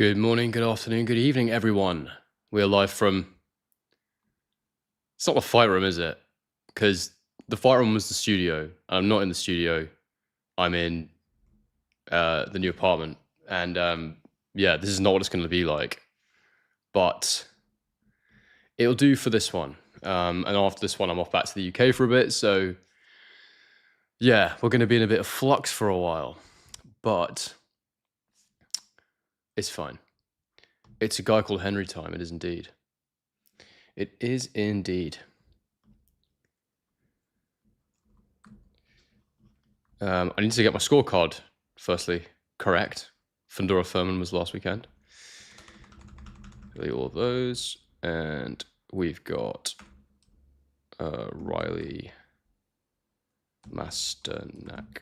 Good morning, good afternoon, good evening, everyone. We are live from. It's not the fight room, is it? Because the fight room was the studio. I'm not in the studio. I'm in the new apartment, and yeah, this is not what it's going to be like. But it'll do for this one. And after this one, I'm off back to the UK for a bit. So yeah, we're going to be in a bit of flux for a while, but it's fine. It's a guy called Henry time. It is indeed. It is indeed. I need to get my scorecard, firstly, correct. Fundora Furman was last weekend. Delete all of those. And we've got Riley, Masternak.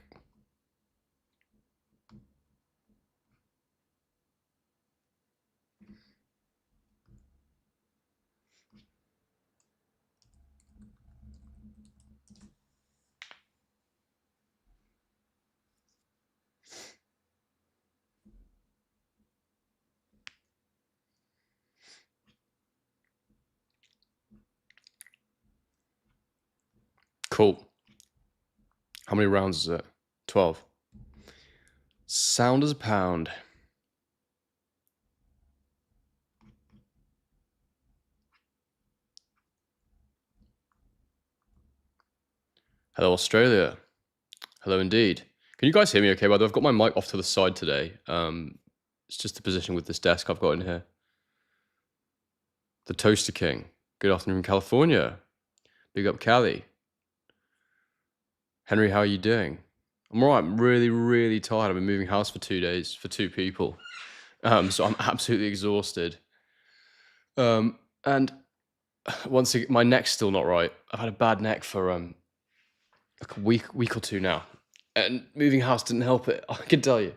Cool. How many rounds is it? 12. Sound as a pound. Hello, Australia. Hello, indeed. Can you guys hear me okay? By the way, I've got my mic off to the side today. It's just the position with this desk I've got in here. The Toaster King. Good afternoon, California. Big up, Cali. Henry, how are you doing? I'm all right. I'm really, really tired. I've been moving house for 2 days for 2 people. So I'm absolutely exhausted. And once again, my neck's still not right. I've had a bad neck for like a week or two now. And moving house didn't help it, I can tell you.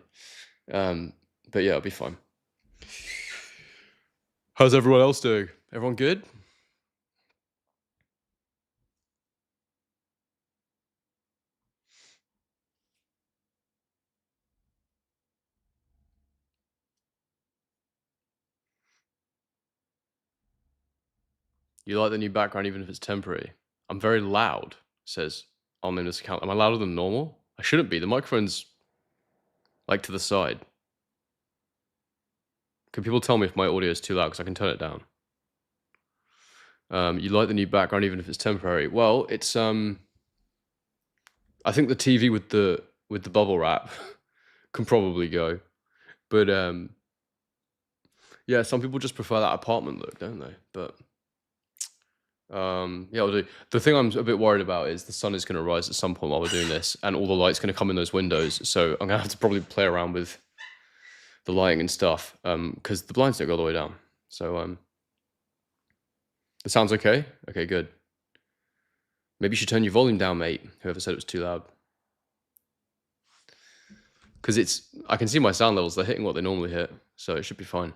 But yeah, it'll be fine. How's everyone else doing? Everyone good? You like the new background even if it's temporary? I'm very loud, says on this account. Am I louder than normal? I shouldn't be. The microphone's like to the side. Can people tell me if my audio is too loud? Because I can turn it down. You like the new background even if it's temporary? Well, it's I think the TV with the bubble wrap can probably go, but yeah, some people just prefer that apartment look, don't they? But yeah, I'll do. The thing I'm a bit worried about is the sun is going to rise at some point while we're doing this, and all the light's going to come in those windows. So I'm going to have to probably play around with the lighting and stuff, because the blinds don't go all the way down. So it sounds okay. Okay, good. Maybe you should turn your volume down, mate. Whoever said it was too loud. Because I can see my sound levels. They're hitting what they normally hit, so it should be fine.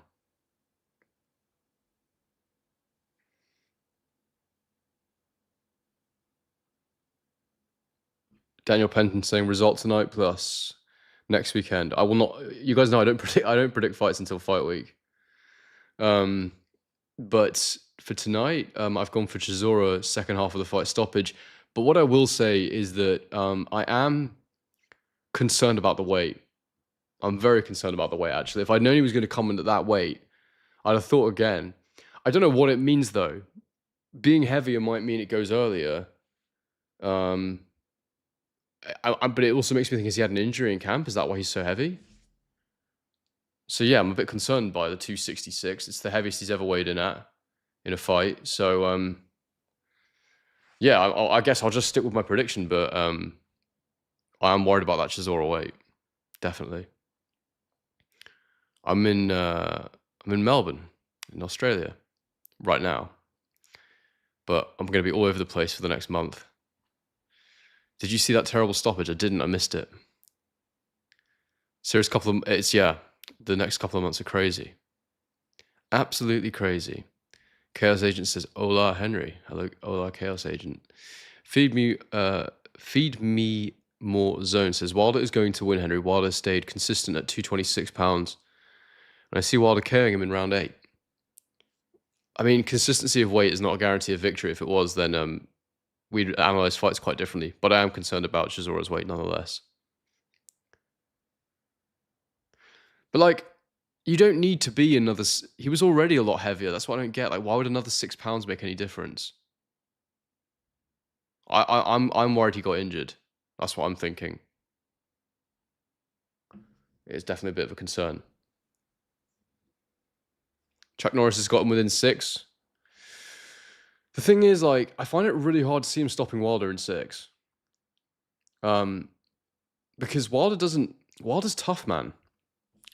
Daniel Penton saying result tonight plus next weekend. I will not. You guys know I don't predict fights until fight week. But for tonight, I've gone for Chisora second half of the fight stoppage. But what I will say is that I am concerned about the weight. I'm very concerned about the weight, actually. If I'd known he was going to come in at that weight, I'd have thought again. I don't know what it means, though. Being heavier might mean it goes earlier. But it also makes me think, has he had an injury in camp? Is that why he's so heavy? So yeah, I'm a bit concerned by the 266. It's the heaviest he's ever weighed in at in a fight. So yeah, I guess I'll just stick with my prediction, but I am worried about that Chisora weight. Definitely. I'm in Melbourne, in Australia, right now. But I'm going to be all over the place for the next month. Did you see that terrible stoppage? I didn't. I missed it. Serious couple of... the next couple of months are crazy. Absolutely crazy. Chaos Agent says, "Hola, Henry." Hello, hola, Chaos Agent. Feed me more zone says, Wilder is going to win, Henry. Wilder stayed consistent at 226 pounds And I see Wilder KOing him in round 8. I mean, consistency of weight is not a guarantee of victory. If it was, then we'd analyze fights quite differently. But I am concerned about Chisora's weight nonetheless. But like, you don't need to be another. He was already a lot heavier. That's what I don't get. Like, why would another 6 pounds make any difference? I'm worried he got injured. That's what I'm thinking. It's definitely a bit of a concern. Chuck Norris has got him within 6. The thing is, like, I find it really hard to see him stopping Wilder in 6. Because Wilder's tough, man.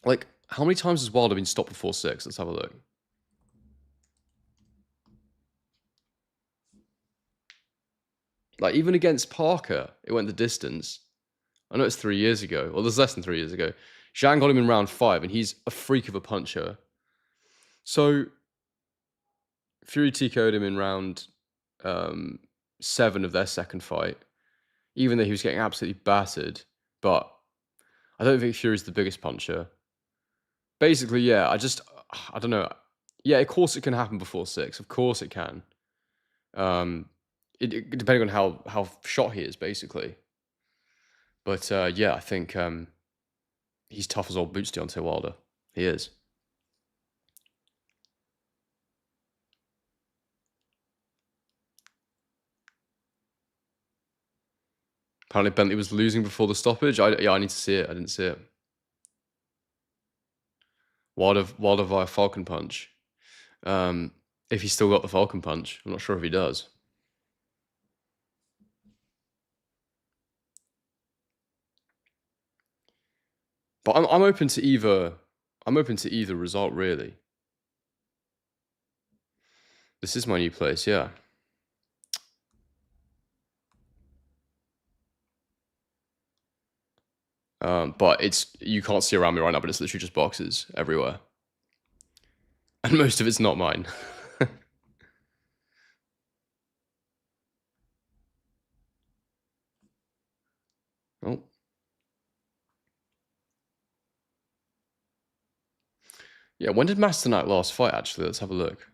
Like, how many times has Wilder been stopped before 6? Let's have a look. Like, even against Parker, it went the distance. I know it's 3 years ago. Well, there's less than 3 years ago. Zhang got him in round 5, and he's a freak of a puncher. So, Fury TKO'd him in round 7 of their second fight, even though he was getting absolutely battered. But I don't think Fury's the biggest puncher. Basically, yeah, I don't know. Yeah, of course it can happen before 6. Of course it can. Depending on how shot he is, basically. But yeah, I think he's tough as old boots, Deontay Wilder. He is. Apparently Bentley was losing before the stoppage. I need to see it. I didn't see it. Wilder via Falcon Punch. If he's still got the Falcon Punch. I'm not sure if he does. But I'm open to either. I'm open to either result, really. This is my new place, yeah. But you can't see around me right now, but it's literally just boxes everywhere. And most of it's not mine. Oh. Yeah, when did Masternak last fight, actually? Let's have a look.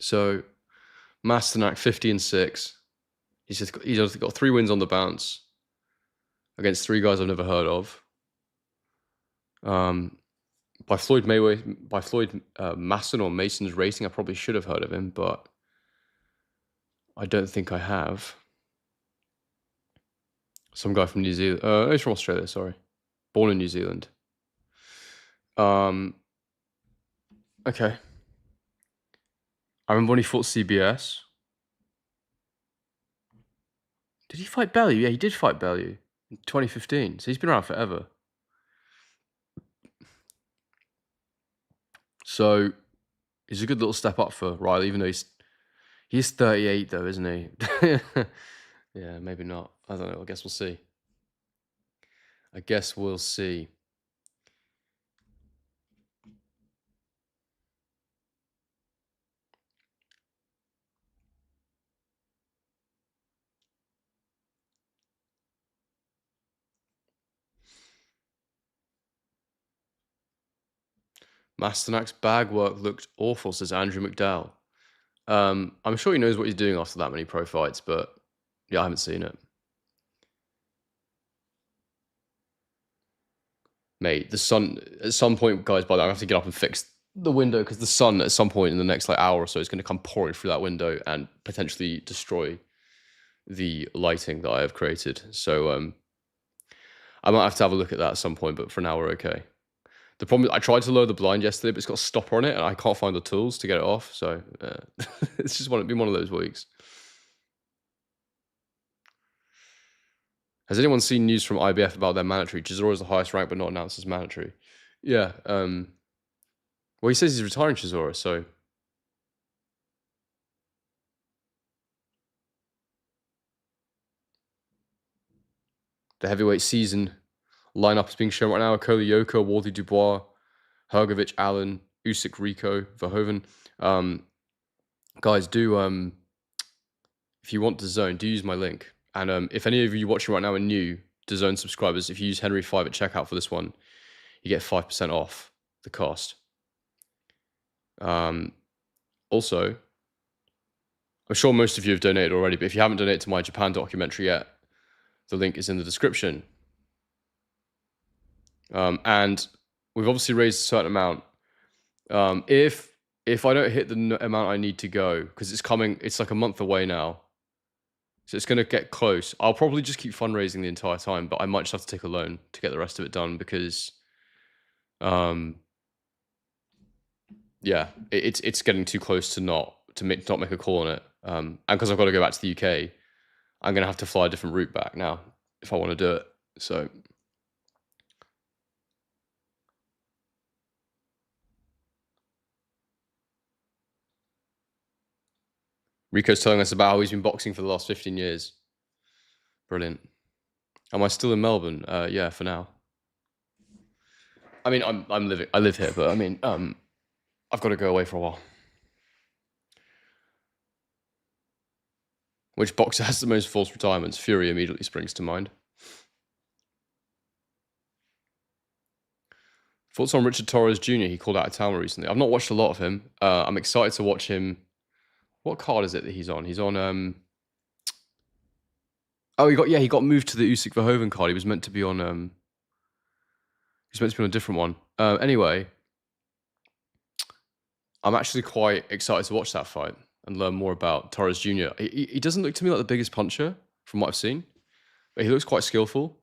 So, Masternak 50-6. He's got 3 wins on the bounce against 3 guys I've never heard of. By Floyd Masson or Mason's Racing, I probably should have heard of him, but I don't think I have. Some guy from New Zealand. He's from Australia, sorry. Born in New Zealand. Okay. I remember when he fought CBS. Did he fight Bellew? Yeah, he did fight Bellew in 2015. So he's been around forever. So he's a good little step up for Riley, even though he's 38 though, isn't he? Yeah, maybe not. I don't know. I guess we'll see. Masternak's bag work looked awful, says Andrew McDowell. I'm sure he knows what he's doing after that many pro fights, but yeah, I haven't seen it. Mate, the sun, at some point, guys, by the way, I have to get up and fix the window because the sun at some point in the next hour or so is going to come pouring through that window and potentially destroy the lighting that I have created. So I might have to have a look at that at some point, but for now we're okay. The problem is I tried to lower the blind yesterday, but it's got a stopper on it and I can't find the tools to get it off. So it's just been one of those weeks. Has anyone seen news from IBF about their mandatory? Chisora is the highest rank, but not announced as mandatory. Yeah. Well, he says he's retiring Chisora, so. The heavyweight season lineup is being shown right now. Okola Yoko, Wardley Dubois, Hergovich, Allen, Usyk, Rico, Verhoeven. Guys, do if you want the zone, do use my link. And if any of you watching right now are new, DAZN subscribers, if you use Henry5 at checkout for this one, you get 5% off the cost. Also, I'm sure most of you have donated already, but if you haven't donated to my Japan documentary yet, the link is in the description. And we've obviously raised a certain amount. If I don't hit the amount I need to go, because it's like a month away now, so it's going to get close. I'll probably just keep fundraising the entire time, but I might just have to take a loan to get the rest of it done because, yeah, it's getting too close to not make a call on it. And because I've got to go back to the UK, I'm going to have to fly a different route back now if I want to do it. So. Rico's telling us about how he's been boxing for the last 15 years. Brilliant. Am I still in Melbourne? Yeah, for now. I mean, I live here, but I mean, I've got to go away for a while. Which boxer has the most false retirements? Fury immediately springs to mind. Thoughts on Richard Torres Jr.? He called out a Talma recently. I've not watched a lot of him. I'm excited to watch him. What card is it that he's on? He's on. Oh, he got moved to the Usyk Verhoeven card. He was meant to be on. He's meant to be on a different one. Anyway, I'm actually quite excited to watch that fight and learn more about Torres Jr. He doesn't look to me like the biggest puncher from what I've seen, but he looks quite skillful.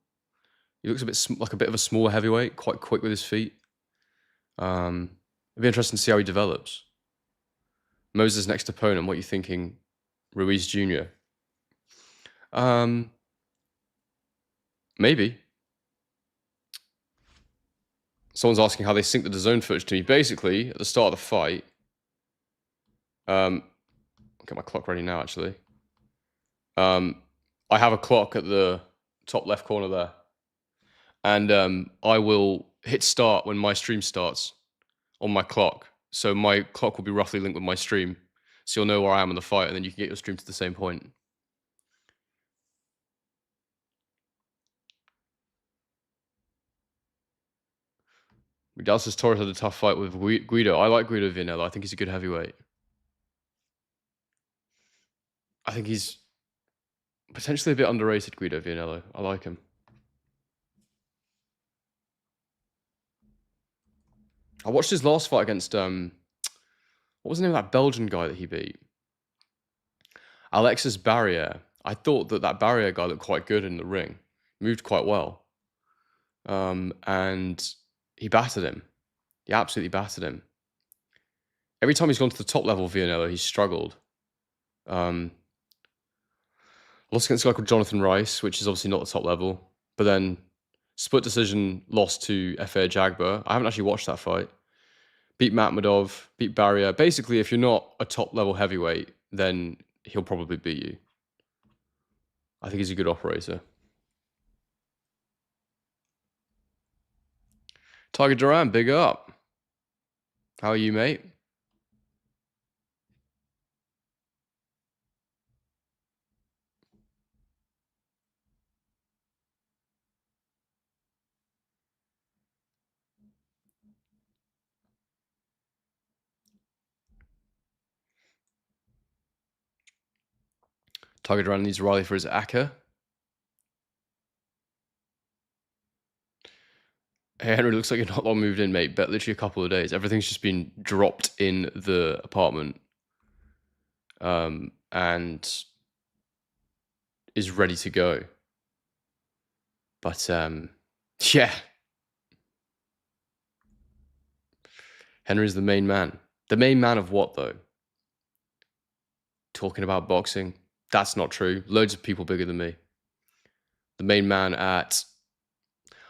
He looks a bit like a bit of a smaller heavyweight, quite quick with his feet. It'd be interesting to see how he develops. Moses' next opponent, what are you thinking? Ruiz Jr. Maybe. Someone's asking how they sync the DAZN footage to me. Basically, at the start of the fight, I'll get my clock ready now, actually. I have a clock at the top left corner there. And I will hit start when my stream starts on my clock. So my clock will be roughly linked with my stream. So you'll know where I am in the fight, and then you can get your stream to the same point. Vidal says Torres had a tough fight with Guido. I like Guido Vianello. I think he's a good heavyweight. I think he's potentially a bit underrated, Guido Vianello. I like him. I watched his last fight against what was the name of that Belgian guy that he beat? Alexis Barrier. I thought that Barrier guy looked quite good in the ring. Moved quite well. And he battered him. He absolutely battered him. Every time he's gone to the top level, Vianello, he's struggled. Lost against a guy called Jonathan Rice, which is obviously not the top level. But then split decision lost to Efe Jagba. I haven't actually watched that fight. Beat Matmadov, beat Barrier. Basically, if you're not a top level heavyweight, then he'll probably beat you. I think he's a good operator. Tiger Duran, big up. How are you, mate? Tiger Duran needs Riley for his ACCA. Hey, Henry, looks like you're not long moved in, mate, but literally a couple of days. Everything's just been dropped in the apartment and is ready to go. But, yeah. Henry's the main man. The main man of what, though? Talking about boxing? That's not true. Loads of people bigger than me. The main man at...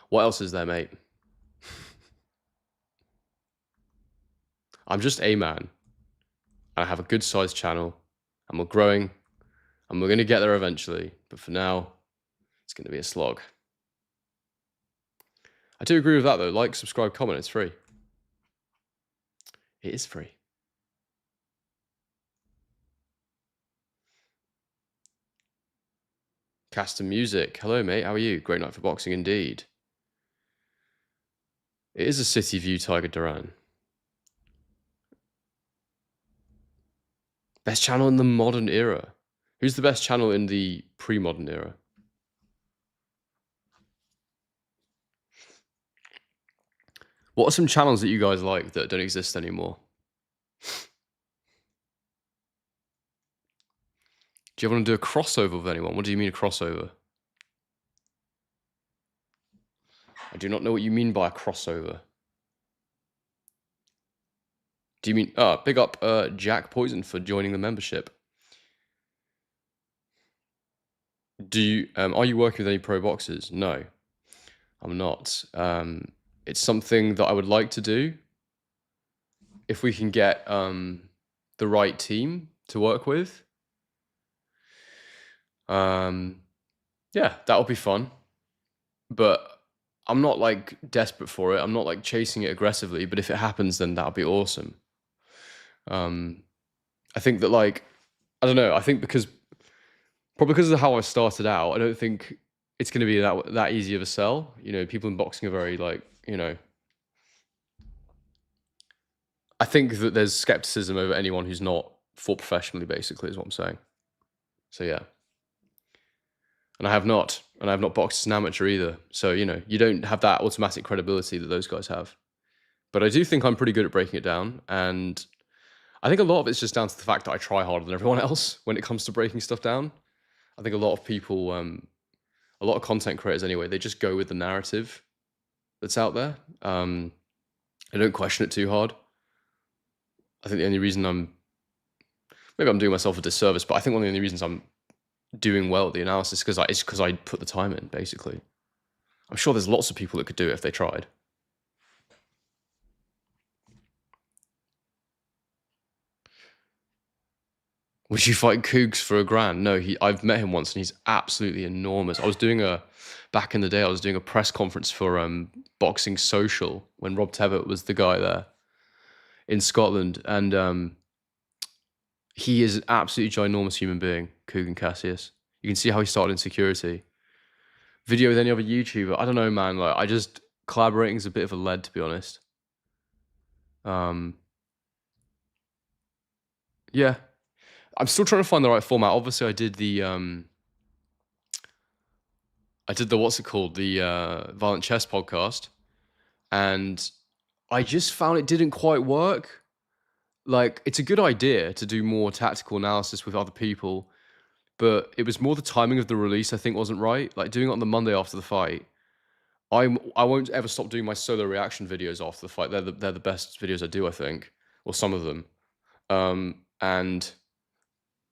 What else is there, mate? I'm just a man. I have a good sized channel. And we're growing. And we're going to get there eventually. But for now, it's going to be a slog. I do agree with that, though. Like, subscribe, comment. It's free. It is free. Cast and Music. Hello, mate. How are you? Great night for boxing indeed. It is a City View Tiger Duran. Best channel in the modern era. Who's the best channel in the pre-modern era? What are some channels that you guys like that don't exist anymore? Do you ever want to do a crossover with anyone? What do you mean a crossover? I do not know what you mean by a crossover. Do you mean... big up Jack Poison for joining the membership. Do you... are you working with any pro boxers? No, I'm not. It's something that I would like to do. If we can get the right team to work with. Yeah, that would be fun. But I'm not like desperate for it. I'm not like chasing it aggressively, but if it happens, then that'll be awesome. I think that like, I don't know, I think probably because of how I started out, I don't think it's going to be that easy of a sell. You know, people in boxing are very like, you know, I think that there's skepticism over anyone who's not fought professionally, basically, is what I'm saying. So yeah. And I have not boxed as an amateur either. So, you know, you don't have that automatic credibility that those guys have. But I do think I'm pretty good at breaking it down. And I think a lot of it's just down to the fact that I try harder than everyone else when it comes to breaking stuff down. I think a lot of people, a lot of content creators anyway, they just go with the narrative that's out there. I don't question it too hard. I think the only reason maybe I'm doing myself a disservice, but I think one of the only reasons I'm doing well at the analysis is because I put the time in, basically. I'm sure there's lots of people that could do it if they tried. Would you fight Cougs for $1,000? No, I've met him once and he's absolutely enormous. Back in the day, I was doing a press conference for Boxing Social when Rob Tebbett was the guy there in Scotland. And he is an absolutely ginormous human being, Cougan Cassius. You can see how he started in security. Video with any other YouTuber? I don't know, man. Like, collaborating is a bit of a lead, to be honest. Yeah. I'm still trying to find the right format. Obviously, I did the what's it called? The Violent Chess podcast. And I just found it didn't quite work. Like, it's a good idea to do more tactical analysis with other people, but it was more the timing of the release I think wasn't right. Like, doing it on the Monday after the fight, I won't ever stop doing my solo reaction videos after the fight. They're the best videos I do, I think, or some of them. And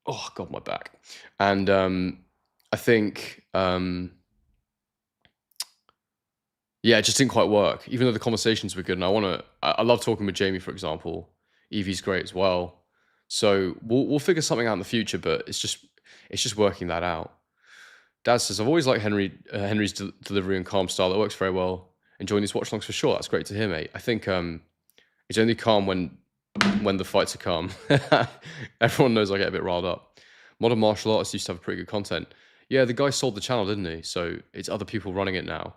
oh god, my back. And I think yeah, it just didn't quite work, even though the conversations were good. And I love talking with Jamie, for example. Evie's great as well. So we'll figure something out in the future, but it's just working that out. Dad says, I've always liked Henry's delivery and calm style. That works very well. Enjoying these watch-alongs for sure. That's great to hear, mate. I think it's only calm when the fights are calm. Everyone knows I get a bit riled up. Modern martial artists used to have pretty good content. Yeah, the guy sold the channel, didn't he? So it's other people running it now.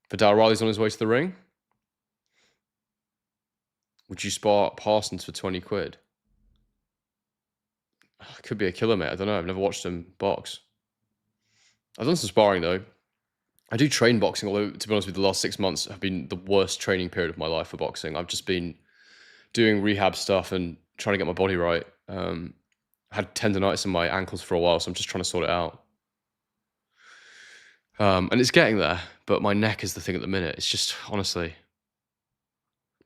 Vidal Riley's on his way to the ring. Would you spar Parsons for 20 quid? Could be a killer, mate. I don't know. I've never watched him box. I've done some sparring, though. I do train boxing, although, to be honest with you, the last 6 months have been the worst training period of my life for boxing. I've just been doing rehab stuff and trying to get my body right. I had tendonitis in my ankles for a while, so I'm just trying to sort it out. And it's getting there, but my neck is the thing at the minute. It's just, honestly,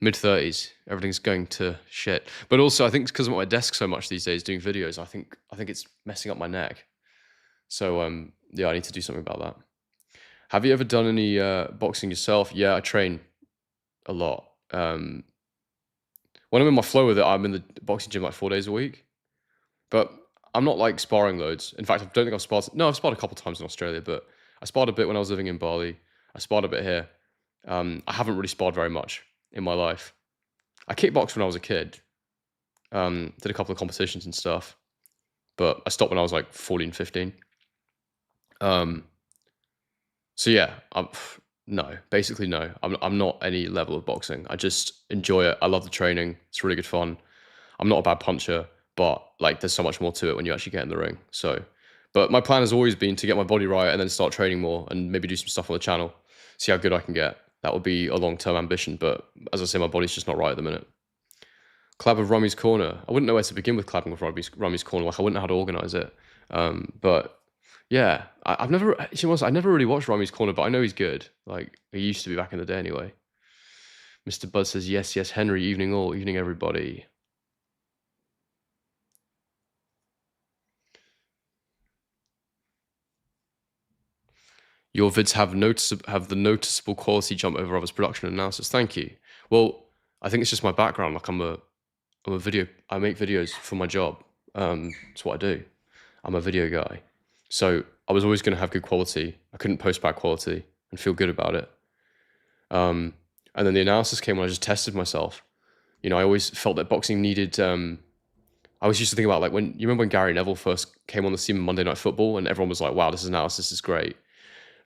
mid-30s, everything's going to shit. But also, I think it's because I'm at my desk so much these days doing videos, I think it's messing up my neck. So, yeah, I need to do something about that. Have you ever done any boxing yourself? Yeah, I train a lot. When I'm in my flow with it, I'm in the boxing gym like 4 days a week. But I'm not like sparring loads. In fact, I don't think I've sparred. No, I've sparred a couple times in Australia, but I sparred a bit when I was living in Bali. I sparred a bit here. I haven't really sparred very much in my life. I kickboxed when I was a kid. Did a couple of competitions and stuff. but I stopped when I was like 14, 15. So yeah, no, basically no. I'm not any level of boxing. I just enjoy it. I love the training. It's really good fun. I'm not a bad puncher, but like there's so much more to it when you actually get in the ring. So, but my plan has always been to get my body right and then start training more and maybe do some stuff on the channel, see how good I can get. That would be a long-term ambition, but as I say, my body's just not right at the minute. Collab with Rummy's Corner. I wouldn't know where to begin with collabing with Rummy's Corner. Like I wouldn't know how to organize it. But yeah, I've never, I never really watched Rummy's Corner, but I know he's good. Like he used to be back in the day anyway. Mr. Buzz says, yes, yes, Henry, evening all, evening everybody. Your vids have the noticeable quality jump over others' production and analysis. Thank you. Well, I think it's just my background. Like I make videos for my job. It's what I do. I'm a video guy. So I was always going to have good quality. I couldn't post bad quality and feel good about it. And then the analysis came when I just tested myself. You know, I always felt that boxing needed, I always used to think about like when, you remember when Gary Neville first came on the scene in Monday Night Football and everyone was like, wow, this analysis is great.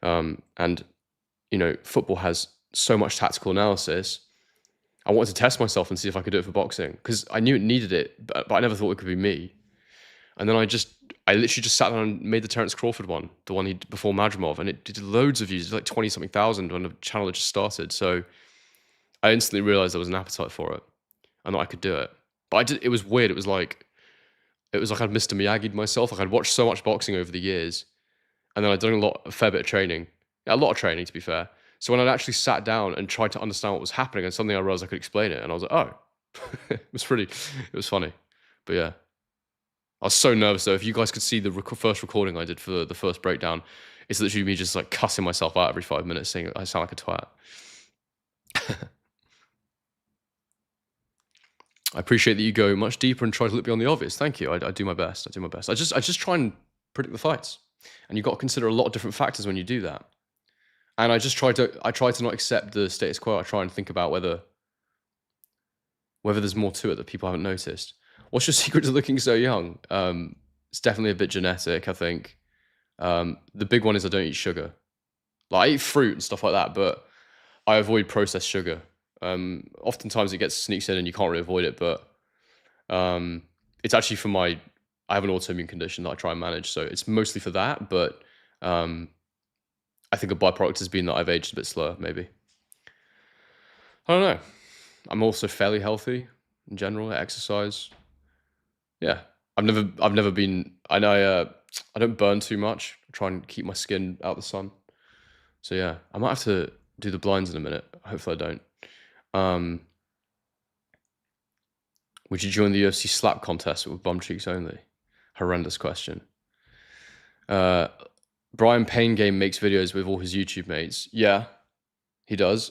And, you know, football has so much tactical analysis. I wanted to test myself and see if I could do it for boxing because I knew it needed it, but I never thought it could be me. And then I literally just sat down and made the Terence Crawford one, the one he did before Madrimov, and it did loads of views, like 20-something thousand when the channel had just started. So I instantly realized there was an appetite for it and that I could do it. But it was weird. It was like I'd Mr. Miyagi'd myself. Like I'd watched so much boxing over the years, and then I'd done a fair bit of training. Yeah, a lot of training, to be fair. So when I'd actually sat down and tried to understand what was happening, and suddenly I realized I could explain it, and I was like, oh, it was funny. But yeah. I was so nervous though. If you guys could see the first recording I did for the first breakdown, it's literally me just like cussing myself out every 5 minutes, saying I sound like a twat. I appreciate that you go much deeper and try to look beyond the obvious. Thank you. I do my best. I do my best. I just try and predict the fights, and you've got to consider a lot of different factors when you do that. And I try to not accept the status quo. I try and think about whether there's more to it that people haven't noticed. What's your secret to looking so young? It's definitely a bit genetic, I think. The big one is I don't eat sugar. Like I eat fruit and stuff like that, but I avoid processed sugar. Oftentimes it sneaks in and you can't really avoid it, but it's actually I have an autoimmune condition that I try and manage, so it's mostly for that, but I think a byproduct has been that I've aged a bit slower, maybe. I don't know. I'm also fairly healthy in general. I exercise. Yeah, I've never been. I know I don't burn too much. I try and keep my skin out of the sun. So yeah, I might have to do the blinds in a minute. Hopefully I don't. Would you join the UFC slap contest with bum cheeks only? Horrendous question. Brian Payne Game makes videos with all his YouTube mates. Yeah, he does.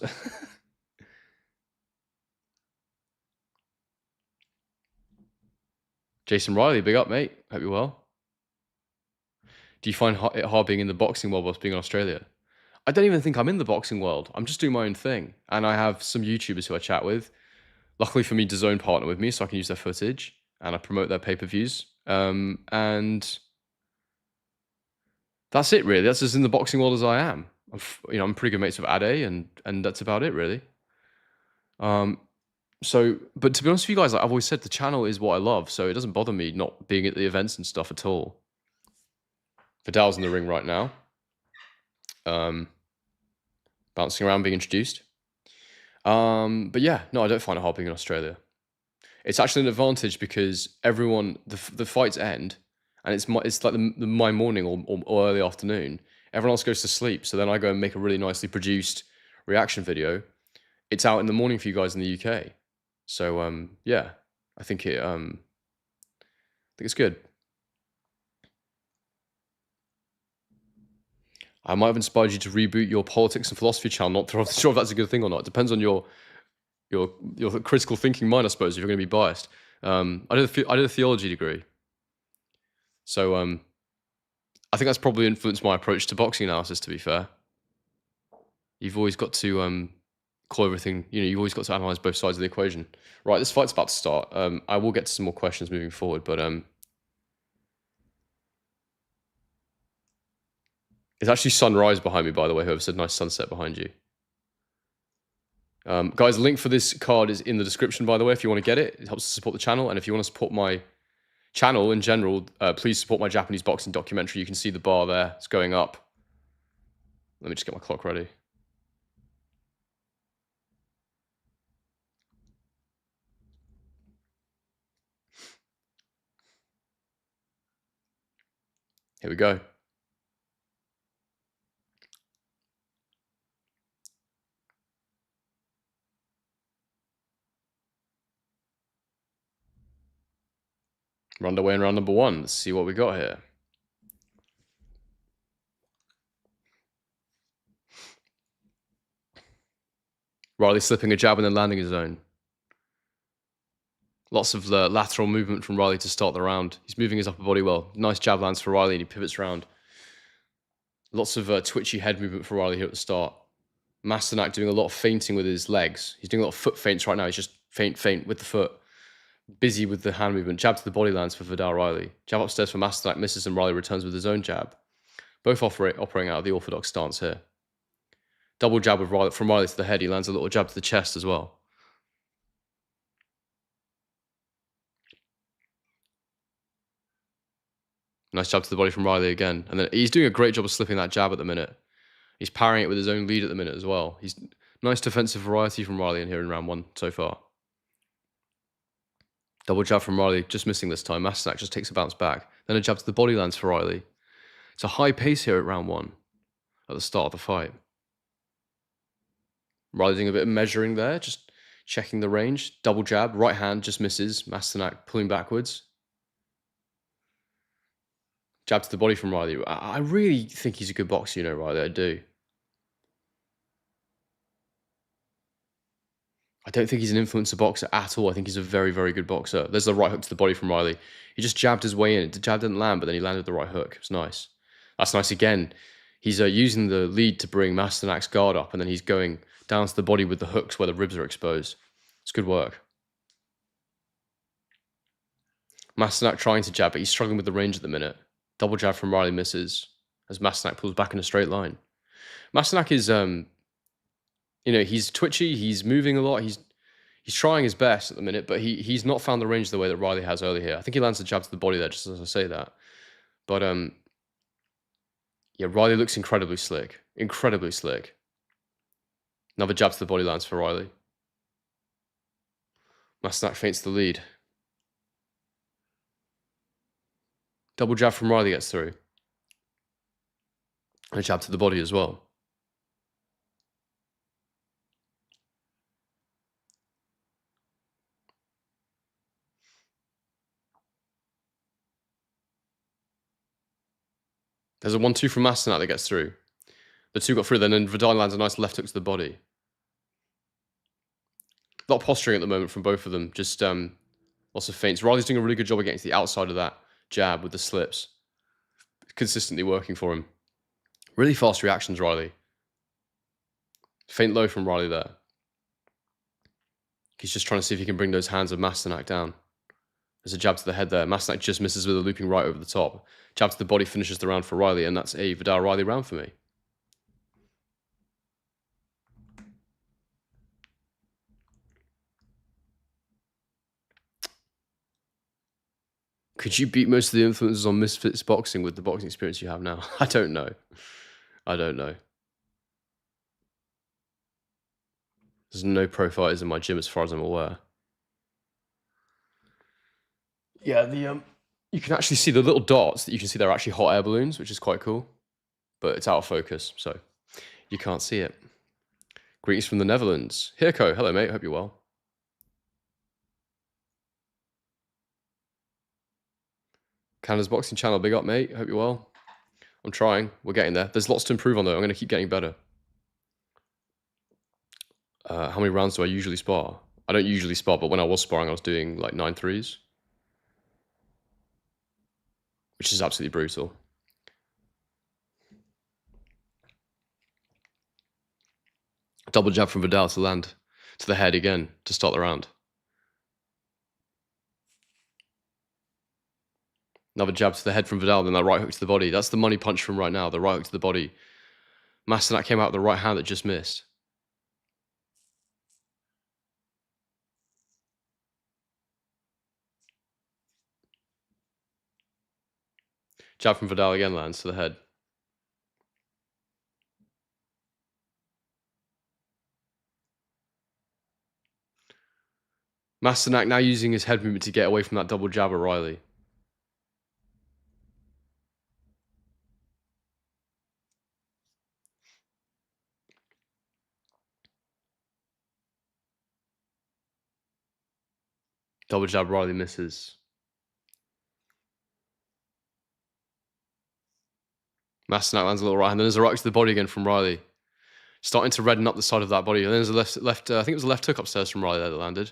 Jason Riley, big up, mate. Hope you're well. Do you find it hard being in the boxing world whilst being in Australia? I don't even think I'm in the boxing world. I'm just doing my own thing. And I have some YouTubers who I chat with. Luckily for me, DAZN partner with me, so I can use their footage. And I promote their pay-per-views. And that's it, really. That's as in the boxing world as I am. I'm pretty good mates with Ade, and that's about it, really. So, but to be honest with you guys, like I've always said, the channel is what I love, so it doesn't bother me not being at the events and stuff at all. Vidal's in the ring right now. Bouncing around, being introduced. But yeah, no, I don't find it hard being in Australia. It's actually an advantage because everyone, the fights end, and it's like my morning or early afternoon. Everyone else goes to sleep, so then I go and make a really nicely produced reaction video. It's out in the morning for you guys in the UK. So yeah, I think it's good. I might have inspired you to reboot your politics and philosophy channel. Not sure if that's a good thing or not. It depends on your critical thinking mind, I suppose. If you're going to be biased, I did a theology degree, so I think that's probably influenced my approach to boxing analysis. To be fair, you've always got to call everything. You've always got to analyze both sides of the equation. Right, this fight's about to start. I will get to some more questions moving forward, but It's actually sunrise behind me, by the way. Whoever said nice sunset behind you. Guys, the link for this card is in the description, by the way, if you want to get it. It helps to support the channel. And if you want to support my channel in general, please support my Japanese boxing documentary. You can see the bar there. It's going up. Let me just get my clock ready. Here we go. We're underway in round number 1. Let's see what we got here. Riley slipping a jab and then landing his own. Lots of lateral movement from Riley to start the round. He's moving his upper body well. Nice jab lands for Riley and he pivots round. Lots of twitchy head movement for Riley here at the start. Masternak doing a lot of feinting with his legs. He's doing a lot of foot feints right now. He's just feint with the foot. Busy with the hand movement. Jab to the body lands for Vidal Riley. Jab upstairs for Masternak, misses, and Riley returns with his own jab. Both operating out of the orthodox stance here. Double jab from Riley to the head. He lands a little jab to the chest as well. Nice jab to the body from Riley again. And then he's doing a great job of slipping that jab at the minute. He's parrying it with his own lead at the minute as well. He's nice defensive variety from Riley in here in round 1 so far. Double jab from Riley, just missing this time. Masternak just takes a bounce back. Then a jab to the body lands for Riley. It's a high pace here at round 1 at the start of the fight. Riley doing a bit of measuring there, just checking the range. Double jab, right hand just misses. Masternak pulling backwards. Jab to the body from Riley. I really think he's a good boxer, you know, Riley. I do. I don't think he's an influencer boxer at all. I think he's a very, very good boxer. There's the right hook to the body from Riley. He just jabbed his way in. The jab didn't land, but then he landed the right hook. It's nice. That's nice again. He's using the lead to bring Masternak's guard up, and then he's going down to the body with the hooks where the ribs are exposed. It's good work. Masternak trying to jab, but he's struggling with the range at the minute. Double jab from Riley misses as Masternak pulls back in a straight line. Masternak is, you know, he's twitchy. He's moving a lot. He's trying his best at the minute, but he's not found the range the way that Riley has earlier here. I think he lands the jab to the body there, just as I say that. But yeah, Riley looks incredibly slick. Incredibly slick. Another jab to the body lands for Riley. Masternak feints the lead. Double jab from Riley gets through. And a jab to the body as well. There's a 1-2 from Masternak that gets through. The 2 got through, then Vidal lands a nice left hook to the body. A lot of posturing at the moment from both of them. Just lots of feints. Riley's doing a really good job against the outside of that jab with the slips. Consistently working for him. Really fast reactions, Riley. Feint low from Riley there. He's just trying to see if he can bring those hands of Masternak down. There's a jab to the head there. Masternak just misses with a looping right over the top. Jab to the body finishes the round for Riley, and that's a Vidal Riley round for me. Could you beat most of the influencers on Misfits Boxing with the boxing experience you have now? I don't know. I don't know. There's no pro fighters in my gym as far as I'm aware. Yeah, you can actually see the little dots that you can see. They're actually hot air balloons, which is quite cool. But it's out of focus, so you can't see it. Greetings from the Netherlands. Hirko, hello mate, hope you're well. Canada's boxing channel, big up mate, hope you're well. I'm trying, we're getting there. There's lots to improve on though, I'm going to keep getting better. How many rounds do I usually spar? I don't usually spar, but when I was sparring, I was doing like 9 threes. Which is absolutely brutal. Double jab from Vidal to land to the head again to start the round. Another jab to the head from Vidal, then that right hook to the body. That's the money punch from right now, the right hook to the body. Masternak came out with the right hand that just missed. Jab from Vidal again lands to the head. Masternak now using his head movement to get away from that double jab of Riley. Double jab, Riley misses. Masternak lands a little right hand. Then there's a right hook to the body again from Riley. Starting to redden up the side of that body. And then there's a left I think it was a left hook upstairs from Riley there that landed.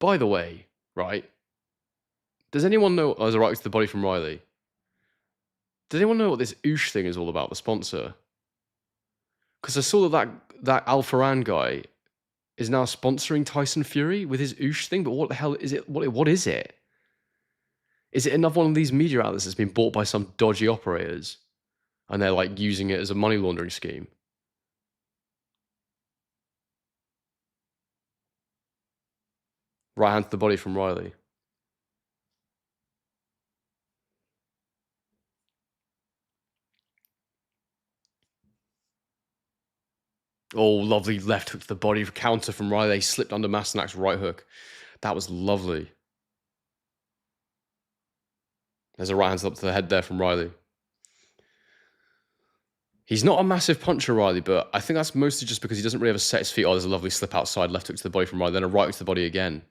By the way, right? Does anyone know... Oh, there's a right hook to the body from Riley. Does anyone know what this Oosh thing is all about, the sponsor? Because I saw that Alpharan guy is now sponsoring Tyson Fury with his Oosh thing, but what the hell is it? What is it? Is it another one of these media outlets that's been bought by some dodgy operators and they're like using it as a money laundering scheme? Right hand to the body from Riley. Oh, lovely left hook to the body for counter from Riley. He slipped under Masternak's right hook. That was lovely. There's a right hand up to the head there from Riley. He's not a massive puncher, Riley, but I think that's mostly just because he doesn't really ever set his feet. Oh, there's a lovely slip outside, left hook to the body from Riley, then a right hook to the body again.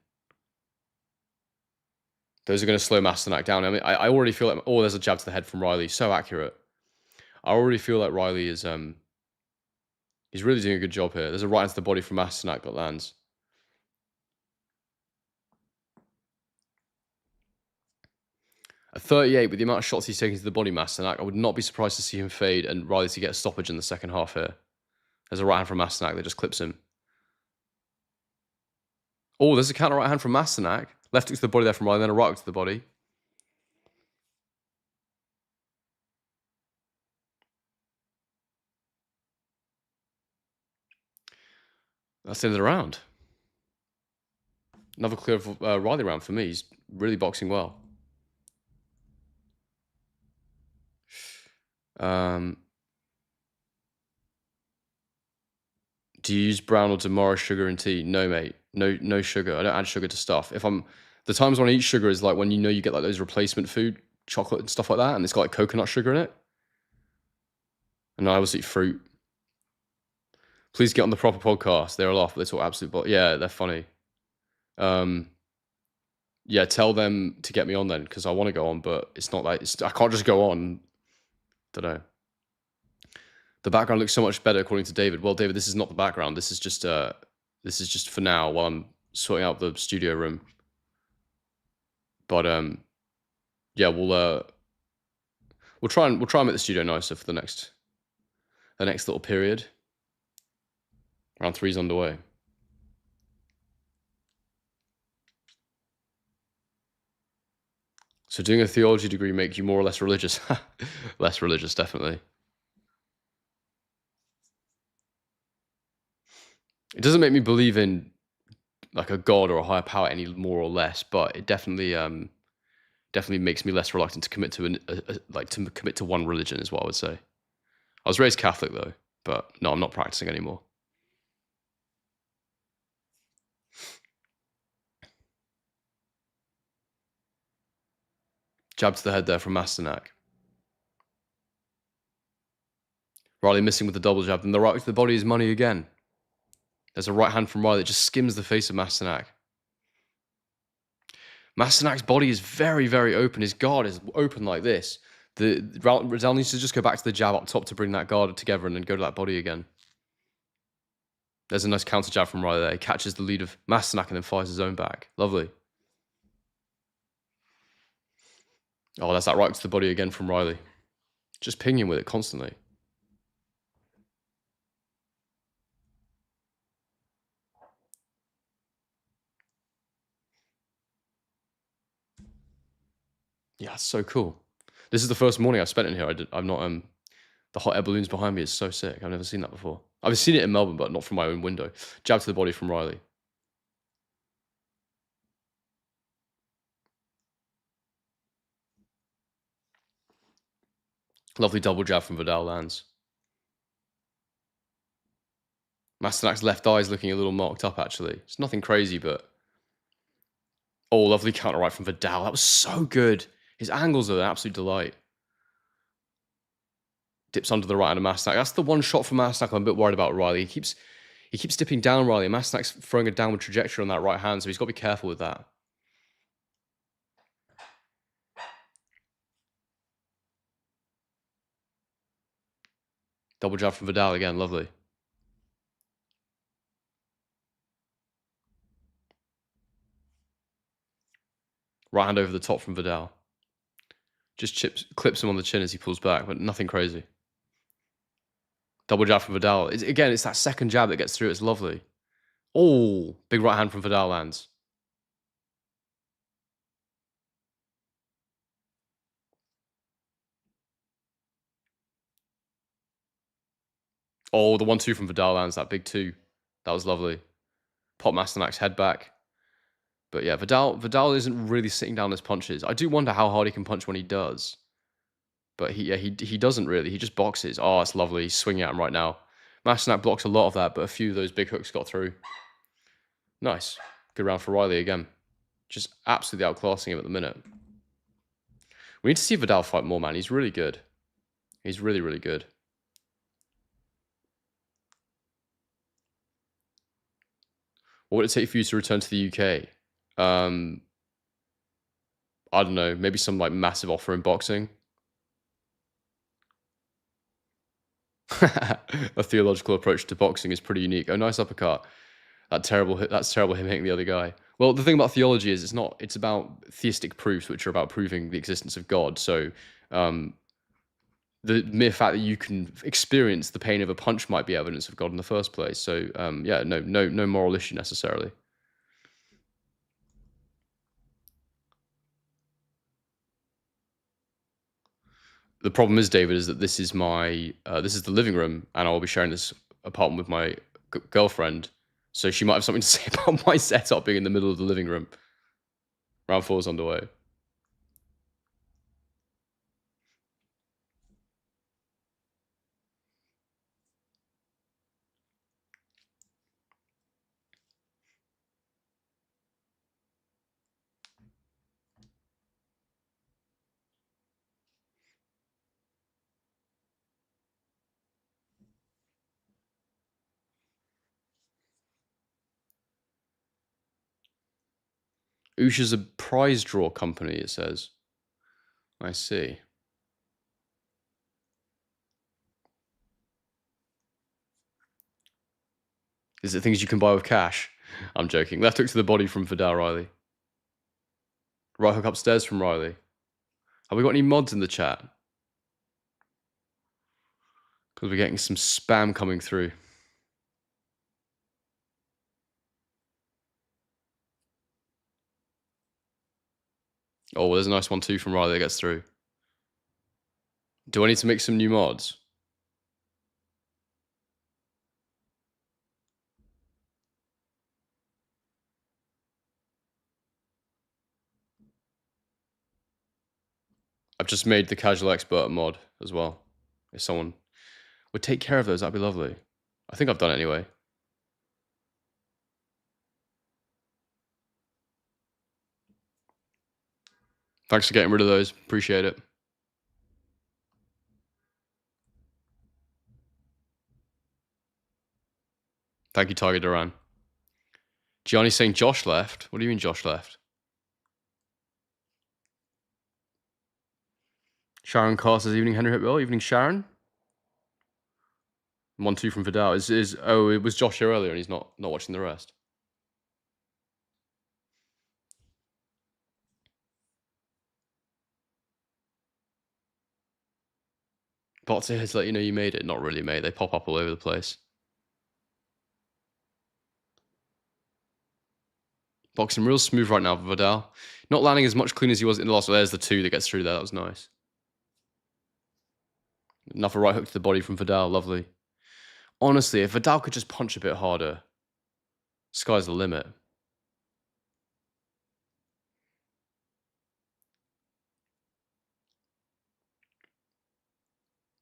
Those are going to slow Masternak down. I mean, I already feel like... Oh, there's a jab to the head from Riley. So accurate. I already feel like Riley is... He's really doing a good job here. There's a right hand to the body from Masternak that lands. At 38, with the amount of shots he's taking to the body, Masternak, I would not be surprised to see him fade and Riley to get a stoppage in the second half here. There's a right hand from Masternak that just clips him. Oh, there's a counter right hand from Masternak. Left hook to the body there from Riley, then a right hook to the body. That's the end of the round. Another clear Riley round for me. He's really boxing well. Do you use brown or Demora sugar in tea? No, mate. No sugar. I don't add sugar to stuff. The times when I eat sugar is like when you get like those replacement food, chocolate and stuff like that, and it's got like coconut sugar in it. And I always eat fruit. Please get on the proper podcast. They're a laugh, but they talk absolute yeah, they're funny. Yeah, tell them to get me on then, because I want to go on, but it's not like I can't just go on. Don't know. The background looks so much better according to David. Well, David, this is not the background. This is just for now while I'm sorting out the studio room. But yeah, we'll try and make the studio nicer for the next little period. Round 3's underway. So doing a theology degree make you more or less religious? Less religious, definitely. It doesn't make me believe in like a god or a higher power any more or less, but it definitely makes me less reluctant to commit to one religion, is what I would say. I was raised Catholic though, but no, I'm not practicing anymore. Jab to the head there from Masternak. Riley missing with the double jab, then the right to the body is money again. There's a right hand from Riley that just skims the face of Masternak. Masternak's body is very, very open. His guard is open like this. Vidal needs to just go back to the jab up top to bring that guard together and then go to that body again. There's a nice counter jab from Riley there. He catches the lead of Masternak and then fires his own back. Lovely. Oh, that's that right to the body again from Riley. Just pinging with it constantly. Yeah, it's so cool. This is the first morning I've spent in here. I'm not the hot air balloons behind me is so sick. I've never seen that before. I've seen it in Melbourne, but not from my own window. Jab to the body from Riley. Lovely double jab from Vidal lands. Masternak's left eye is looking a little marked up, actually. It's nothing crazy, but... Oh, lovely counter right from Vidal. That was so good. His angles are an absolute delight. Dips under the right hand of Masternak. That's the one shot from Masternak I'm a bit worried about Riley. He keeps dipping down Riley, and Masternak's throwing a downward trajectory on that right hand, so he's got to be careful with that. Double jab from Vidal again, lovely. Right hand over the top from Vidal. Just clips him on the chin as he pulls back, but nothing crazy. Double jab from Vidal. Again, it's that second jab that gets through. It's lovely. Oh, big right hand from Vidal lands. Oh, the 1-2 from Vidal lands, that big 2. That was lovely. Pop Masternak's head back. But yeah, Vidal isn't really sitting down his punches. I do wonder how hard he can punch when he does. But he doesn't really. He just boxes. Oh, it's lovely. He's swinging at him right now. Masternak blocks a lot of that, but a few of those big hooks got through. Nice. Good round for Riley again. Just absolutely outclassing him at the minute. We need to see Vidal fight more, man. He's really good. He's really, really good. What would it take for you to return to the UK? I don't know. Maybe some like massive offer in boxing. A theological approach to boxing is pretty unique. Oh, nice uppercut. That's terrible him hitting the other guy. Well, the thing about theology is it's about theistic proofs, which are about proving the existence of God. So the mere fact that you can experience the pain of a punch might be evidence of God in the first place. So yeah, no moral issue necessarily. The problem is, David, is that this is the living room, and I'll be sharing this apartment with my girlfriend. So she might have something to say about my setup being in the middle of the living room. Round 4 is underway. Usha's a prize draw company, it says. I see. Is it things you can buy with cash? I'm joking. Left hook to the body from Vidal Riley. Right hook upstairs from Riley. Have we got any mods in the chat? Because we're getting some spam coming through. Oh, well, there's a nice 1-2 from Riley that gets through. Do I need to make some new mods? I've just made the casual expert mod as well. If someone would take care of those, that'd be lovely. I think I've done it anyway. Thanks for getting rid of those. Appreciate it. Thank you, Tiger Duran. Gianni's saying Josh left. What do you mean Josh left? Sharon Carr says, evening, Henry Hipwell. Evening, Sharon. 1-2 from Vidal. Oh, it was Josh here earlier and he's not watching the rest. Bots here to let you know you made it. Not really, mate. They pop up all over the place. Boxing real smooth right now for Vidal. Not landing as much clean as he was in the last. Well, there's the 2 that gets through there. That was nice. Another right hook to the body from Vidal. Lovely. Honestly, if Vidal could just punch a bit harder, sky's the limit.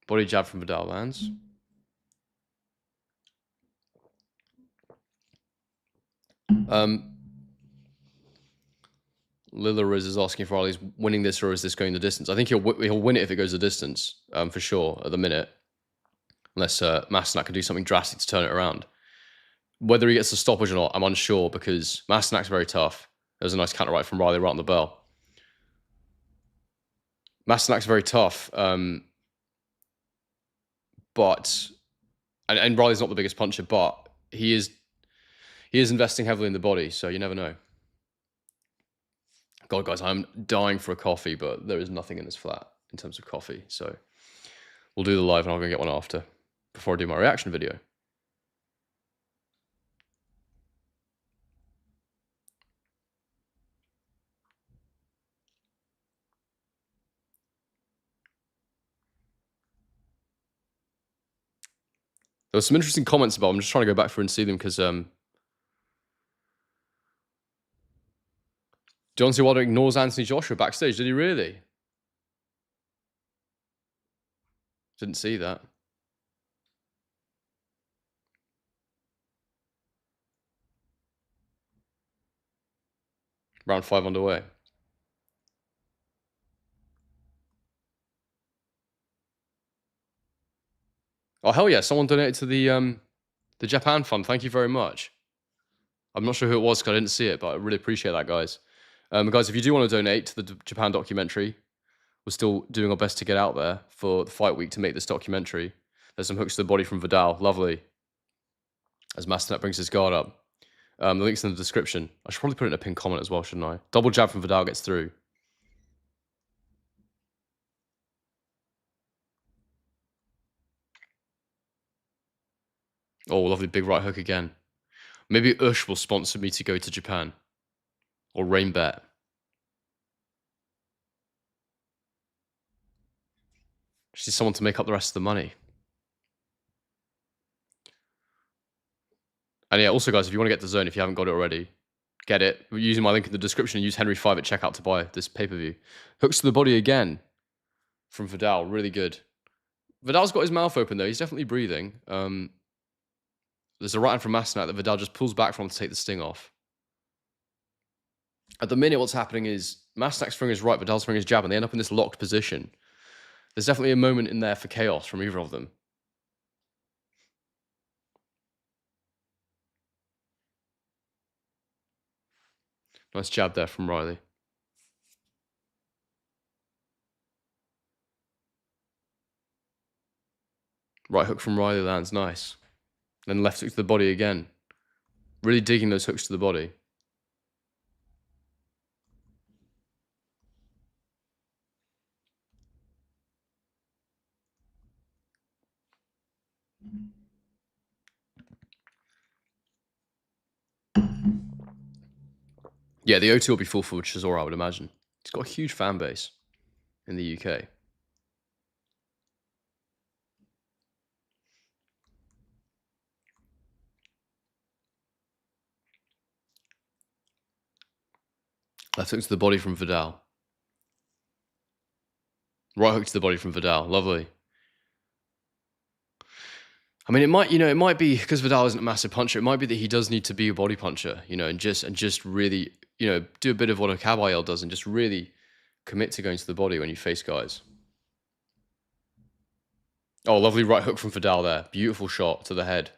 Body jab from Vidal lands. Lilla is asking if Riley's winning this or is this going the distance. I think he'll win it if it goes the distance, for sure, at the minute. Unless Masternak can do something drastic to turn it around. Whether he gets the stoppage or not, I'm unsure because Masternak's very tough. There's a nice counter right from Riley right on the bell. Masternak's very tough, but and Riley's not the biggest puncher, but he is investing heavily in the body, so you never know. God, guys, I'm dying for a coffee, but there is nothing in this flat in terms of coffee, so we'll do the live and I'll go get one after before I do my reaction video. There were some interesting comments about. I'm just trying to go back through and see them because Deontay Wilder ignores Anthony Joshua backstage. Did he really? Didn't see that. Round 5 underway. Oh hell yeah! Someone donated to the Japan fund. Thank you very much. I'm not sure who it was because I didn't see it, but I really appreciate that, guys. Guys, if you do want to donate to the Japan documentary, we're still doing our best to get out there for the fight week to make this documentary. There's some hooks to the body from Vidal. Lovely. As Masternak brings his guard up. The link's in the description. I should probably put it in a pinned comment as well, shouldn't I? Double jab from Vidal gets through. Oh, lovely big right hook again. Maybe Ush will sponsor me to go to Japan. Or Rainbet. Just need someone to make up the rest of the money. And yeah, also guys, if you want to get the zone, if you haven't got it already, get it. We're using my link in the description. Use Henry5 at checkout to buy this pay-per-view. Hooks to the body again from Vidal. Really good. Vidal's got his mouth open though. He's definitely breathing. There's a right hand from Masternak that Vidal just pulls back from to take the sting off. At the minute, what's happening is Masternak's throwing his right, Vidal's throwing his jab, and they end up in this locked position. There's definitely a moment in there for chaos from either of them. Nice jab there from Riley. Right hook from Riley lands, nice. Then left hook to the body again. Really digging those hooks to the body. Yeah, the O2 will be full for Chisora, I would imagine. He's got a huge fan base in the UK. Left hook to the body from Vidal. Right hook to the body from Vidal. Lovely. I mean, it might be because Vidal isn't a massive puncher. It might be that he does need to be a body puncher, and just really, do a bit of what a Kabayel does and just really commit to going to the body when you face guys. Oh, lovely right hook from Vidal there. Beautiful shot to the head.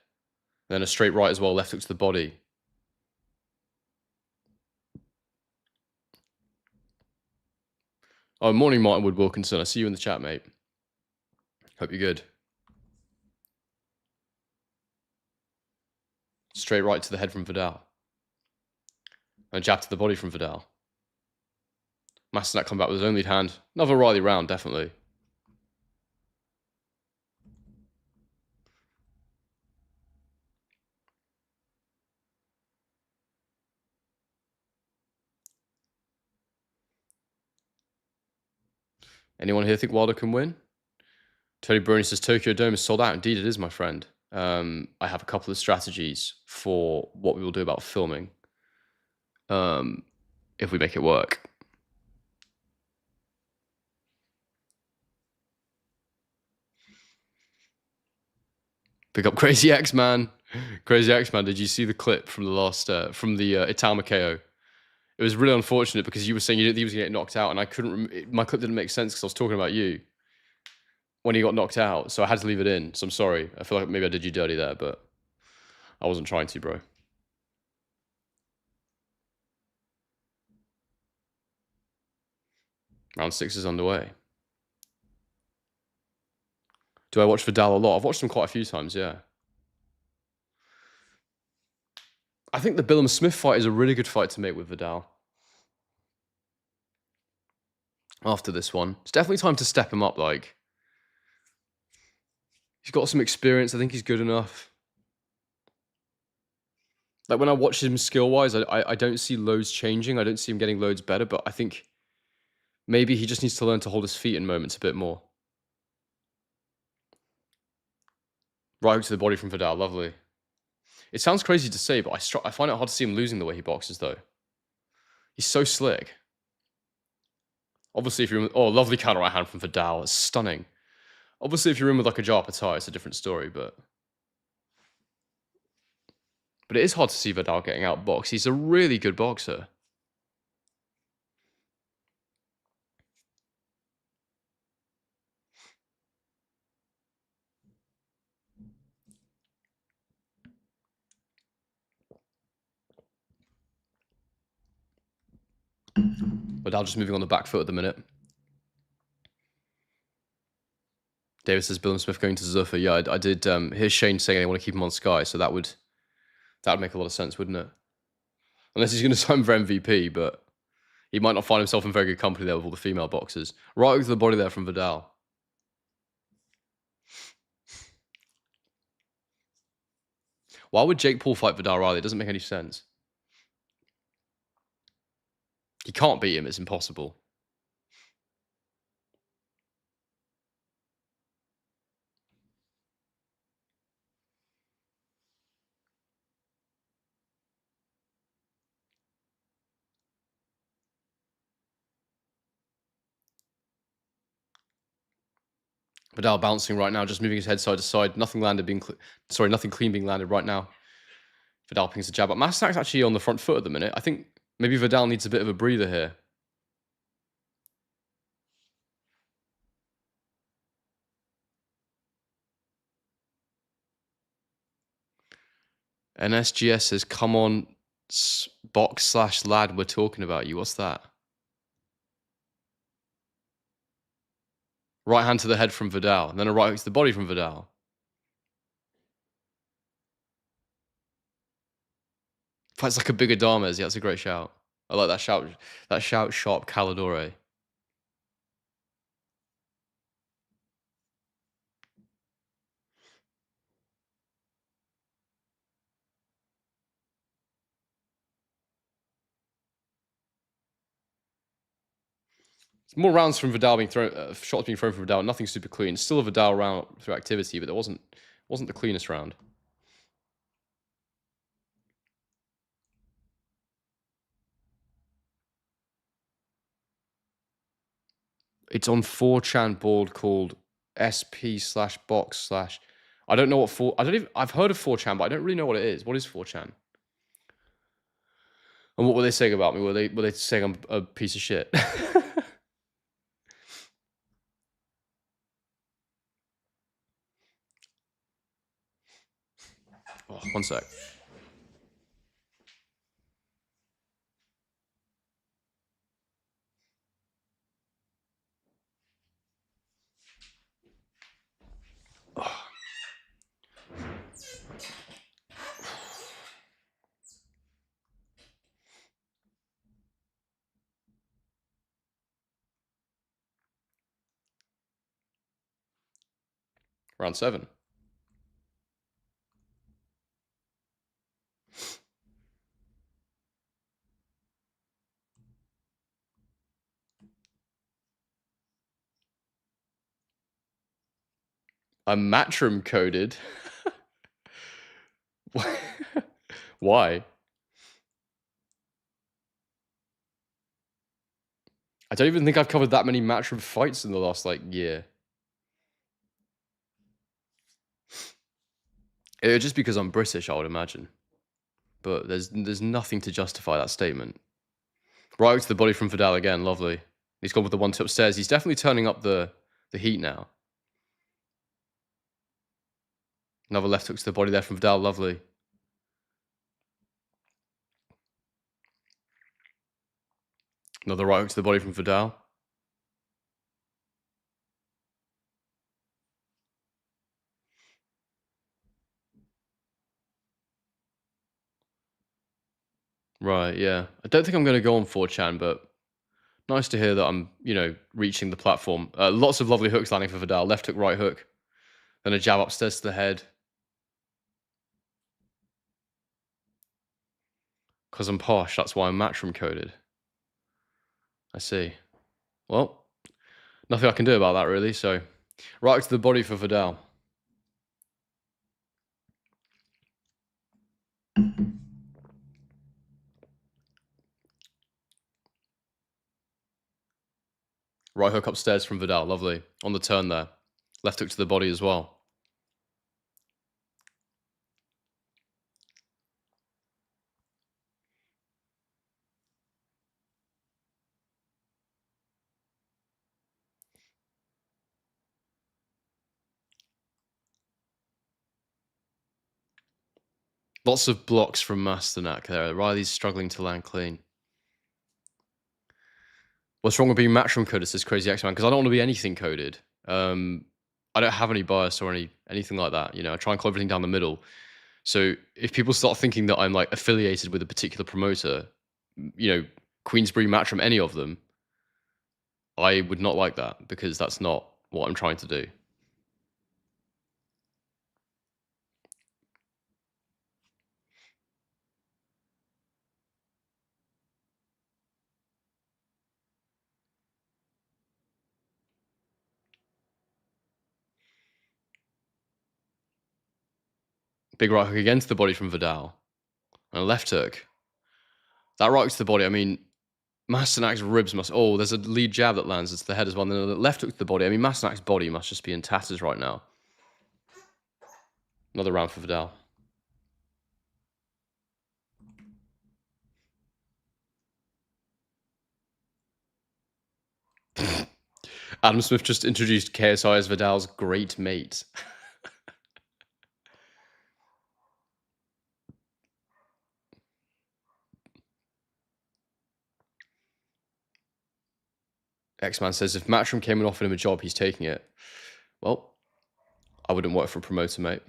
Then a straight right as well, left hook to the body. Oh, morning, Martin Wood Wilkinson. I see you in the chat, mate. Hope you're good. Straight right to the head from Vidal. And a jab to the body from Vidal. Masternak come back with his own lead hand. Another Riley round, definitely. Anyone here think Wilder can win? Tony Brony says Tokyo Dome is sold out. Indeed, it is, my friend. I have a couple of strategies for what we will do about filming if we make it work. Pick up Crazy X-Man. Crazy X-Man, did you see the clip from the last, from the Itama KO? It was really unfortunate because you were saying you didn't think he was going to get knocked out, and I couldn't, my clip didn't make sense because I was talking about you when he got knocked out, so I had to leave it in, so I'm sorry. I feel like maybe I did you dirty there, but I wasn't trying to, bro. Round 6 is underway. Do I watch Vidal a lot? I've watched him quite a few times, yeah. I think the Billum Smith fight is a really good fight to make with Vidal. After this one. It's definitely time to step him up, like. He's got some experience. I think he's good enough. Like, when I watch him skill-wise, I don't see loads changing. I don't see him getting loads better, but I think maybe he just needs to learn to hold his feet in moments a bit more. Right hook to the body from Vidal, lovely. It sounds crazy to say, but I find it hard to see him losing the way he boxes, though. He's so slick. Obviously, if you're in, oh, lovely counter right hand from Vidal. It's stunning. Obviously, if you're in with like a Jar Patai, it's a different story, but it is hard to see Vidal getting outboxed. He's a really good boxer. Vidal just moving on the back foot at the minute. David says Billum Smith going to Zuffa. Yeah, I did hear Shane saying they want to keep him on Sky, so that would make a lot of sense, wouldn't it? Unless he's going to sign for MVP, but he might not find himself in very good company there with all the female boxers. Right hook to the body there from Vidal. Why would Jake Paul fight Vidal Riley? It doesn't make any sense. He can't beat him. It's impossible. Vidal bouncing right now, just moving his head side to side. Nothing landed being, nothing clean being landed right now. Vidal pings the jab up. Masternak's actually on the front foot at the minute. I think maybe Vidal needs a bit of a breather here. And SGS says, come on, box/lad, we're talking about you. What's that? Right hand to the head from Vidal, and then a right hook to the body from Vidal. Fights like a bigger Dames. Yeah, that's a great shout. I like that shout. That shout, sharp Caladore. More rounds from Vidal being thrown, shots being thrown from Vidal. Nothing super clean. Still a Vidal round through activity, but it wasn't the cleanest round. It's on 4chan board called SP/box/. I don't know what I've heard of 4chan, but I don't really know what it is. What is 4chan? And what were they saying about me? Were they saying I'm a piece of shit? Oh, one sec. Oh. Round 7. I'm Matrim coded. Why? I don't even think I've covered that many Matrim fights in the last, like, year. Just because I'm British, I would imagine. But there's nothing to justify that statement. Right to the body from Vidal again, lovely. He's gone with the 1-2 upstairs. He's definitely turning up the heat now. Another left hook to the body there from Vidal, lovely. Another right hook to the body from Vidal. Right, yeah. I don't think I'm going to go on 4chan, but nice to hear that I'm, reaching the platform. Lots of lovely hooks landing for Vidal. Left hook, right hook. Then a jab upstairs to the head. Because I'm posh, that's why I'm Matchroom coded. I see. Well, nothing I can do about that, really, so... Right to the body for Vidal. Right hook upstairs from Vidal, lovely. On the turn there. Left hook to the body as well. Lots of blocks from Masternak there. Riley's struggling to land clean. What's wrong with being Matchroom coded, says Crazy X-Man? Because I don't want to be anything coded. I don't have any bias or anything like that. I try and call everything down the middle. So if people start thinking that I'm like affiliated with a particular promoter, Queensbury, Matchroom, any of them, I would not like that because that's not what I'm trying to do. Big right hook against the body from Vidal. And a left hook. That right hook to the body, I mean, Masternak's ribs must... Oh, there's a lead jab that lands into the head as well. And then a left hook to the body. I mean, Masternak's body must just be in tatters right now. Another round for Vidal. Adam Smith just introduced KSI as Vidal's great mate. X-Man says, if Matchroom came and offered him a job, he's taking it. Well, I wouldn't work for a promoter, mate.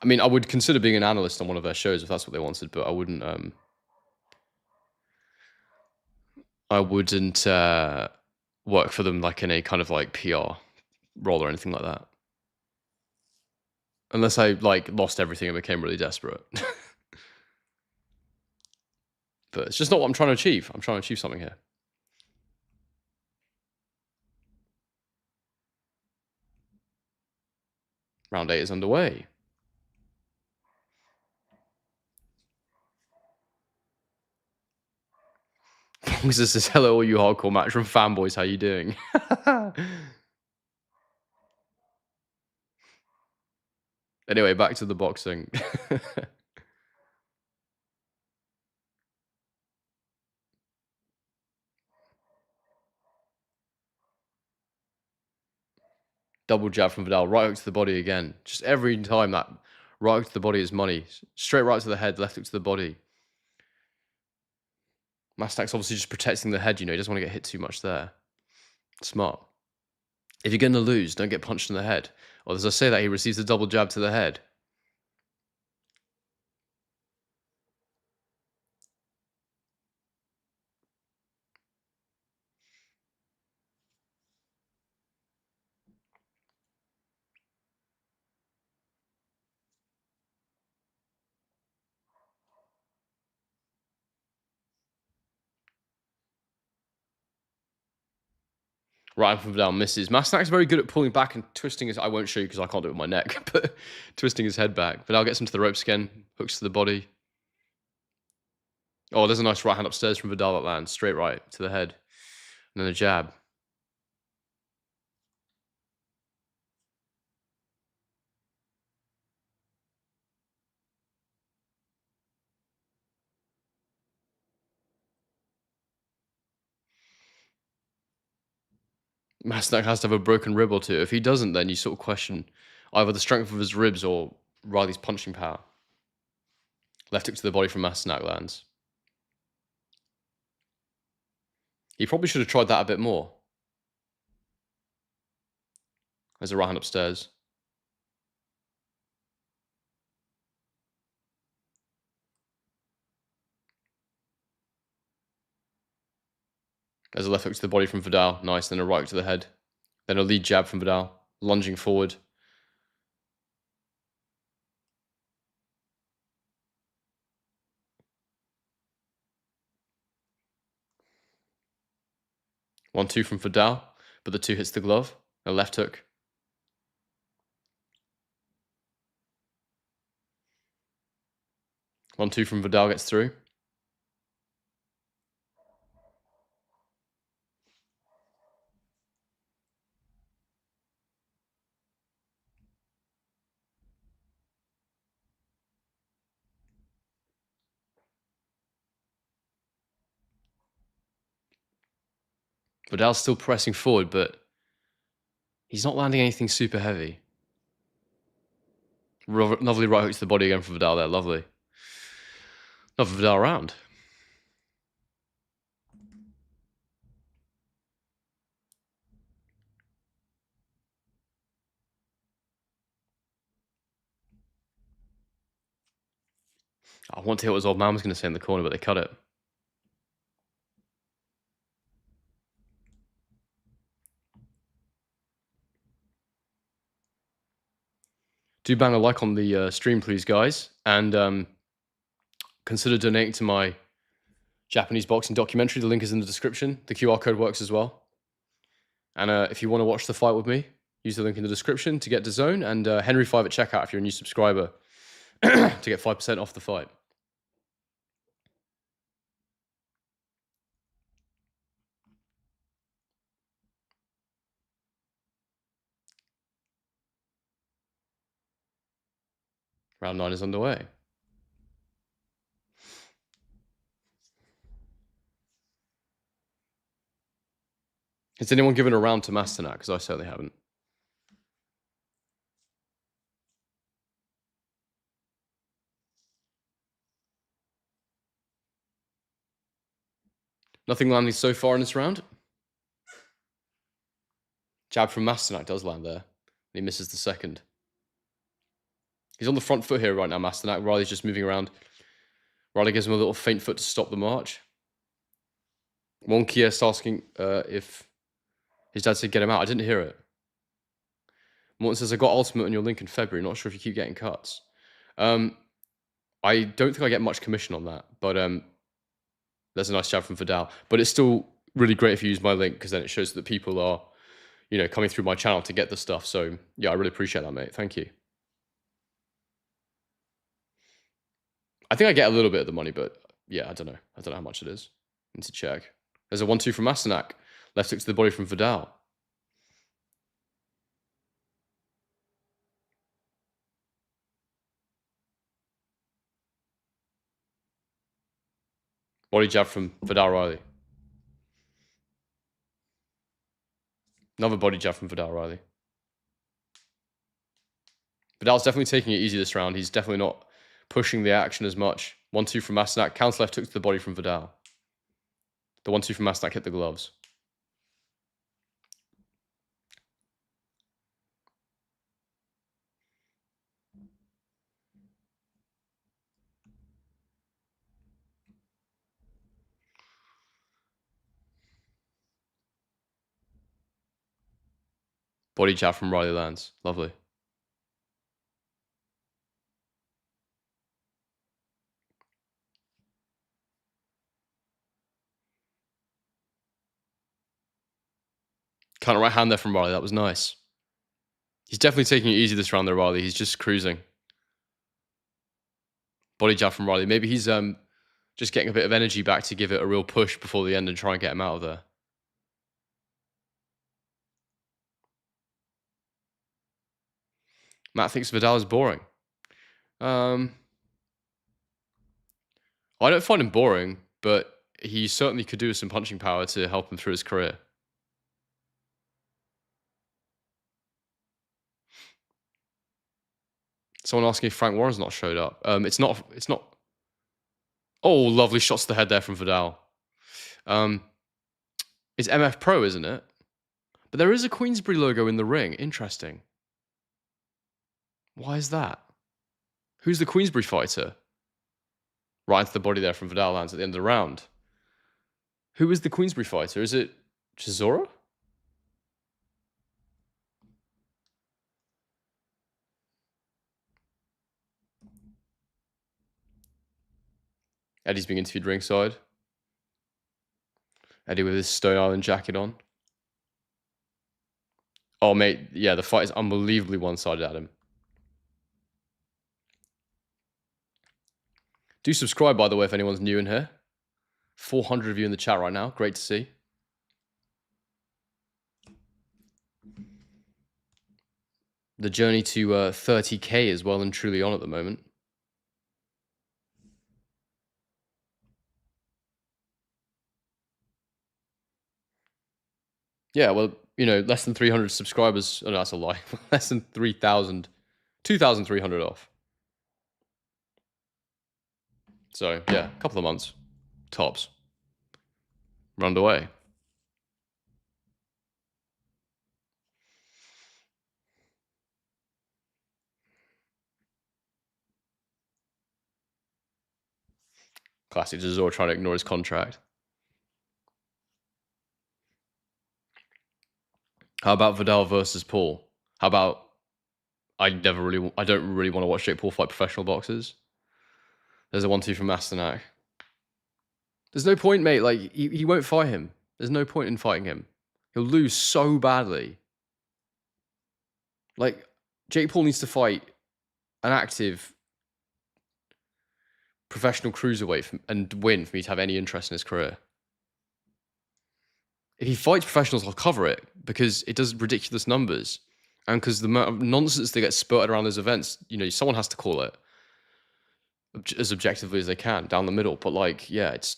I mean, I would consider being an analyst on one of their shows if that's what they wanted, but I wouldn't work for them like in a kind of like PR role or anything like that. Unless I like lost everything and became really desperate. But it's just not what I'm trying to achieve. I'm trying to achieve something here. Round 8 is underway. This is hello all you hardcore Matchroom fanboys, how you doing? Anyway, back to the boxing. Double jab from Vidal, right hook to the body again. Just every time that right hook to the body is money. Straight right to the head, left hook to the body. Masternak's obviously just protecting the head, he doesn't want to get hit too much there. Smart. If you're going to lose, don't get punched in the head. Or as I say that, he receives a double jab to the head. Right hand from Vidal misses. Masternak's very good at pulling back and twisting his... I won't show you because I can't do it with my neck, but twisting his head back. Vidal gets into the ropes again, hooks to the body. Oh, there's a nice right hand upstairs from Vidal that lands. Straight right to the head. And then a jab. Masternak has to have a broken rib or two. If he doesn't, then you sort of question either the strength of his ribs or Riley's punching power. Left hook to the body from Masternak lands. He probably should have tried that a bit more. There's a right hand upstairs. There's a left hook to the body from Vidal. Nice. Then a right hook to the head. Then a lead jab from Vidal. Lunging forward. One, two from Vidal. But the two hits the glove. A left hook. One, two from Vidal gets through. Vidal's still pressing forward, but he's not landing anything super heavy. Lovely right hook to the body again from Vidal there. Lovely. Another Vidal round. I want to hear what his old man was going to say in the corner, but they cut it. Do bang a like on the stream, please, guys. And consider donating to my Japanese boxing documentary. The link is in the description. The QR code works as well. And if you want to watch the fight with me, use the link in the description to get to Zone. And Henry5 at checkout if you're a new subscriber to get 5% off the fight. Round 9 is underway. Has anyone given a round to Masternak? Because I certainly haven't. Nothing landing so far in this round. Jab from Masternak does land there. He misses the second. He's on the front foot here right now, Masternak. Riley's just moving around. Riley gives him a little feint foot to stop the march. Wonky asking if his dad said get him out. I didn't hear it. Morton says, I got Ultimate on your link in February. Not sure if you keep getting cuts. I don't think I get much commission on that. But there's a nice jab from Vidal. But it's still really great if you use my link because then it shows that people are, coming through my channel to get the stuff. So, yeah, I really appreciate that, mate. Thank you. I think I get a little bit of the money, but yeah, I don't know. I don't know how much it is. I need to check. There's a 1-2 from Masternak. Left hook to the body from Vidal. Body jab from Vidal Riley. Another body jab from Vidal Riley. Vidal's definitely taking it easy this round. He's definitely not pushing the action as much. 1-2 from Masternak. Counter left hook to the body from Vidal. The 1-2 from Masternak hit the gloves. Body jab from Riley lands. Lovely. Counter right hand there from Riley. That was nice. He's definitely taking it easy this round, though, Riley. He's just cruising. Body jab from Riley. Maybe he's just getting a bit of energy back to give it a real push before the end and try and get him out of there. Matt thinks Vidal is boring. I don't find him boring, but he certainly could do with some punching power to help him through his career. Someone asking if Frank Warren's not showed up. It's not. Oh, lovely shots to the head there from Vidal. It's MF Pro, isn't it? But there is a Queensberry logo in the ring. Interesting. Why is that? Who's the Queensberry fighter? Right into the body there from Vidal lands at the end of the round. Who is the Queensberry fighter? Is it Chisora? Eddie's being interviewed ringside. Eddie with his Stone Island jacket on. Oh, mate. Yeah, the fight is unbelievably one-sided at him. Do subscribe, by the way, if anyone's new in here. 400 of you in the chat right now. Great to see. The journey to 30K is well and truly on at the moment. Yeah, well, you know, less than 300 subscribers. Oh, no, that's a lie. Less than 3,000. 2,300 off. So, yeah, a couple of months. Tops. Run away. Classic Chisora trying to ignore his contract. How about Vidal versus Paul? How about I don't really want to watch Jake Paul fight professional boxers. There's a 1-2 from Masternak. There's no point, mate. Like, he won't fight him. There's no point in fighting him. He'll lose so badly. Like, Jake Paul needs to fight an active professional cruiserweight and win for me to have any interest in his career. If he fights professionals, I'll cover it because it does ridiculous numbers. And because the amount of nonsense that gets spurted around those events, you know, someone has to call it as objectively as they can down the middle. But, like, yeah, it's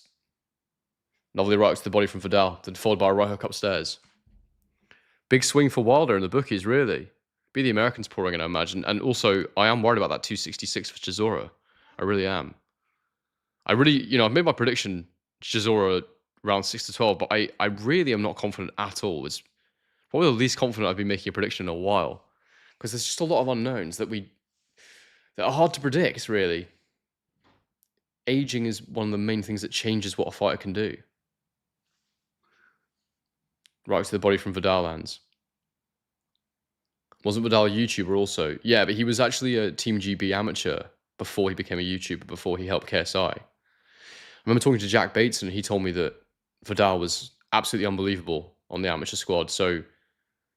lovely right to the body from Vidal, then followed by a right hook upstairs. Big swing for Wilder in the bookies, really. Be the Americans pouring in, I imagine. And also, I am worried about that 266 for Chisora. I really am. I really, you know, I've made my prediction, Chisora round 6 to 12, but I really am not confident at all. It's probably the least confident I've been making a prediction in a while. Because there's just a lot of unknowns that are hard to predict, really. Aging is one of the main things that changes what a fighter can do. Right to the body from Vidal lands. Wasn't Vidal a YouTuber also? Yeah, but he was actually a Team GB amateur before he became a YouTuber, before he helped KSI. I remember talking to Jack Bateson, and he told me that Vidal was absolutely unbelievable on the amateur squad. So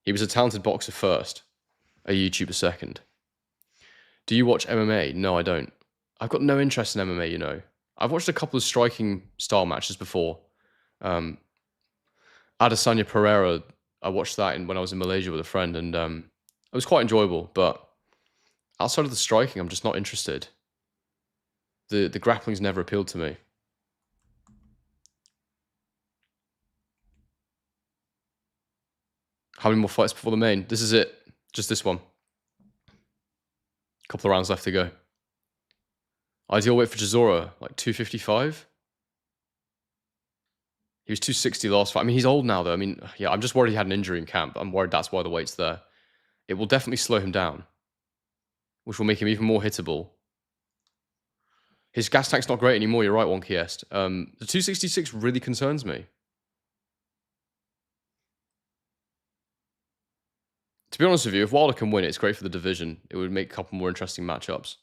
he was a talented boxer first, a YouTuber second. Do you watch MMA? No, I don't. I've got no interest in MMA, you know. I've watched a couple of striking style matches before. Adesanya Pereira, I watched that when I was in Malaysia with a friend, and it was quite enjoyable. But outside of the striking, I'm just not interested. The grappling's never appealed to me. How many more fights before the main? This is it. Just this one. Couple of rounds left to go. Ideal weight for Chisora, like 255. He was 260 last fight. I mean, he's old now, though. I mean, yeah, I'm just worried he had an injury in camp. I'm worried that's why the weight's there. It will definitely slow him down, which will make him even more hittable. His gas tank's not great anymore. You're right, Wonky Est. The 266 really concerns me. To be honest with you, if Wilder can win, it's great for the division. It would make a couple more interesting matchups.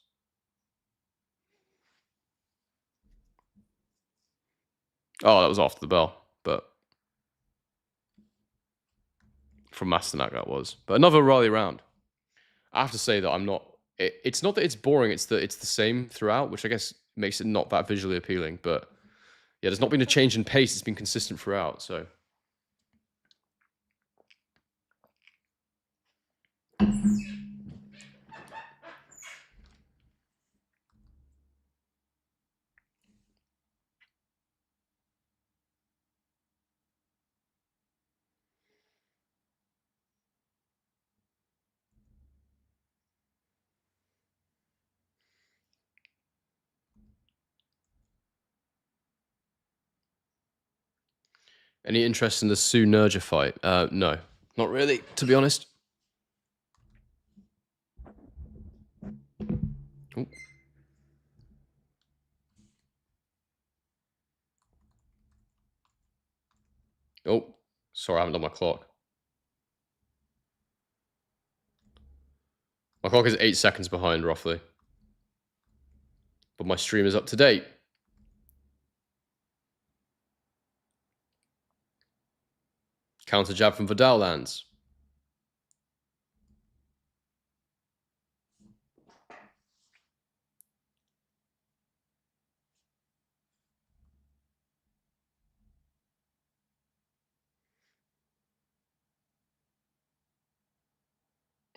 Oh, that was after the bell, but from Masternak, that was. But another Riley round. I have to say that I'm not... It's not that it's boring, it's that it's the same throughout, which I guess makes it not that visually appealing. But yeah, there's not been a change in pace. It's been consistent throughout, so... Any interest in the Sue Nurja fight? No, not really, to be honest. Ooh. Oh, sorry, I haven't done my clock. My clock is 8 seconds behind, roughly. But my stream is up to date. Counter jab from Vidal lands.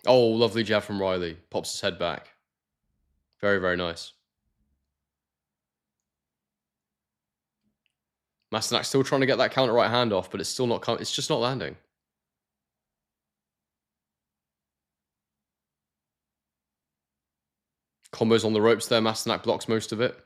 Oh, lovely jab from Riley. Pops his head back. Very, very nice. Masternak still trying to get that counter right hand off, but it's still not. It's just not landing. Combos on the ropes there. Masternak blocks most of it.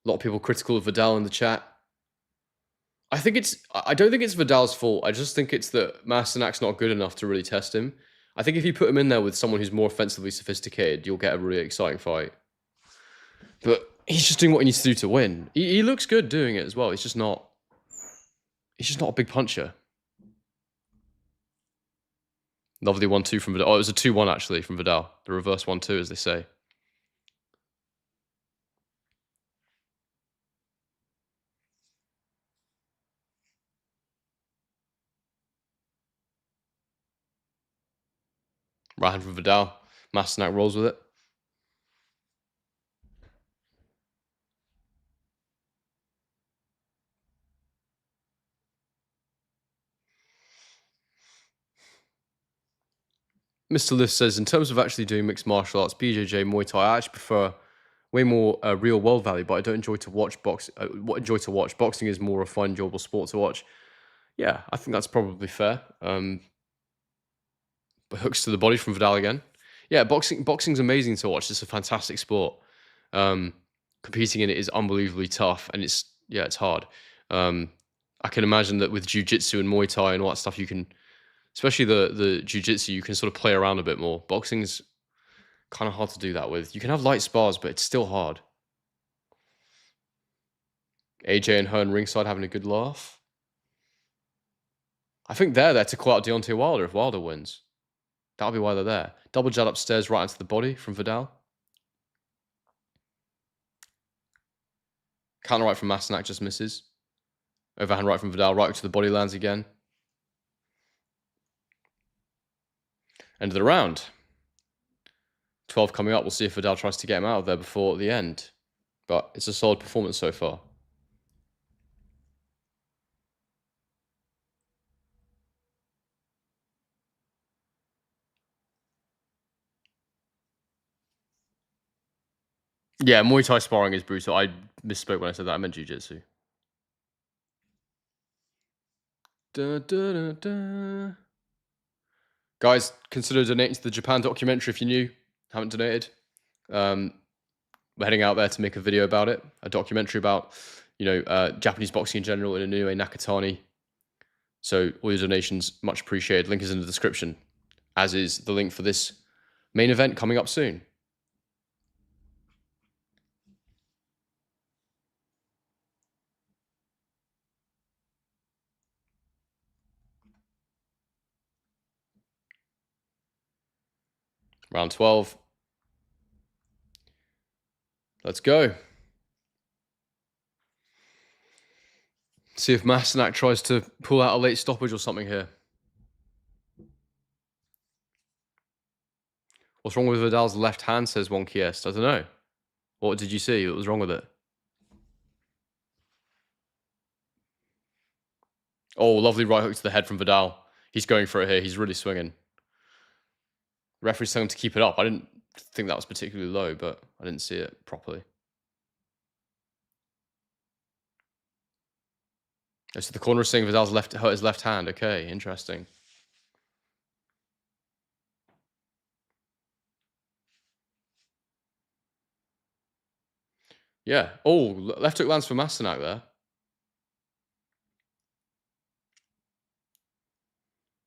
A lot of people critical of Vidal in the chat. I don't think it's Vidal's fault. I just think it's that Masternak's not good enough to really test him. I think if you put him in there with someone who's more offensively sophisticated, you'll get a really exciting fight. But he's just doing what he needs to do to win. He looks good doing it as well. He's just not a big puncher. Lovely 1-2 from Vidal. Oh, it was a 2-1 actually from Vidal. The reverse 1-2, as they say. Right hand from Vidal. Masternak rolls with it. Mr. Lift says, in terms of actually doing mixed martial arts, BJJ, Muay Thai, I actually prefer way more real world value, but I don't enjoy to watch boxing. Boxing is more a fun, enjoyable sport to watch. Yeah, I think that's probably fair. But hooks to the body from Vidal again. Yeah, boxing's amazing to watch. It's a fantastic sport. Competing in it is unbelievably tough, and it's hard. I can imagine that with jiu-jitsu and Muay Thai and all that stuff, you can, especially the jiu-jitsu, you can sort of play around a bit more. Boxing's kind of hard to do that with. You can have light spars, but it's still hard. AJ and Hearn ringside having a good laugh. I think they're there to call out Deontay Wilder if Wilder wins. That'll be why they're there. Double jab upstairs right into the body from Vidal. Counter right from Masternak just misses. Overhand right from Vidal, right to the body lands again. End of the round. 12 coming up. We'll see if Vidal tries to get him out of there before the end. But it's a solid performance so far. Yeah, Muay Thai sparring is brutal. I misspoke when I said that. I meant jiu-jitsu. Guys, consider donating to the Japan documentary if you're new. Haven't donated. We're heading out there to make a video about it. A documentary about, Japanese boxing in general in Inoue Nakatani. So all your donations, much appreciated. Link is in the description, as is the link for this main event coming up soon. Round 12. Let's go. See if Masternak tries to pull out a late stoppage or something here. What's wrong with Vidal's left hand, says Wonkiest. I don't know. What did you see? What was wrong with it? Oh, lovely right hook to the head from Vidal. He's going for it here. He's really swinging. Referee's telling him to keep it up. I didn't think that was particularly low, but I didn't see it properly. Oh, so the corner is saying Vidal's hurt his left hand. Okay, interesting. Yeah. Oh, left hook lands for Masternak there.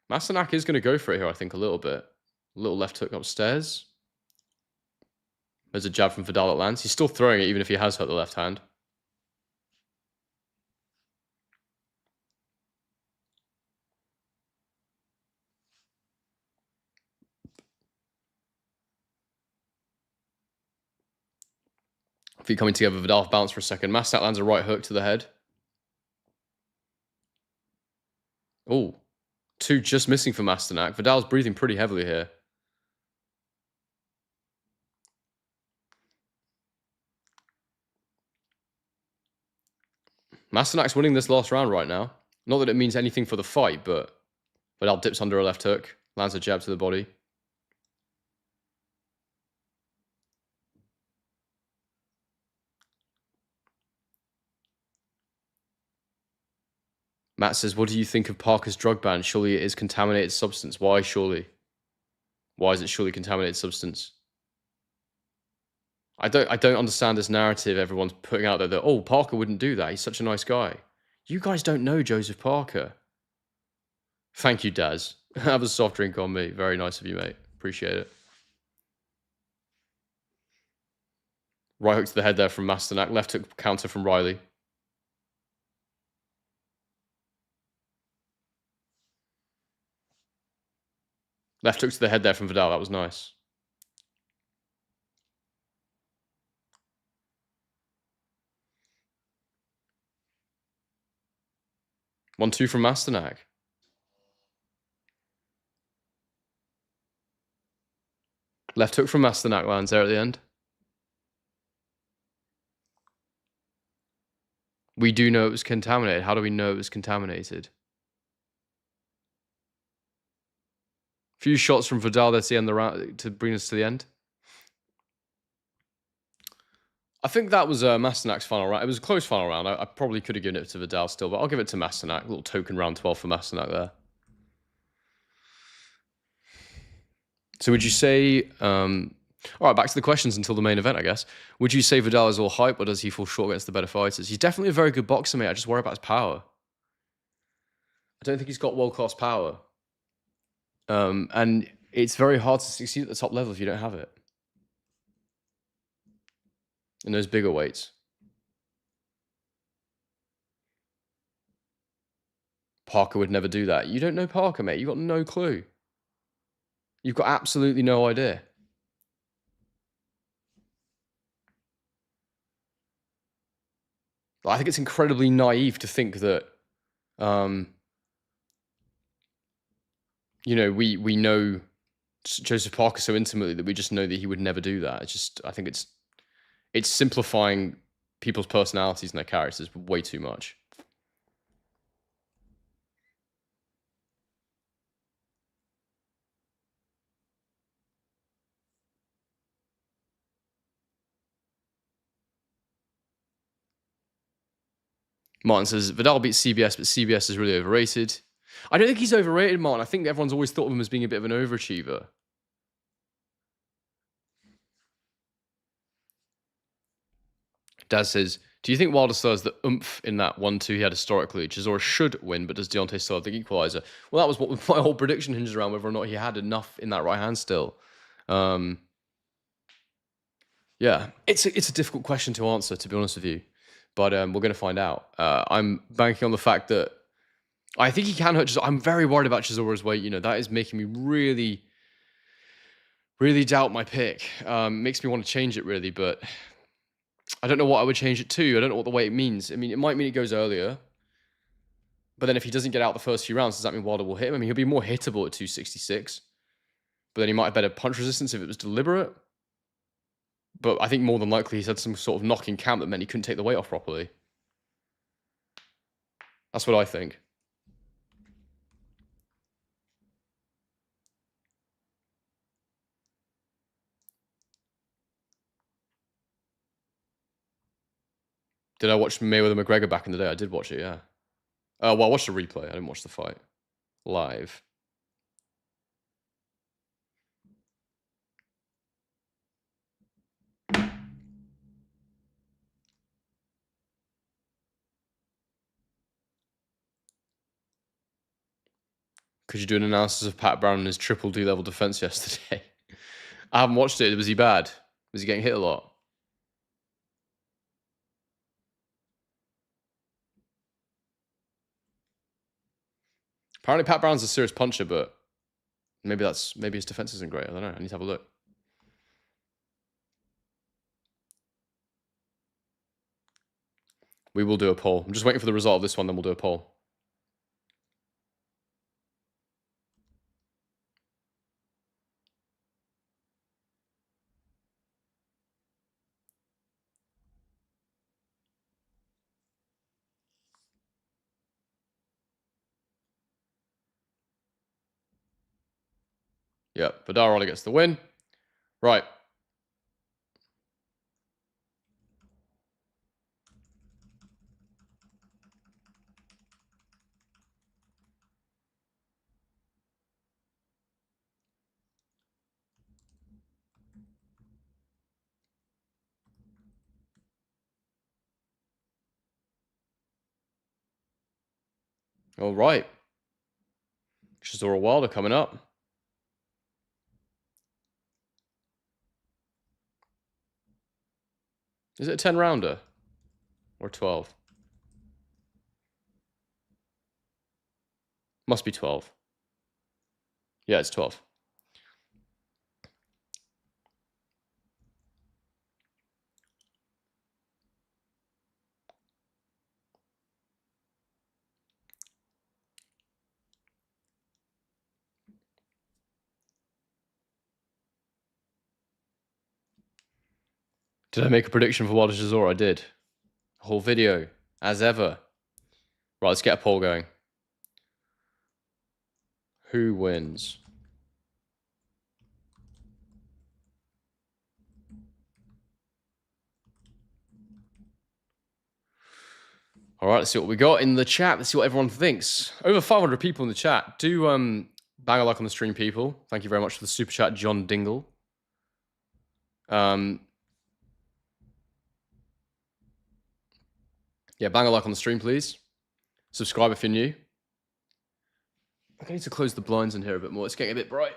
Masternak is going to go for it here, I think, a little bit. A little left hook upstairs. There's a jab from Vidal that lands. He's still throwing it, even if he has hurt the left hand. Feet coming together, Vidal bounce for a second. Masternak lands a right hook to the head. Oh, two just missing for Masternak. Vidal's breathing pretty heavily here. Masternak's winning this last round right now. Not that it means anything for the fight, but Vidal dips under a left hook, lands a jab to the body. Matt says, what do you think of Parker's drug ban? Surely it is contaminated substance. Why surely? Why is it surely contaminated substance? I don't understand this narrative everyone's putting out there that, oh, Parker wouldn't do that. He's such a nice guy. You guys don't know Joseph Parker. Thank you, Daz. Have a soft drink on me. Very nice of you, mate. Appreciate it. Right hook to the head there from Masternak. Left hook counter from Riley. Left hook to the head there from Vidal. That was nice. One-two from Masternak. Left hook from Masternak lands there at the end. We do know it was contaminated. How do we know it was contaminated? Few shots from Vidal there to the end of the round to bring us to the end. I think that was Masternak's final round. It was a close final round. I probably could have given it to Vidal still, but I'll give it to Masternak. A little token round 12 for Masternak there. So would you say... all right, back to the questions until the main event, I guess. Would you say Vidal is all hype, or does he fall short against the better fighters? He's definitely a very good boxer, mate. I just worry about his power. I don't think he's got world-class power. And it's very hard to succeed at the top level if you don't have it. In those bigger weights. Parker would never do that. You don't know Parker, mate. You've got no clue. You've got absolutely no idea. I think it's incredibly naive to think that, you know, we know Joseph Parker so intimately that we just know that he would never do that. It's just, I think it's simplifying people's personalities and their characters way too much. Martin says, Vidal beats CBS, but CBS is really overrated. I don't think he's overrated, Martin. I think everyone's always thought of him as being a bit of an overachiever. Daz says, do you think Wilder still has the oomph in that 1-2 he had historically? Chisora should win, but does Deontay still have the equalizer? Well, that was what my whole prediction hinged around, whether or not he had enough in that right hand still. Yeah, it's a difficult question to answer, to be honest with you. But we're going to find out. I'm banking on the fact that I think he can hurt Chisora. I'm very worried about Chisora's weight. You know, that is making me really, really doubt my pick. Makes me want to change it, really, but I don't know what I would change it to. I don't know what the weight means. I mean, it might mean it goes earlier. But then if he doesn't get out the first few rounds, does that mean Wilder will hit him? I mean, he'll be more hittable at 266. But then he might have better punch resistance if it was deliberate. But I think more than likely he's had some sort of knocking count that meant he couldn't take the weight off properly. That's what I think. Did I watch Mayweather McGregor back in the day? I did watch it, yeah. Well, I watched the replay. I didn't watch the fight live. Could you do an analysis of Pat Brown and his triple D level defense yesterday? I haven't watched it. Was he bad? Was he getting hit a lot? Apparently Pat Brown's a serious puncher, but maybe his defense isn't great. I don't know. I need to have a look. We will do a poll. I'm just waiting for the result of this one, then we'll do a poll. Yep, Vidal Riley gets the win. Right. All right. Chisora Wilder coming up. Is it a 10 rounder? Or 12? Must be 12. Yeah, it's 12. Did I make a prediction for Wilder Chisora? I did. A whole video, as ever. Right, let's get a poll going. Who wins? All right, let's see what we got in the chat. Let's see what everyone thinks. Over 500 people in the chat. Do bang a like on the stream, people. Thank you very much for the super chat, John Dingle. Yeah, bang a like on the stream, please. Subscribe if you're new. I need to close the blinds in here a bit more. It's getting a bit bright.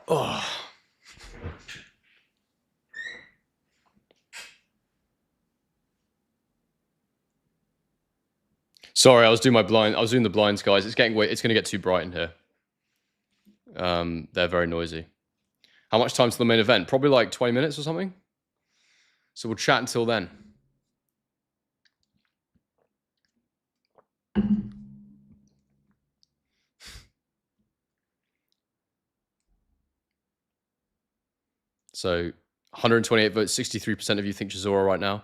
Oh. Sorry, I was doing my blind. I was doing the blinds, guys. It's getting. It's going to get too bright in here. They're very noisy. How much time to the main event? Probably like 20 minutes or something. So we'll chat until then. So 128 votes, 63% of you think Chisora right now.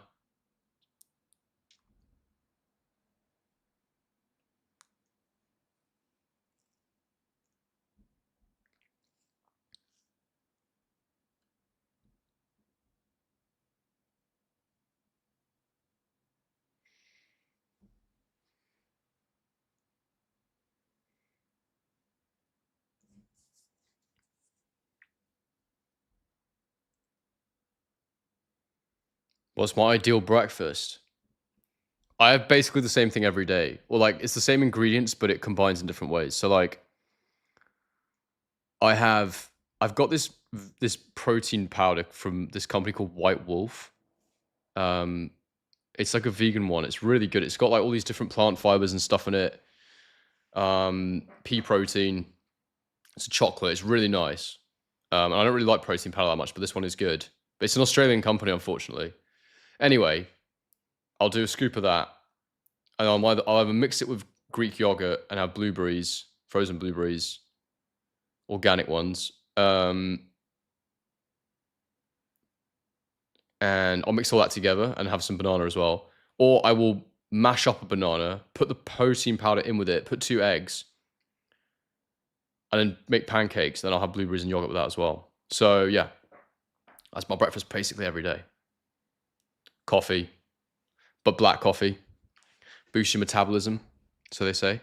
What's my ideal breakfast? I have basically the same thing every day. Well, like it's the same ingredients, but it combines in different ways. So like I have I've got this protein powder from this company called White Wolf. Um, it's like a vegan one. It's really good. It's got like all these different plant fibers and stuff in it. Pea protein. It's a chocolate. It's really nice. And I don't really like protein powder that much, but this one is good. But it's an Australian company, unfortunately. Anyway, I'll do a scoop of that, and I'll either mix it with Greek yogurt and have blueberries, frozen blueberries, organic ones. And I'll mix all that together and have some banana as well. Or I will mash up a banana, put the protein powder in with it, put 2 eggs, and then make pancakes. Then I'll have blueberries and yogurt with that as well. So yeah, that's my breakfast basically every day. Coffee, but black coffee. Boosts your metabolism, so they say.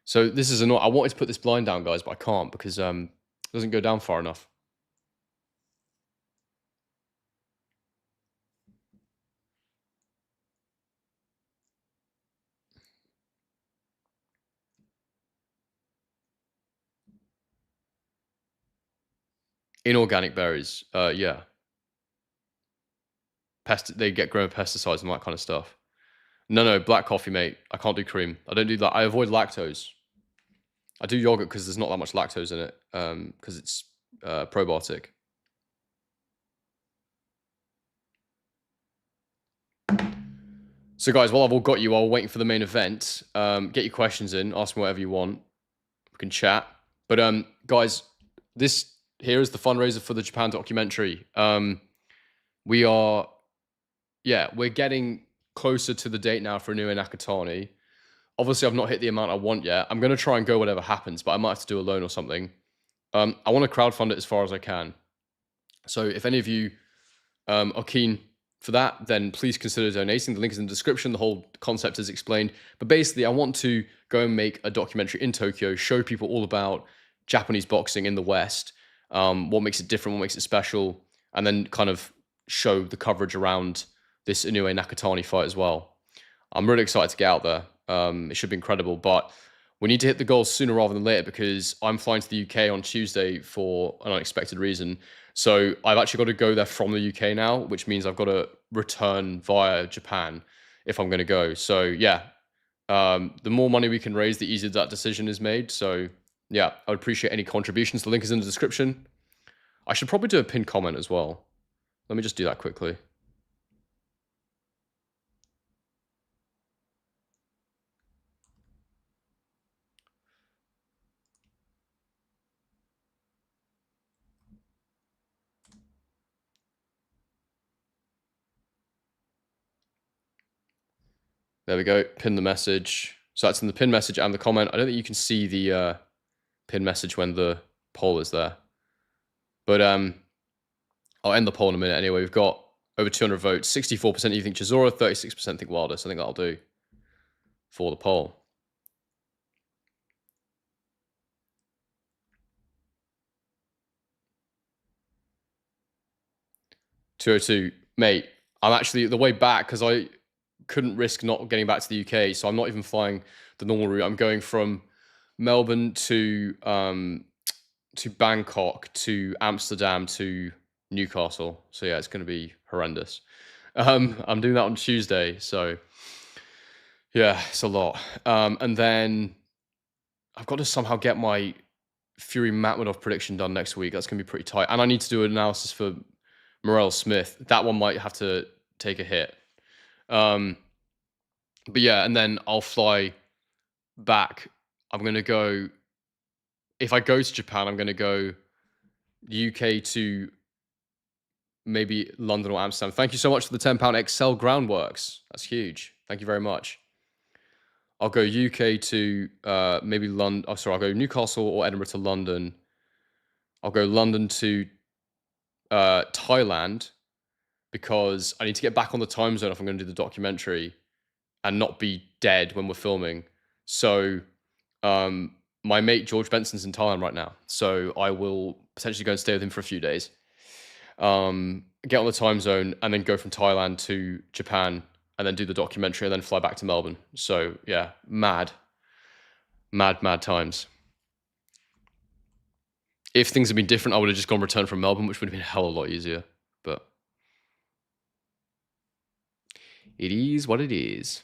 So this is annoying. I wanted to put this blind down, guys, but I can't because it doesn't go down far enough. Inorganic berries, yeah. They get grown with pesticides and that kind of stuff. No, black coffee, mate. I can't do cream. I don't do that. I avoid lactose. I do yogurt because there's not that much lactose in it, because it's probiotic. So, guys, while I've all got you, while waiting for the main event, get your questions in. Ask me whatever you want. We can chat. But, guys, this here is the fundraiser for the Japan documentary. We're getting closer to the date now for Inoue Nakatani. Obviously, I've not hit the amount I want yet. I'm going to try and go whatever happens, but I might have to do a loan or something. I want to crowdfund it as far as I can. So if any of you are keen for that, then please consider donating. The link is in the description. The whole concept is explained. But basically, I want to go and make a documentary in Tokyo, show people all about Japanese boxing in the West, what makes it different, what makes it special, and then kind of show the coverage around this Inoue Nakatani fight as well. I'm really excited to get out there. It should be incredible, but we need to hit the goals sooner rather than later because I'm flying to the UK on Tuesday for an unexpected reason. So I've actually got to go there from the UK now, which means I've got to return via Japan if I'm going to go. So yeah, the more money we can raise, the easier that decision is made. So yeah, I would appreciate any contributions. The link is in the description. I should probably do a pinned comment as well. Let me just do that quickly. There we go. Pin the message. So that's in the pin message and the comment. I don't think you can see the pin message when the poll is there. But I'll end the poll in a minute anyway. We've got over 200 votes. 64% you think Chisora, 36% think Wilder. So I think that'll do for the poll. $202. Mate, I'm actually the way back because I couldn't risk not getting back to the UK. So I'm not even flying the normal route. I'm going from Melbourne to Bangkok to Amsterdam to Newcastle. So yeah, it's going to be horrendous. I'm doing that on Tuesday. So yeah, it's a lot. And then I've got to somehow get my Fury Matmadov prediction done next week. That's going to be pretty tight. And I need to do an analysis for Morel Smith. That one might have to take a hit. But yeah, and then I'll fly back. I'm going to go, if I go to Japan, I'm going to go UK to maybe London or Amsterdam. Thank you so much for the £10 Excel Groundworks. That's huge. Thank you very much. I'll go UK to maybe London. Oh, sorry, I'll go Newcastle or Edinburgh to London. I'll go London to Thailand because I need to get back on the time zone if I'm going to do the documentary and not be dead when we're filming. So my my mate George Benson's in Thailand right now, so I will potentially go and stay with him for a few days. Get on the time zone, and then go from Thailand to Japan, and then do the documentary, and then fly back to Melbourne. So yeah, mad times. If things had been different, I would have just gone return from Melbourne, which would have been a hell of a lot easier. But it is what it is.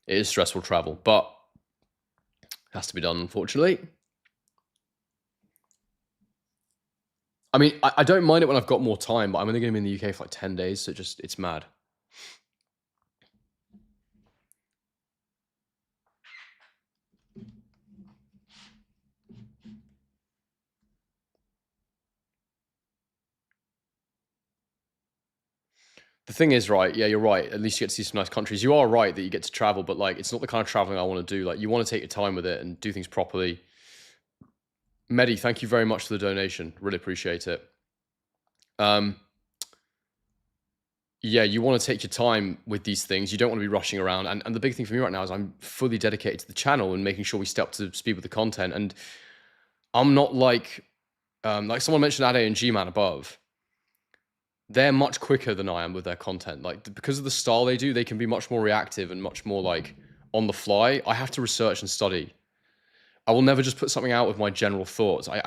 It is stressful travel, but it has to be done, unfortunately. I mean, I don't mind it when I've got more time, but I'm only going to be in the UK for like 10 days, so it's mad. The thing is, right, yeah, you're right. At least you get to see some nice countries. You are right that you get to travel, but like, it's not the kind of traveling I want to do. Like, you want to take your time with it and do things properly. Medi, thank you very much for the donation. Really appreciate it. Yeah, you want to take your time with these things. You don't want to be rushing around. And the big thing for me right now is I'm fully dedicated to the channel and making sure we stay up to speed with the content. And I'm not like someone mentioned Ade and G-Man above. They're much quicker than I am with their content. Like, because of the style they do, they can be much more reactive and much more like on the fly. I have to research and study. I will never just put something out with my general thoughts. I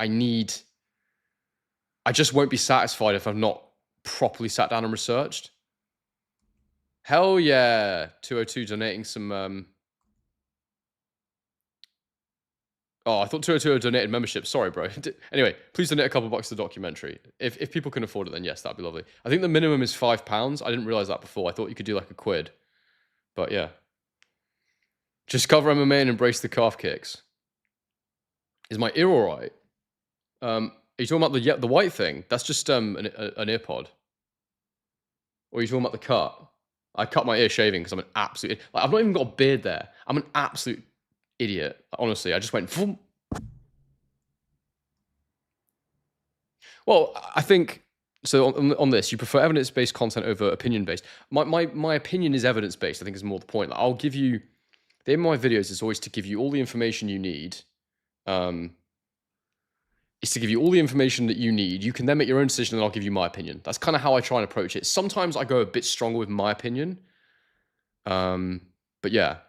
just won't be satisfied if I've not properly sat down and researched. Hell yeah, 202 donating some. Oh, I thought 202 donated membership. Sorry, bro. Anyway, please donate a couple bucks to the documentary. If people can afford it, then yes, that'd be lovely. I think the minimum is £5. I didn't realize that before. I thought you could do like a quid. But yeah. Just cover MMA and embrace the calf kicks. Is my ear all right? Are you talking about the white thing? That's just an earpod. Or are you talking about the cut? I cut my ear shaving because I'm an absolute... Like, I've not even got a beard there. I'm an absolute idiot. Honestly, I just went... Vroom. Well, I think... So on this, you prefer evidence-based content over opinion-based. My opinion is evidence-based, I think is more the point. Like, I'll give you... The aim of my videos is always to give you all the information you need. Is to give you all the information that you need. You can then make your own decision, and I'll give you my opinion. That's kind of how I try and approach it. Sometimes I go a bit stronger with my opinion. But yeah.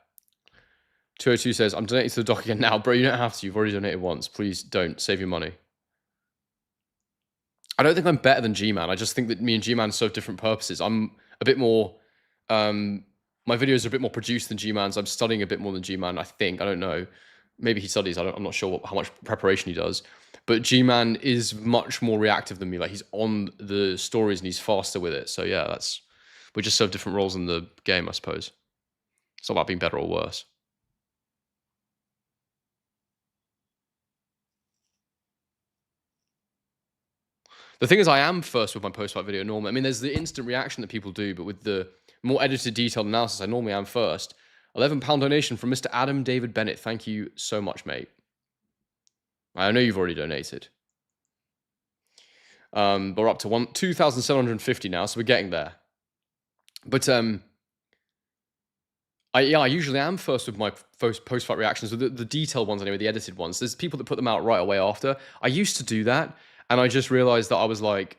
202 says, I'm donating to the doc again now. Bro, you don't have to. You've already donated once. Please don't. Save your money. I don't think I'm better than G-Man. I just think that me and G-Man serve different purposes. I'm a bit more... my videos are a bit more produced than G-Man's. I'm studying a bit more than G-Man, I think. I don't know. Maybe he studies. I'm not sure how much preparation he does. But G-Man is much more reactive than me. Like, he's on the stories and he's faster with it. So yeah, we just serve different roles in the game, I suppose. It's not about being better or worse. The thing is, I am first with my post-fight video normally. I mean, there's the instant reaction that people do, but with the more edited, detailed analysis, I normally am first. £11 donation from Mr. Adam David Bennett. Thank you so much, mate. I know you've already donated. But we're up to 2,750 now, so we're getting there. But I usually am first with my post-fight reactions, with the detailed ones anyway, the edited ones. There's people that put them out right away after. I used to do that, and I just realized that I was like,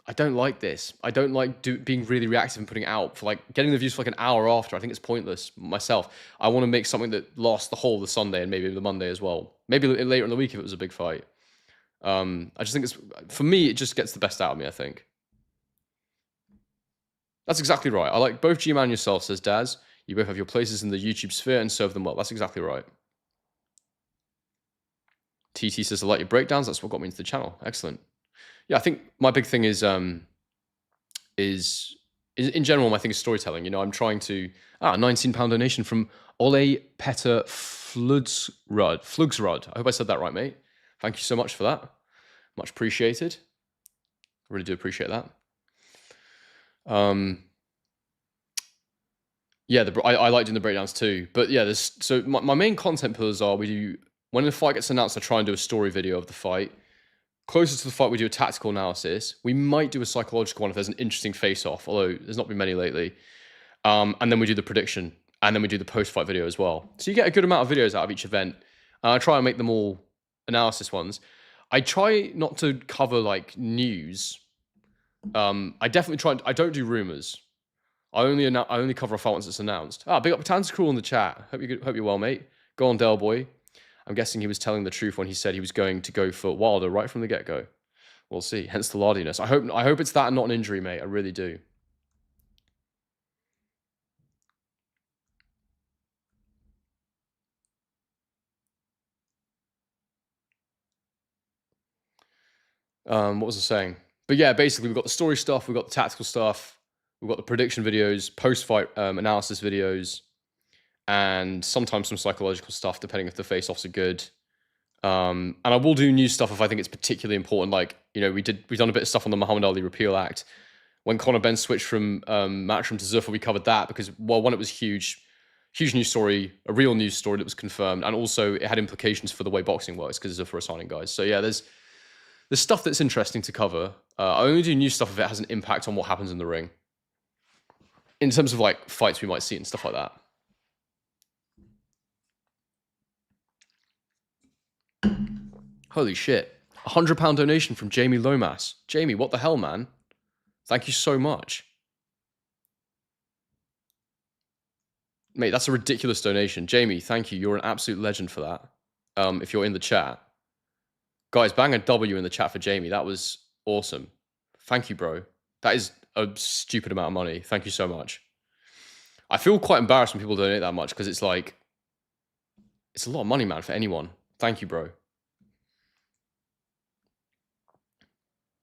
I don't like this. I don't like being really reactive and putting it out for like getting the views for like an hour after. I think it's pointless myself. I want to make something that lasts the whole of the Sunday and maybe the Monday as well. Maybe later in the week if it was a big fight. I just think for me, it just gets the best out of me, I think. That's exactly right. I like both G-Man and yourself, says Daz. You both have your places in the YouTube sphere and serve them well. That's exactly right. TT says, I like your breakdowns. That's what got me into the channel. Excellent. Yeah, I think my big thing is in general, my thing is storytelling. You know, I'm trying to... £19 donation from Ole Petter Flugsrud. I hope I said that right, mate. Thank you so much for that. Much appreciated. I really do appreciate that. Yeah, I like doing the breakdowns too. But yeah, so my main content pillars are we do When the fight gets announced, I try and do a story video of the fight. Closer to the fight, we do a tactical analysis. We might do a psychological one if there's an interesting face-off, although there's not been many lately. And then we do the prediction, and then we do the post-fight video as well. So you get a good amount of videos out of each event. I try and make them all analysis ones. I try not to cover like news. I definitely try. I don't do rumors. I only cover a fight once it's announced. Big up Tanzacruel in the chat. Hope you're well, mate. Go on, Del boy. I'm guessing he was telling the truth when he said he was going to go for Wilder right from the get-go. We'll see. Hence the lardiness. I hope it's that and not an injury, mate. I really do. What was I saying? But yeah, basically we've got the story stuff, we've got the tactical stuff, we've got the prediction videos, post-fight analysis videos, and sometimes some psychological stuff, depending if the face-offs are good. And I will do new stuff if I think it's particularly important. Like, we've done a bit of stuff on the Muhammad Ali Repeal Act. When Conor Benn switched from Matchroom to Zuffa, we covered that because, well, one, it was huge news story, a real news story that was confirmed, and also it had implications for the way boxing works because Zuffa are signing guys. So yeah, there's stuff that's interesting to cover. I only do new stuff if it has an impact on what happens in the ring. In terms of like fights we might see and stuff like that. Holy shit. £100 donation from Jamie Lomas. Jamie, what the hell, man? Thank you so much. Mate, that's a ridiculous donation. Jamie, thank you. You're an absolute legend for that. If you're in the chat. Guys, bang a W in the chat for Jamie. That was awesome. Thank you, bro. That is a stupid amount of money. Thank you so much. I feel quite embarrassed when people donate that much because it's like, it's a lot of money, man, for anyone. Thank you, bro.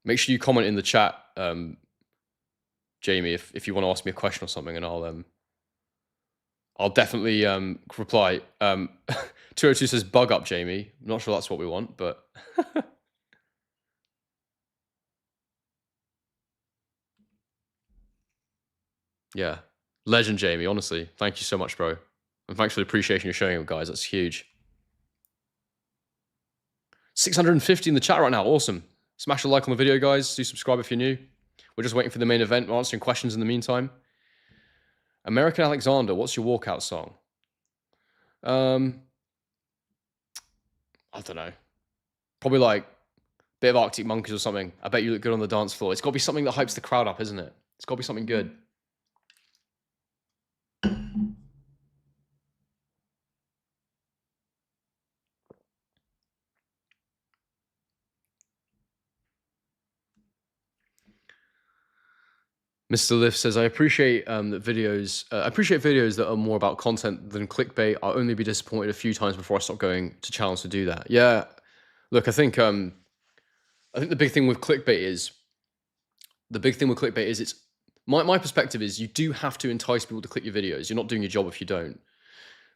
Make sure you comment in the chat, Jamie, if you want to ask me a question or something, and I'll definitely reply. 202 says bug up, Jamie. I'm not sure that's what we want, but yeah, legend, Jamie. Honestly, thank you so much, bro, and thanks for the appreciation you're showing, guys. That's huge. 650 in the chat right now. Awesome. Smash a like on the video, guys. Do subscribe if you're new. We're just waiting for the main event. We're answering questions in the meantime. American Alexander, what's your walkout song? I don't know. Probably like a bit of Arctic Monkeys or something. I bet you look good on the dance floor. It's got to be something that hypes the crowd up, isn't it? It's got to be something good. Mr. Lift says, I appreciate videos that are more about content than clickbait. I'll only be disappointed a few times before I stop going to channels to do that. Yeah, look, I think the big thing with clickbait is it's my perspective is you do have to entice people to click your videos. You're not doing your job if you don't.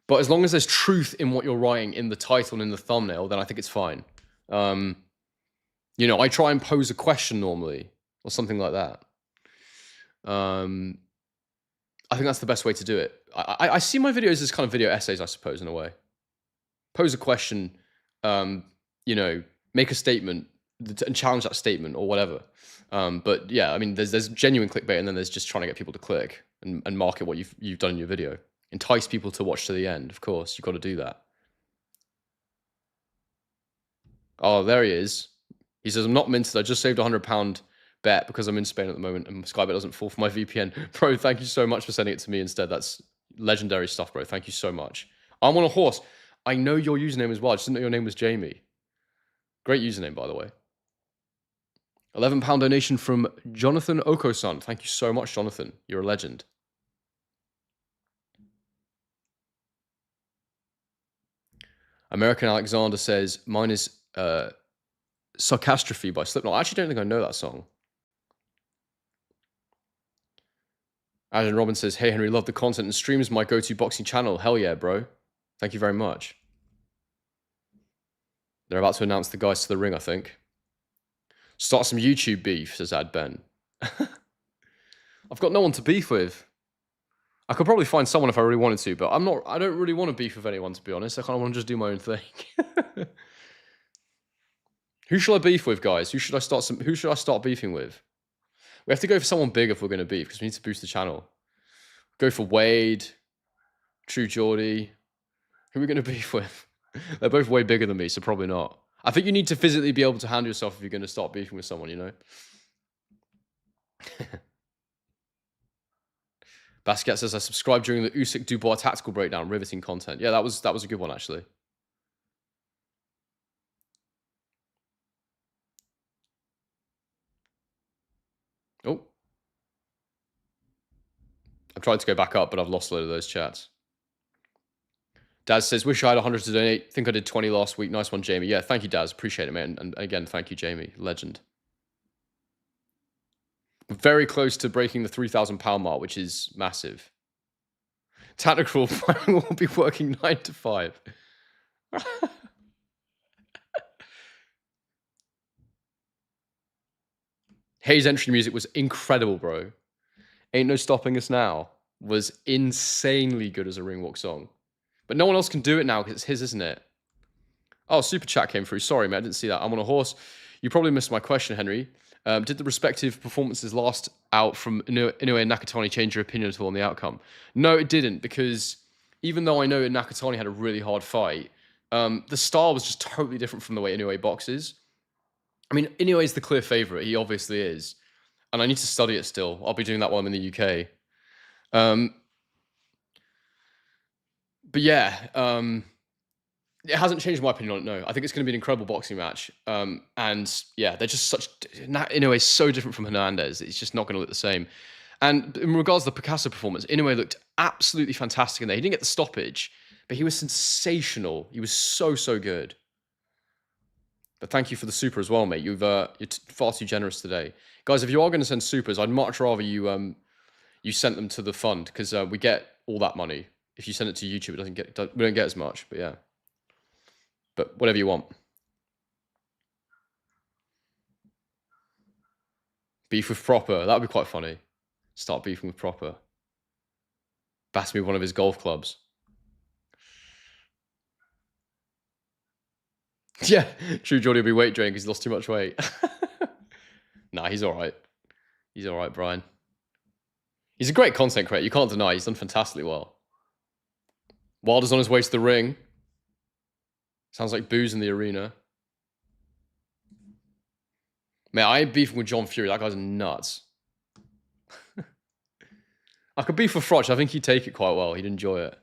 But as long as there's truth in what you're writing in the title and in the thumbnail, then I think it's fine. I try and pose a question normally or something like that. I think that's the best way to do it. I see my videos as kind of video essays, I suppose, in a way. Pose a question, make a statement and challenge that statement or whatever. But yeah, I mean, there's genuine clickbait, and then there's just trying to get people to click and market what you've done in your video. Entice people to watch to the end. Of course, you've got to do that. Oh, there he is. He says, I'm not minted. I just saved £100 bet because I'm in Spain at the moment and Skybet doesn't fall for my VPN. Bro, thank you so much for sending it to me instead. That's legendary stuff, bro. Thank you so much. I'm on a horse. I know your username as well. I just didn't know your name was Jamie. Great username, by the way. £11 donation from Jonathan Okosan. Thank you so much, Jonathan. You're a legend. American Alexander says, mine is Sarcastrophe by Slipknot. I actually don't think I know that song. Adam Robin says, hey, Henry, love the content and streams my go-to boxing channel. Hell yeah, bro. Thank you very much. They're about to announce the guys to the ring, I think. Start some YouTube beef, says Ad Ben. I've got no one to beef with. I could probably find someone if I really wanted to, but I don't really want to beef with anyone, to be honest. I kind of want to just do my own thing. Who should I beef with, guys? Who should I start beefing with? We have to go for someone big if we're going to beef, because we need to boost the channel. Go for Wade, True Geordie. Who are we going to beef with? They're both way bigger than me, so probably not. I think you need to physically be able to handle yourself if you're going to start beefing with someone, you know? Basquiat says, I subscribed during the Usyk Dubois tactical breakdown, riveting content. Yeah, that was a good one, actually. Oh. I've tried to go back up, but I've lost a load of those chats. Daz says, wish I had 100 to donate. Think I did 20 last week. Nice one, Jamie. Yeah, thank you, Daz. Appreciate it, man. And again, thank you, Jamie. Legend. Very close to breaking the £3,000 mark, which is massive. Tactical will be working 9 to 5. Hayes' entry music was incredible, bro. Ain't No Stopping Us Now was insanely good as a ring walk song. But no one else can do it now because it's his, isn't it? Oh, super chat came through. Sorry, man, I didn't see that. I'm on a horse. You probably missed my question, Henry. Did the respective performances last out from Inoue and Nakatani change your opinion at all on the outcome? No, it didn't, because even though I know Nakatani had a really hard fight, the style was just totally different from the way Inoue boxes. I mean, Inoue is the clear favorite. He obviously is. And I need to study it still. I'll be doing that while I'm in the UK. But yeah, it hasn't changed my opinion on it, no. I think it's going to be an incredible boxing match. And yeah, they're just such... Inoue is so different from Hernandez. It's just not going to look the same. And in regards to the Picasso performance, Inoue looked absolutely fantastic in there. He didn't get the stoppage, but he was sensational. He was so, so good. But thank you for the super as well, mate. You're far too generous today. Guys, if you are going to send supers, I'd much rather you you sent them to the fund, because we get all that money. If you send it to YouTube, we don't get as much, but yeah. But whatever you want. Beef with Proper. That would be quite funny. Start beefing with Proper. Bass me with one of his golf clubs. Yeah, True Geordie will be weight draining because he's lost too much weight. Nah, he's all right. He's all right, Brian. He's a great content creator. You can't deny he's done fantastically well. Wilder's on his way to the ring. Sounds like booze in the arena. Man, I ain't beefing with John Fury. That guy's nuts. I could beef with Froch. I think he'd take it quite well. He'd enjoy it.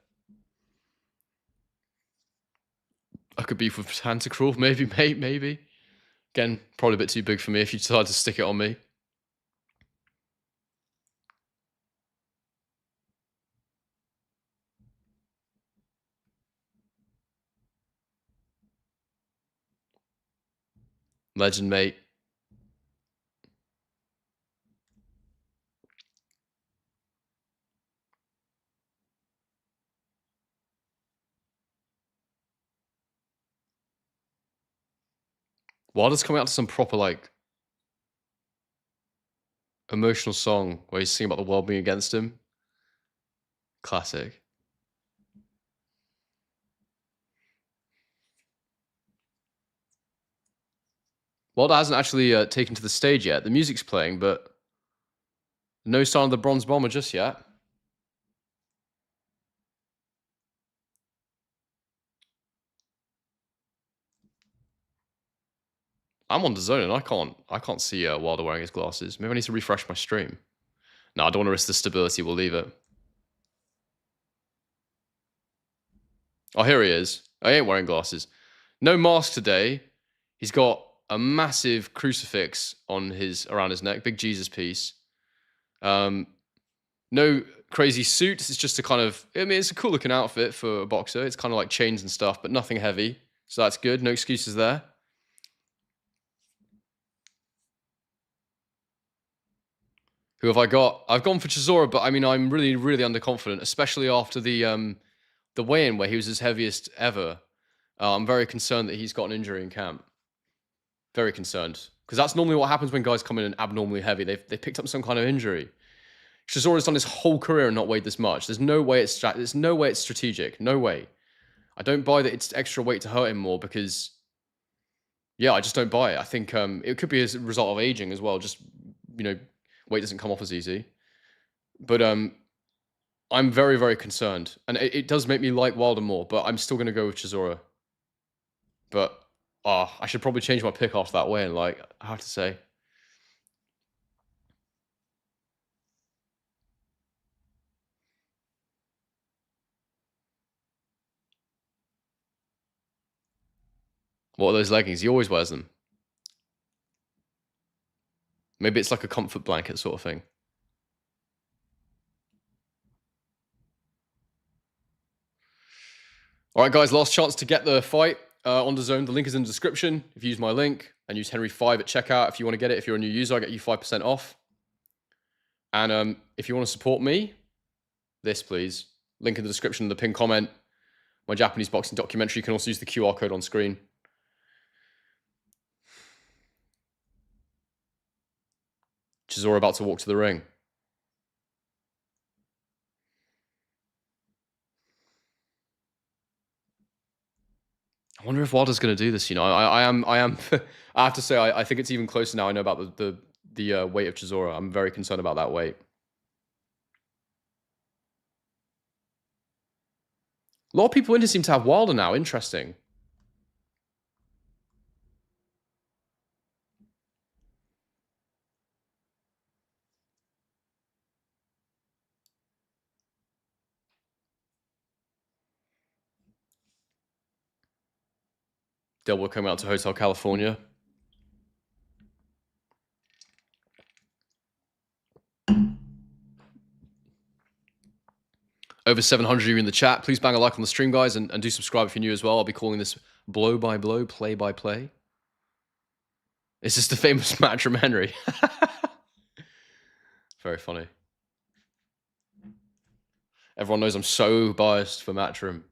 I could beef with Tentacruel, maybe, mate, maybe. Again, probably a bit too big for me if you decide to stick it on me. Legend, mate. Wilder's coming out to some proper, like, emotional song where he's singing about the world being against him. Classic. Wilder hasn't actually taken to the stage yet. The music's playing, but no sign of the Bronze Bomber just yet. I'm on the zone and I can't see Wilder wearing his glasses. Maybe I need to refresh my stream. No, I don't want to risk the stability. We'll leave it. Oh, here he is. I ain't wearing glasses. No mask today. He's got a massive crucifix on around his neck. Big Jesus piece. No crazy suit. It's just a kind of... I mean, it's a cool looking outfit for a boxer. It's kind of like chains and stuff, but nothing heavy. So that's good. No excuses there. Who have I got? I've gone for Chisora, but I mean, I'm really, really underconfident, especially after the weigh-in where he was his heaviest ever. I'm very concerned that he's got an injury in camp. Very concerned. Because that's normally what happens when guys come in abnormally heavy. They've picked up some kind of injury. Chisora's done his whole career and not weighed this much. There's no way it's strategic. No way. I don't buy that it's extra weight to hurt him more, because Yeah, I just don't buy it. I think it could be as a result of aging as well. Just, you know, weight doesn't come off as easy. But I'm very, very concerned. And it does make me like Wilder more, but I'm still going to go with Chisora. But I should probably change my pick after that win. Like, I have to say. What are those leggings? He always wears them. Maybe it's like a comfort blanket sort of thing. All right, guys, last chance to get the fight on DAZN. The link is in the description. If you use my link and use Henry5 at checkout, if you want to get it, if you're a new user, I get you 5% off. And if you want to support me, this please. Link in the description, the pinned comment. My Japanese boxing documentary. You can also use the QR code on screen. Chisora about to walk to the ring. I wonder if Wilder's going to do this. You know, I am. I have to say, I think it's even closer now. I know about the weight of Chisora. I'm very concerned about that weight. A lot of people in here seem to have Wilder now. Interesting. Delaware coming out to Hotel California. Over 700 of you in the chat. Please bang a like on the stream, guys, and do subscribe if you're new as well. I'll be calling this blow-by-blow, play-by-play. Is this the famous Matchroom Henry? Very funny. Everyone knows I'm so biased for Matchroom.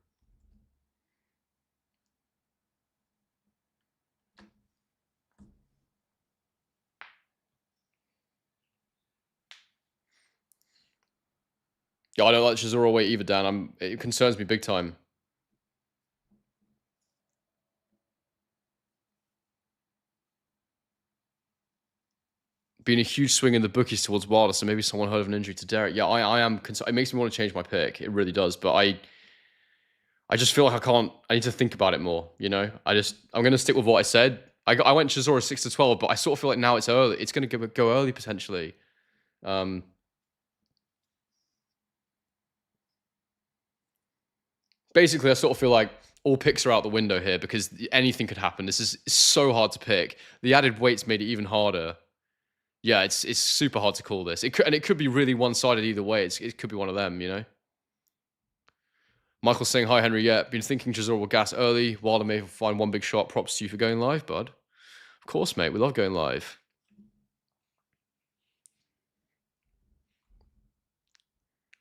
Yeah, I don't like Chisora weight either, Dan. It concerns me big time. Being a huge swing in the bookies towards Wilder, so maybe someone heard of an injury to Derek. Yeah, I am concerned. It makes me want to change my pick. It really does. But I just feel like I can't. I need to think about it more, you know? I'm going to stick with what I said. I went Chisora 6-12, but I sort of feel like now it's early. It's going to go early potentially. Basically, I sort of feel like all picks are out the window here because anything could happen. This is so hard to pick. The added weight's made it even harder. Yeah, it's super hard to call this. It could be really one-sided either way. It could be one of them, you know? Michael's saying, hi, Henry. Yeah, been thinking Chisora will gas early. Wilder may find one big shot. Props to you for going live, bud. Of course, mate. We love going live.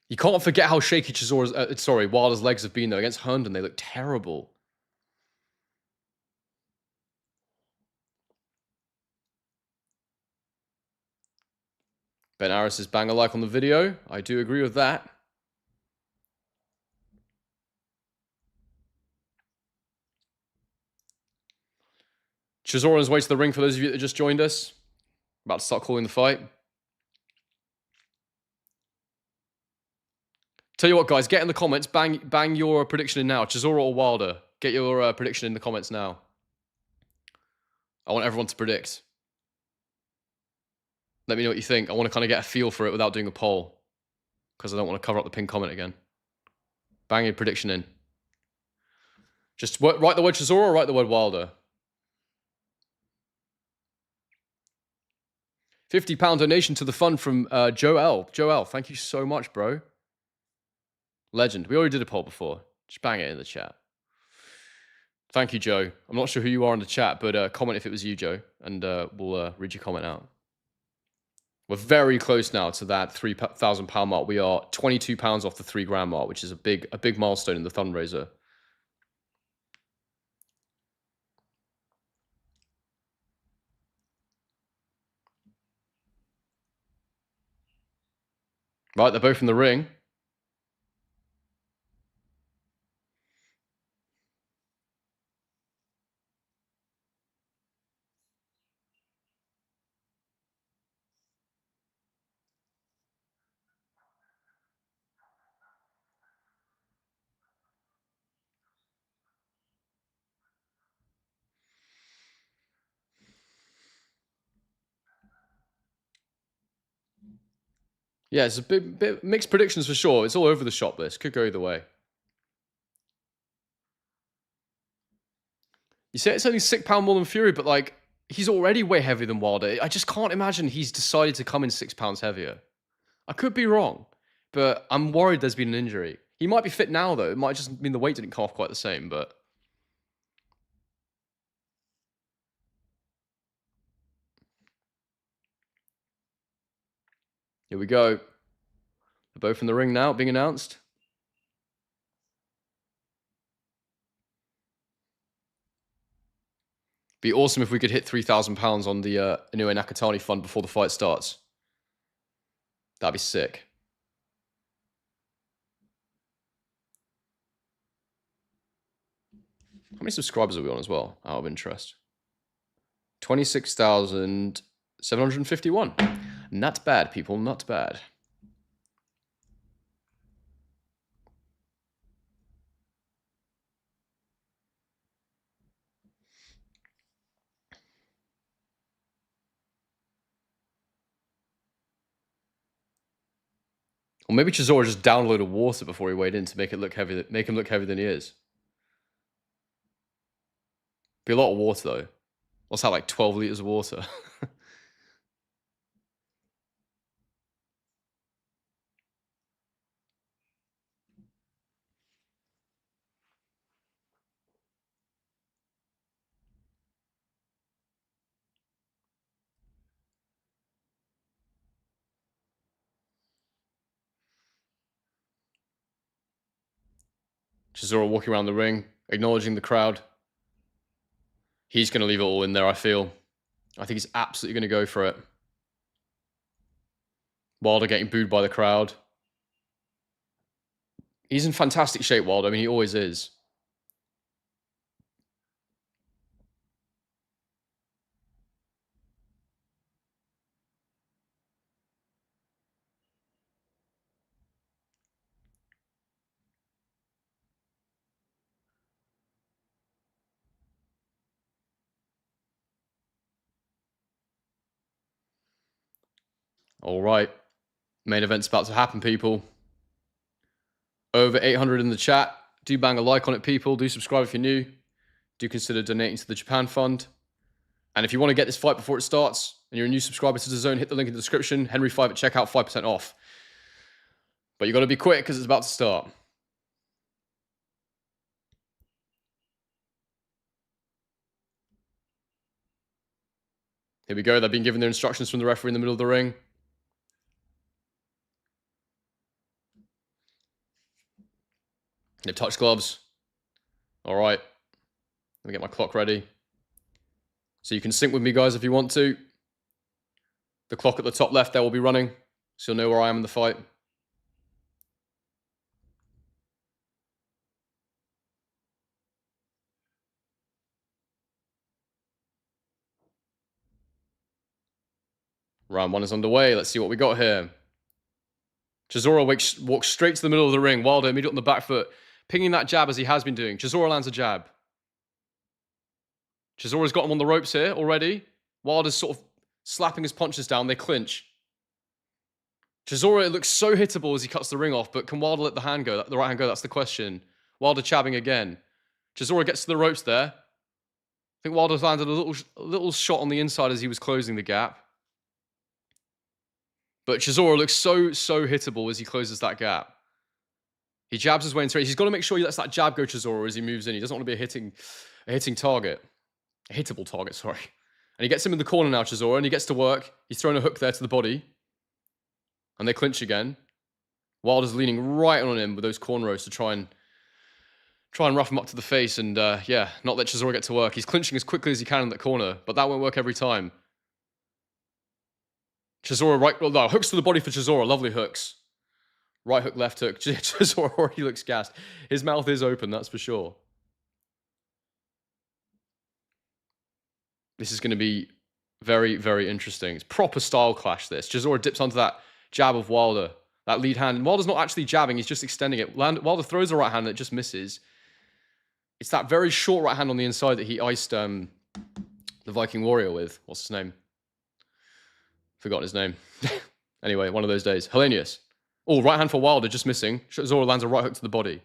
You can't forget how shaky Wilder's legs have been, though. Against Herndon, they look terrible. Ben Aris is bang a like on the video. I do agree with that. Chisora on his way to the ring for those of you that just joined us. About to start calling the fight. Tell you what, guys, get in the comments. Bang your prediction in now. Chisora or Wilder? Get your prediction in the comments now. I want everyone to predict. Let me know what you think. I want to kind of get a feel for it without doing a poll. Because I don't want to cover up the pinned comment again. Bang your prediction in. Just write the word Chisora or write the word Wilder. £50 donation to the fund from Joel. Joel, thank you so much, bro. Legend. We already did a poll before. Just bang it in the chat. Thank you, Joe. I'm not sure who you are in the chat, but comment if it was you, Joe, and we'll read your comment out. We're very close now to that £3,000 mark. We are £22 off the £3,000 mark, which is a big milestone in the fundraiser. Right, they're both in the ring. Yeah, it's a bit mixed predictions for sure. It's all over the shop list. Could go either way. You say it's only £6 more than Fury, but like he's already way heavier than Wilder. I just can't imagine he's decided to come in £6 heavier. I could be wrong, but I'm worried there's been an injury. He might be fit now though. It might just mean the weight didn't come off quite the same, but here we go. They're both in the ring now, being announced. Be awesome if we could hit £3,000 on the Inoue Nakatani fund before the fight starts. That'd be sick. How many subscribers are we on as well, out of interest? 26,751. Not bad, people, not bad. Or maybe Chisora just downloaded water before he weighed in to make it look heavy, make him look heavier than he is. Be a lot of water though. What's that, like 12 liters of water? Chisora walking around the ring, acknowledging the crowd. He's going to leave it all in there, I feel. I think he's absolutely going to go for it. Wilder getting booed by the crowd. He's in fantastic shape, Wilder. I mean, he always is. All right. Main event's about to happen, people. Over 800 in the chat. Do bang a like on it, people. Do subscribe if you're new. Do consider donating to the Japan Fund. And if you want to get this fight before it starts, and you're a new subscriber to the zone, hit the link in the description. Henry5 at checkout, 5% off. But you got to be quick because it's about to start. Here we go. They've been given their instructions from the referee in the middle of the ring. They've touched gloves. All right. Let me get my clock ready. So you can sync with me, guys, if you want to. The clock at the top left there will be running, so you'll know where I am in the fight. Round one is underway. Let's see what we got here. Chisora walks straight to the middle of the ring. Wilder immediately on the back foot, pinging that jab as he has been doing. Chisora lands a jab. Chisora's got him on the ropes here already. Wilder's sort of slapping his punches down. They clinch. Chisora, it looks so hittable as he cuts the ring off, but can Wilder let the hand go? The right hand go? That's the question. Wilder chabbing again. Chisora gets to the ropes there. I think Wilder's landed a little shot on the inside as he was closing the gap. But Chisora looks so hittable as he closes that gap. He jabs his way into it. He's got to make sure he lets that jab go, Chisora, as he moves in. He doesn't want to be a hitting target. A hittable target, sorry. And he gets him in the corner now, Chisora, and he gets to work. He's thrown a hook there to the body. And they clinch again. Wilder's leaning right on him with those cornrows to try and rough him up to the face and, yeah, not let Chisora get to work. He's clinching as quickly as he can in that corner, but that won't work every time. Chisora hooks to the body for Chisora. Lovely hooks. Right hook, left hook. Chisora already looks gassed. His mouth is open, that's for sure. This is going to be very, very interesting. It's proper style clash, this. Chisora dips onto that jab of Wilder. That lead hand. And Wilder's not actually jabbing. He's just extending it. Wilder throws a right hand and it just misses. It's that very short right hand on the inside that he iced the Viking Warrior with. What's his name? Forgotten his name. Anyway, one of those days. Hellenius. Oh, right hand for Wilder, just missing. Chisora lands a right hook to the body.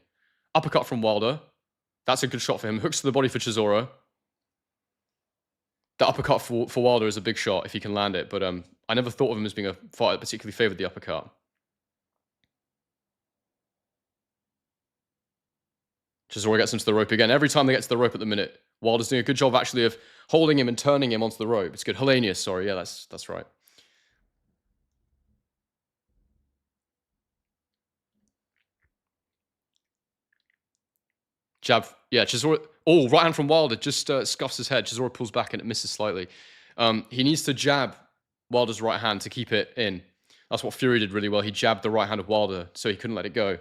Uppercut from Wilder. That's a good shot for him. Hooks to the body for Chisora. The uppercut for Wilder is a big shot if he can land it, but I never thought of him as being a fighter that particularly favoured the uppercut. Chisora gets him to the rope again. Every time they get to the rope at the minute, Wilder's doing a good job actually of holding him and turning him onto the rope. It's good. Hellenius, sorry. Yeah, that's right. Jab. Yeah, Chisora. Oh, right hand from Wilder. Just scuffs his head. Chisora pulls back and it misses slightly. He needs to jab Wilder's right hand to keep it in. That's what Fury did really well. He jabbed the right hand of Wilder so he couldn't let it go.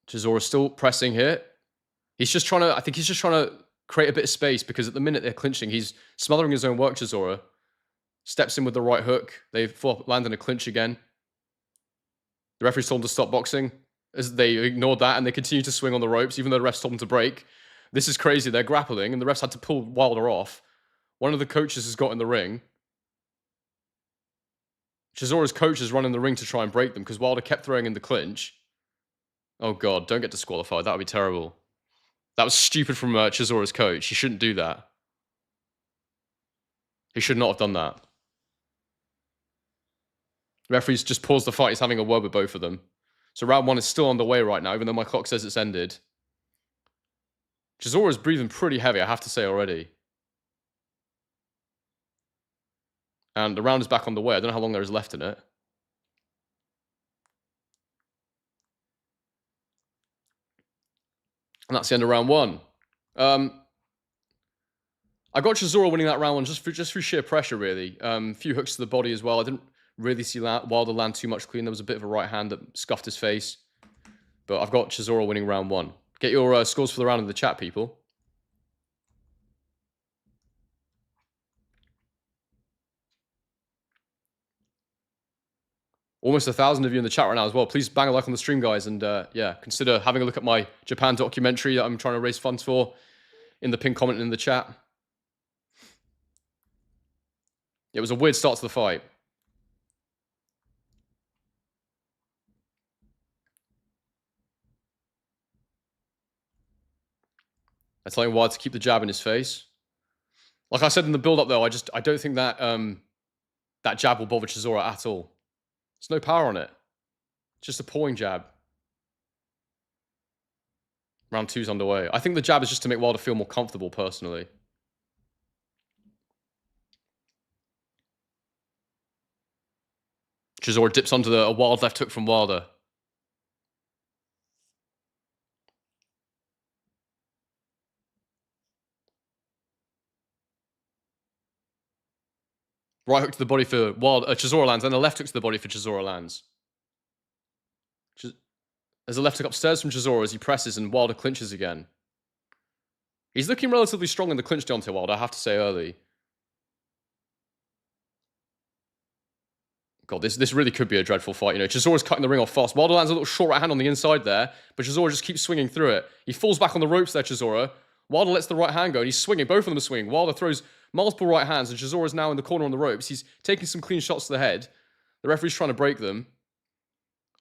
Chisora's still pressing here. He's just trying to, I think he's just trying to create a bit of space because at the minute they're clinching, he's smothering his own work, Chisora. Steps in with the right hook. They land in a clinch again. The referees told him to stop boxing. As they ignored that and they continue to swing on the ropes, even though the refs told them to break. This is crazy. They're grappling and the refs had to pull Wilder off. One of the coaches has got in the ring. Chisora's coach is running the ring to try and break them because Wilder kept throwing in the clinch. Oh, God, don't get disqualified. That would be terrible. That was stupid from Chisora's coach. He shouldn't do that. He should not have done that. The referee's just paused the fight. He's having a word with both of them. So round one is still on the way right now, even though my clock says it's ended. Chisora's breathing pretty heavy, I have to say already. And the round is back on the way. I don't know how long there is left in it. And that's the end of round one. I got Chisora winning that round one just through sheer pressure, really. A few hooks to the body as well. I didn't really see Wilder land too much clean. There was a bit of a right hand that scuffed his face. But I've got Chisora winning round one. Get your scores for the round in the chat, people. Almost 1,000 of you in the chat right now as well. Please bang a like on the stream, guys. And yeah, consider having a look at my Japan documentary that I'm trying to raise funds for in the pinned comment in the chat. It was a weird start to the fight. I'm telling Wilder to keep the jab in his face. Like I said in the build-up, though, I don't think that that jab will bother Chisora at all. There's no power on it. It's just a pawing jab. Round two's underway. I think the jab is just to make Wilder feel more comfortable, personally. Chisora dips onto a wild left hook from Wilder. Right hook to the body for Chisora lands, and a left hook to the body for Chisora lands. There's a left hook upstairs from Chisora as he presses and Wilder clinches again. He's looking relatively strong in the clinch, Deontay Wilder, I have to say early. God, this really could be a dreadful fight. You know, Chisora's cutting the ring off fast. Wilder lands a little short right hand on the inside there, but Chisora just keeps swinging through it. He falls back on the ropes there, Chisora. Wilder lets the right hand go, and he's swinging. Both of them are swinging. Wilder throws multiple right hands, and Chisora's now in the corner on the ropes. He's taking some clean shots to the head. The referee's trying to break them.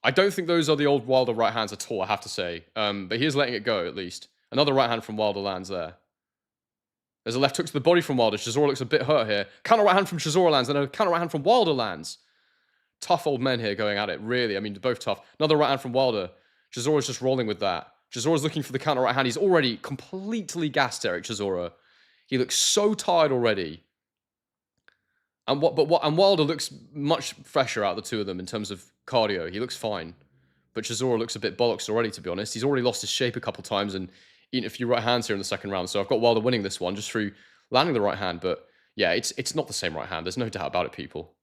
I don't think those are the old Wilder right hands at all, I have to say. But he is letting it go, at least. Another right hand from Wilder lands there. There's a left hook to the body from Wilder. Chisora looks a bit hurt here. Counter right hand from Chisora lands, and a counter right hand from Wilder lands. Tough old men here going at it, really. I mean, they're both tough. Another right hand from Wilder. Chisora's just rolling with that. Chisora's looking for the counter right hand. He's already completely gassed, Eric Chisora. He looks so tired already. And Wilder looks much fresher out of the two of them in terms of cardio. He looks fine. But Chisora looks a bit bollocks already, to be honest. He's already lost his shape a couple times and eaten a few right hands here in the second round. So I've got Wilder winning this one just through landing the right hand. But yeah, it's not the same right hand. There's no doubt about it, people.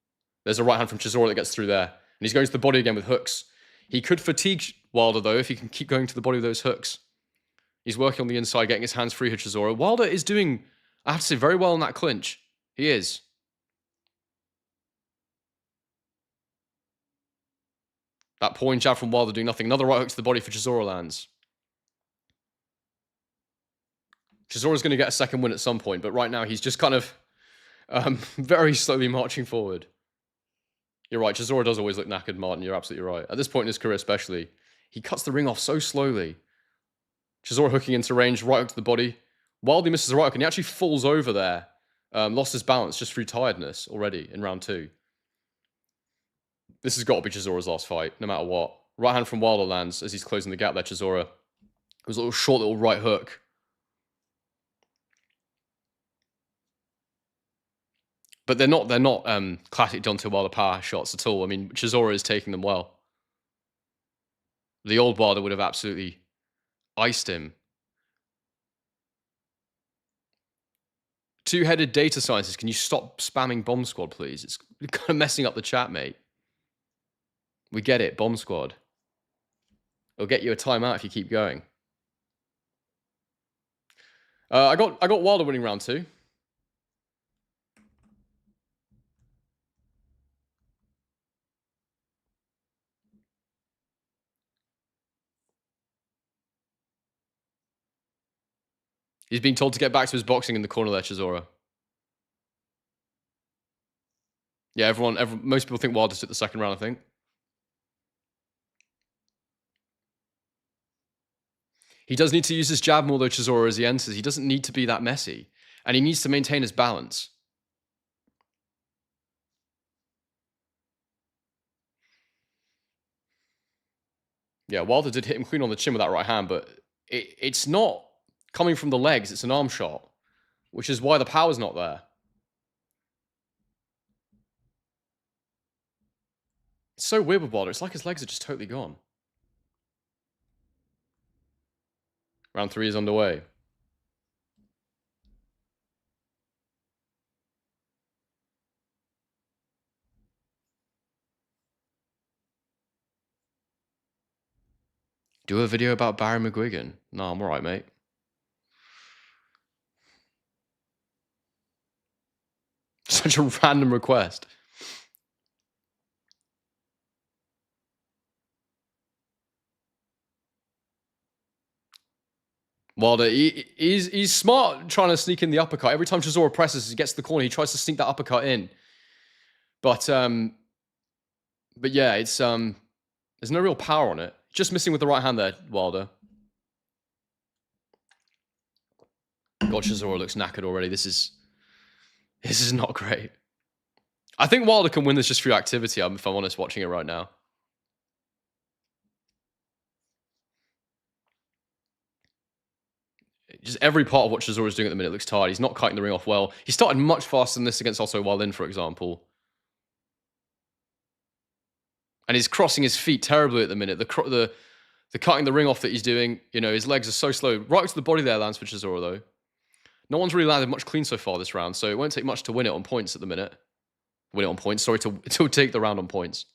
There's a right hand from Chisora that gets through there. And he's going to the body again with hooks. He could fatigue Wilder, though, if he can keep going to the body with those hooks. He's working on the inside, getting his hands free here, Chisora. Wilder is doing, I have to say, very well in that clinch. He is. That pawing jab from Wilder doing nothing. Another right hook to the body for Chisora lands. Chisora's going to get a second win at some point, but right now he's just kind of very slowly marching forward. You're right, Chisora does always look knackered, Martin. You're absolutely right. At this point in his career especially, he cuts the ring off so slowly. Chisora hooking into range, right hook to the body. Wildly misses the right hook, and he actually falls over there. Lost his balance just through tiredness already in round 2. This has got to be Chisora's last fight, no matter what. Right hand from Wilder lands as he's closing the gap there, Chisora. It was a little short little right hook. But they're not classic Deontay Wilder power shots at all. I mean, Chisora is taking them well. The old Wilder would have absolutely iced him. Two-headed data scientist, can you stop spamming Bomb Squad, please? It's kind of messing up the chat, mate. We get it, Bomb Squad. It'll get you a timeout if you keep going. I got Wilder winning round 2. He's being told to get back to his boxing in the corner there, Chisora. Yeah, most people think Wilder took the second round, I think. He does need to use his jab more, though, Chisora, as he enters. He doesn't need to be that messy. And he needs to maintain his balance. Yeah, Wilder did hit him clean on the chin with that right hand, but it's not coming from the legs. It's an arm shot, which is why the power's not there. It's so weird with Wilder. It's like his legs are just totally gone. Round 3 is underway. Do a video about Barry McGuigan. No, I'm alright, mate. Such a random request. Wilder, he's smart trying to sneak in the uppercut. Every time Chisora presses, he gets to the corner, he tries to sneak that uppercut in. But yeah, it's there's no real power on it. Just missing with the right hand there, Wilder. God, Chisora looks knackered already. This is not great. I think Wilder can win this just through activity, if I'm honest, watching it right now. Just every part of what Chisora is doing at the minute looks tired. He's not kiting the ring off well. He started much faster than this against Otto Wallin, for example. And he's crossing his feet terribly at the minute. The cutting the ring off that he's doing, you know, his legs are so slow. Right to the body there lands for Chisora, though. No one's really landed much clean so far this round, so it won't take much to win it on points at the minute. Win it on points. Sorry, to take the round on points.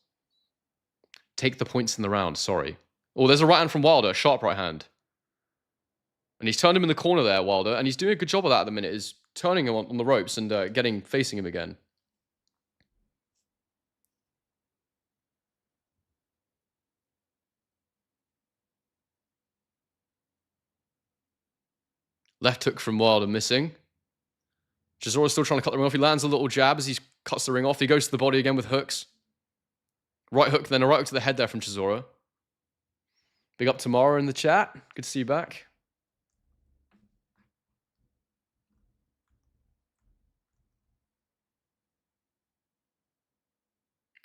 Take the points in the round, sorry. Oh, there's a right hand from Wilder, a sharp right hand. And he's turned him in the corner there, Wilder, and he's doing a good job of that at the minute, is turning him on the ropes and facing him again. Left hook from Wilder missing. Chisora's still trying to cut the ring off. He lands a little jab as he cuts the ring off. He goes to the body again with hooks. Right hook, then a right hook to the head there from Chisora. Big up Tamara in the chat. Good to see you back.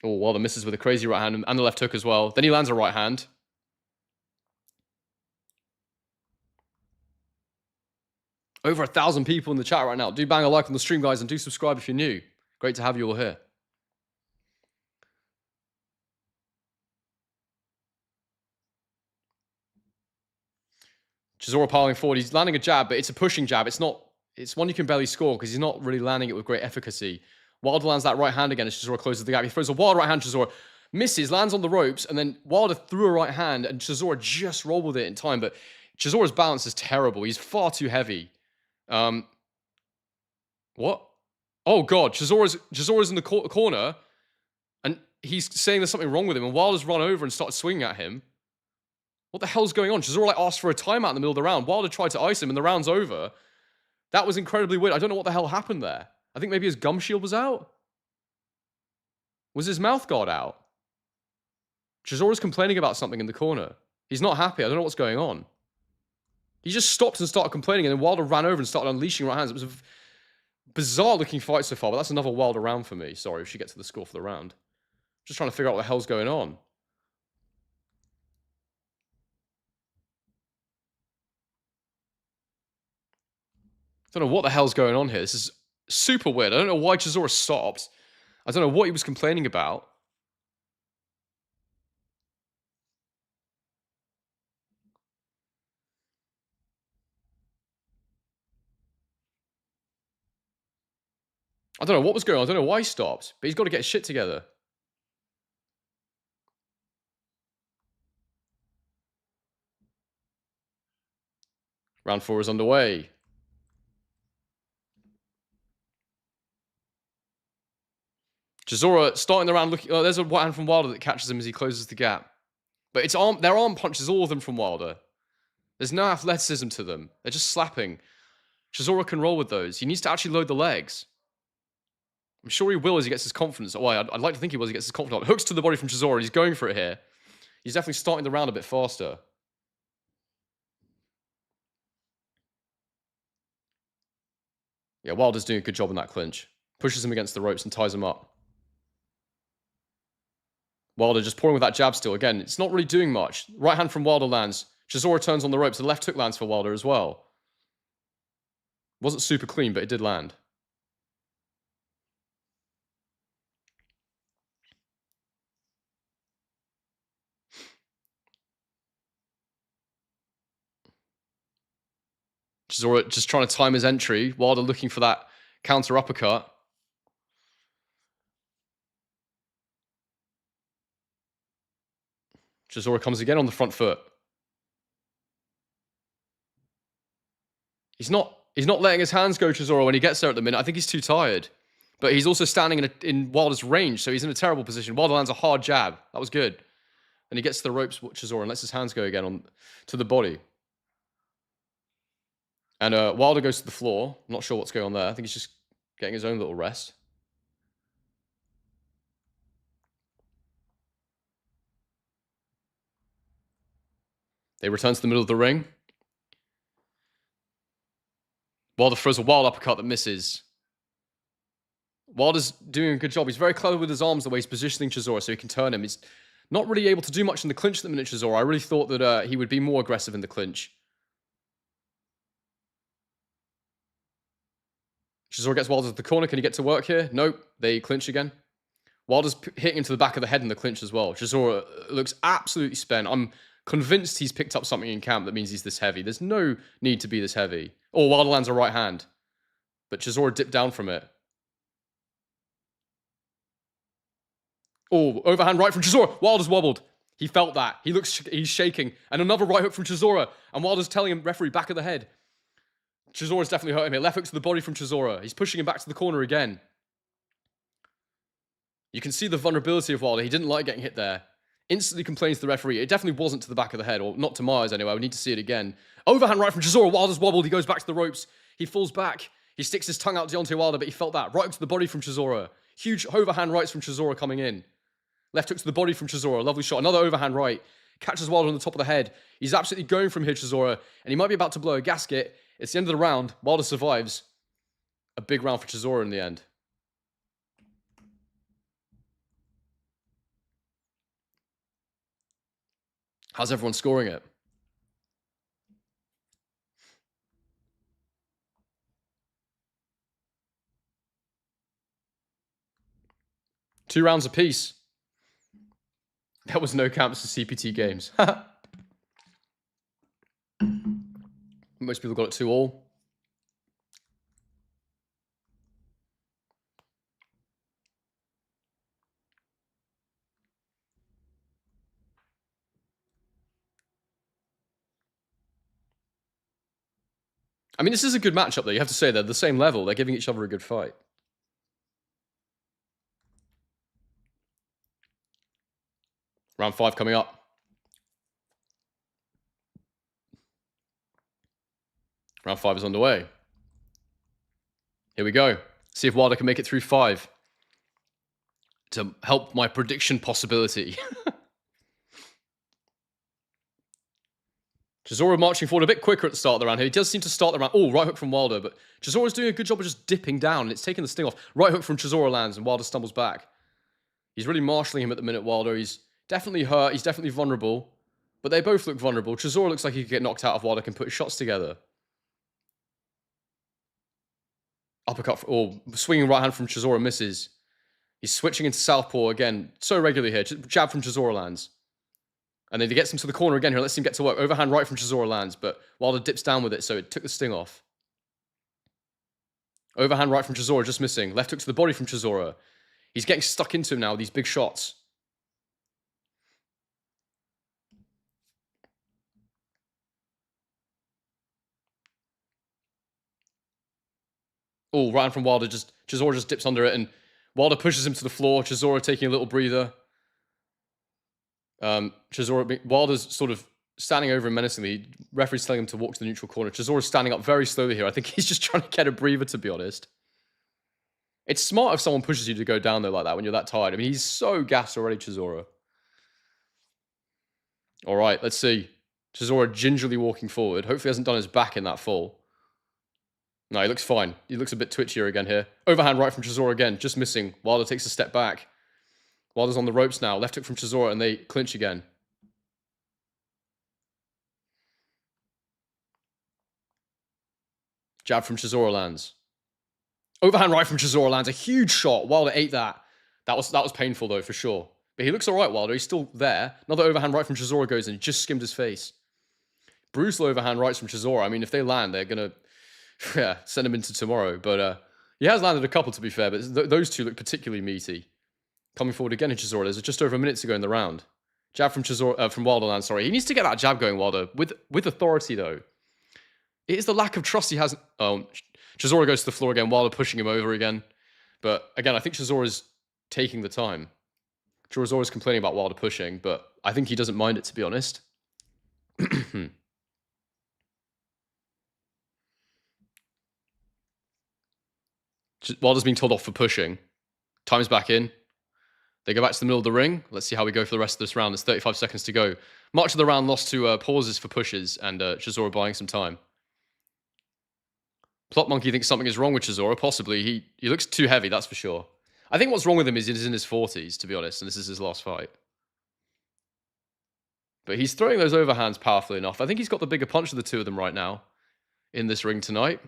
Oh, Wilder misses with a crazy right hand and the left hook as well. Then he lands a right hand. Over 1,000 people in the chat right now. Do bang a like on the stream, guys, and do subscribe if you're new. Great to have you all here. Chisora piling forward. He's landing a jab, but it's a pushing jab. It's one you can barely score because he's not really landing it with great efficacy. Wilder lands that right hand again as Chisora closes the gap. He throws a wild right hand. Chisora misses, lands on the ropes, and then Wilder threw a right hand, and Chisora just rolled with it in time. But Chisora's balance is terrible. He's far too heavy. What? Oh, God. Chisora's in the corner, and he's saying there's something wrong with him, and Wilder's run over and started swinging at him. What the hell's going on? Chisora asked for a timeout in the middle of the round. Wilder tried to ice him, and the round's over. That was incredibly weird. I don't know what the hell happened there. I think maybe his gum shield was out. Was his mouth guard out? Chisora's complaining about something in the corner. He's not happy. I don't know what's going on. He just stopped and started complaining, and then Wilder ran over and started unleashing right hands. It was a bizarre-looking fight so far, but that's another Wilder round for me. Sorry, if she gets to the score for the round. Just trying to figure out what the hell's going on. I don't know what the hell's going on here. This is super weird. I don't know why Chisora stopped. I don't know what he was complaining about. I don't know what was going on. I don't know why he stopped, but he's got to get his shit together. Round 4 is underway. Chisora starting the round looking... Oh, there's a right hand from Wilder that catches him as he closes the gap. But it's their arm punches, all of them from Wilder. There's no athleticism to them. They're just slapping. Chisora can roll with those. He needs to actually load the legs. I'm sure he will as he gets his confidence. Oh, I'd like to think he will as he gets his confidence. Hooks to the body from Chisora. He's going for it here. He's definitely starting the round a bit faster. Yeah, Wilder's doing a good job in that clinch. Pushes him against the ropes and ties him up. Wilder just pouring with that jab still. Again, it's not really doing much. Right hand from Wilder lands. Chisora turns on the ropes. The left hook lands for Wilder as well. Wasn't super clean, but it did land. Chisora just trying to time his entry. Wilder looking for that counter uppercut. Chisora comes again on the front foot. He's not letting his hands go, Chisora, when he gets there at the minute. I think he's too tired. But he's also standing in Wilder's range, so he's in a terrible position. Wilder lands a hard jab. That was good. And he gets to the ropes, Chisora, and lets his hands go again to the body. And Wilder goes to the floor. I'm not sure what's going on there. I think he's just getting his own little rest. They return to the middle of the ring. Wilder throws a wild uppercut that misses. Wilder's doing a good job. He's very clever with his arms, the way he's positioning Chisora so he can turn him. He's not really able to do much in the clinch at the minute, Chisora. I really thought that he would be more aggressive in the clinch. Chisora gets Wilder to the corner. Can he get to work here? Nope. They clinch again. Wilder's hitting into the back of the head in the clinch as well. Chisora looks absolutely spent. I'm convinced he's picked up something in camp that means he's this heavy. There's no need to be this heavy. Oh, Wilder lands a right hand. But Chisora dipped down from it. Oh, overhand right from Chisora. Wilder's wobbled. He felt that. He's shaking. And another right hook from Chisora. And Wilder's telling him, referee, back of the head. Chisora's definitely hurt him here. Left hook to the body from Chisora. He's pushing him back to the corner again. You can see the vulnerability of Wilder. He didn't like getting hit there. Instantly complains to the referee. It definitely wasn't to the back of the head, or not to my eyes anyway. I would need to see it again. Overhand right from Chisora. Wilder's wobbled. He goes back to the ropes. He falls back. He sticks his tongue out to Deontay Wilder, but he felt that. Right hook to the body from Chisora. Huge overhand rights from Chisora coming in. Left hook to the body from Chisora. Lovely shot. Another overhand right. Catches Wilder on the top of the head. He's absolutely going from here, Chisora. And he might be about to blow a gasket. It's the end of the round. Wilder survives. A big round for Chisora in the end. How's everyone scoring it? Two rounds apiece. There was no camps for CPT games. Most people got it 2-2. I mean, this is a good matchup, though. You have to say they're the same level. They're giving each other a good fight. Round 5 coming up. Round 5 is underway. Here we go. See if Wilder can make it through 5 to help my prediction possibility. Chisora marching forward a bit quicker at the start of the round here. He does seem to start the round. Oh, right hook from Wilder, but Chisora's doing a good job of just dipping down, and it's taking the sting off. Right hook from Chisora lands, and Wilder stumbles back. He's really marshalling him at the minute, Wilder. He's definitely hurt. He's definitely vulnerable. But they both look vulnerable. Chisora looks like he could get knocked out if Wilder can put shots together. Uppercut, swinging right hand from Chisora misses. He's switching into southpaw again. So regularly here. Jab from Chisora lands. And then he gets him to the corner again here. Let's him get to work. Overhand right from Chisora lands, but Wilder dips down with it, so it took the sting off. Overhand right from Chisora, just missing. Left hook to the body from Chisora. He's getting stuck into him now with these big shots. Oh, right hand from Wilder. Chisora just dips under it, and Wilder pushes him to the floor. Chisora taking a little breather. Wilder's sort of standing over him menacingly. Referee's telling him to walk to the neutral corner. Chisora's standing up very slowly here. I think he's just trying to get a breather, to be honest. It's smart if someone pushes you to go down there like that when you're that tired. I mean, he's so gassed already, Chisora. All right, let's see. Chisora gingerly walking forward. Hopefully he hasn't done his back in that fall. No, he looks fine. He looks a bit twitchier again here. Overhand right from Chisora again, just missing. Wilder takes a step back. Wilder's on the ropes now. Left hook from Chisora, and they clinch again. Jab from Chisora lands. Overhand right from Chisora lands. A huge shot. Wilder ate that. That was painful, though, for sure. But he looks all right, Wilder. He's still there. Another overhand right from Chisora goes in. He just skimmed his face. Brutal overhand rights from Chisora. I mean, if they land, they're going to send him into tomorrow. But he has landed a couple, to be fair. But those two look particularly meaty. Coming forward again in Chisora. There's just over a minute to go in the round. Jab from from Wilder lands, sorry. He needs to get that jab going, Wilder. With authority, though. It is the lack of trust he has. Chisora goes to the floor again. Wilder pushing him over again. But again, I think Chisora's taking the time. Chisora's complaining about Wilder pushing, but I think he doesn't mind it, to be honest. Wilder's being told off for pushing. Time's back in. They go back to the middle of the ring. Let's see how we go for the rest of this round. There's 35 seconds to go. Much of the round lost to pauses for pushes and Chisora buying some time. Plot Monkey thinks something is wrong with Chisora. Possibly. He looks too heavy, that's for sure. I think what's wrong with him is he's in his 40s, to be honest, and this is his last fight. But he's throwing those overhands powerfully enough. I think he's got the bigger punch of the two of them right now in this ring tonight.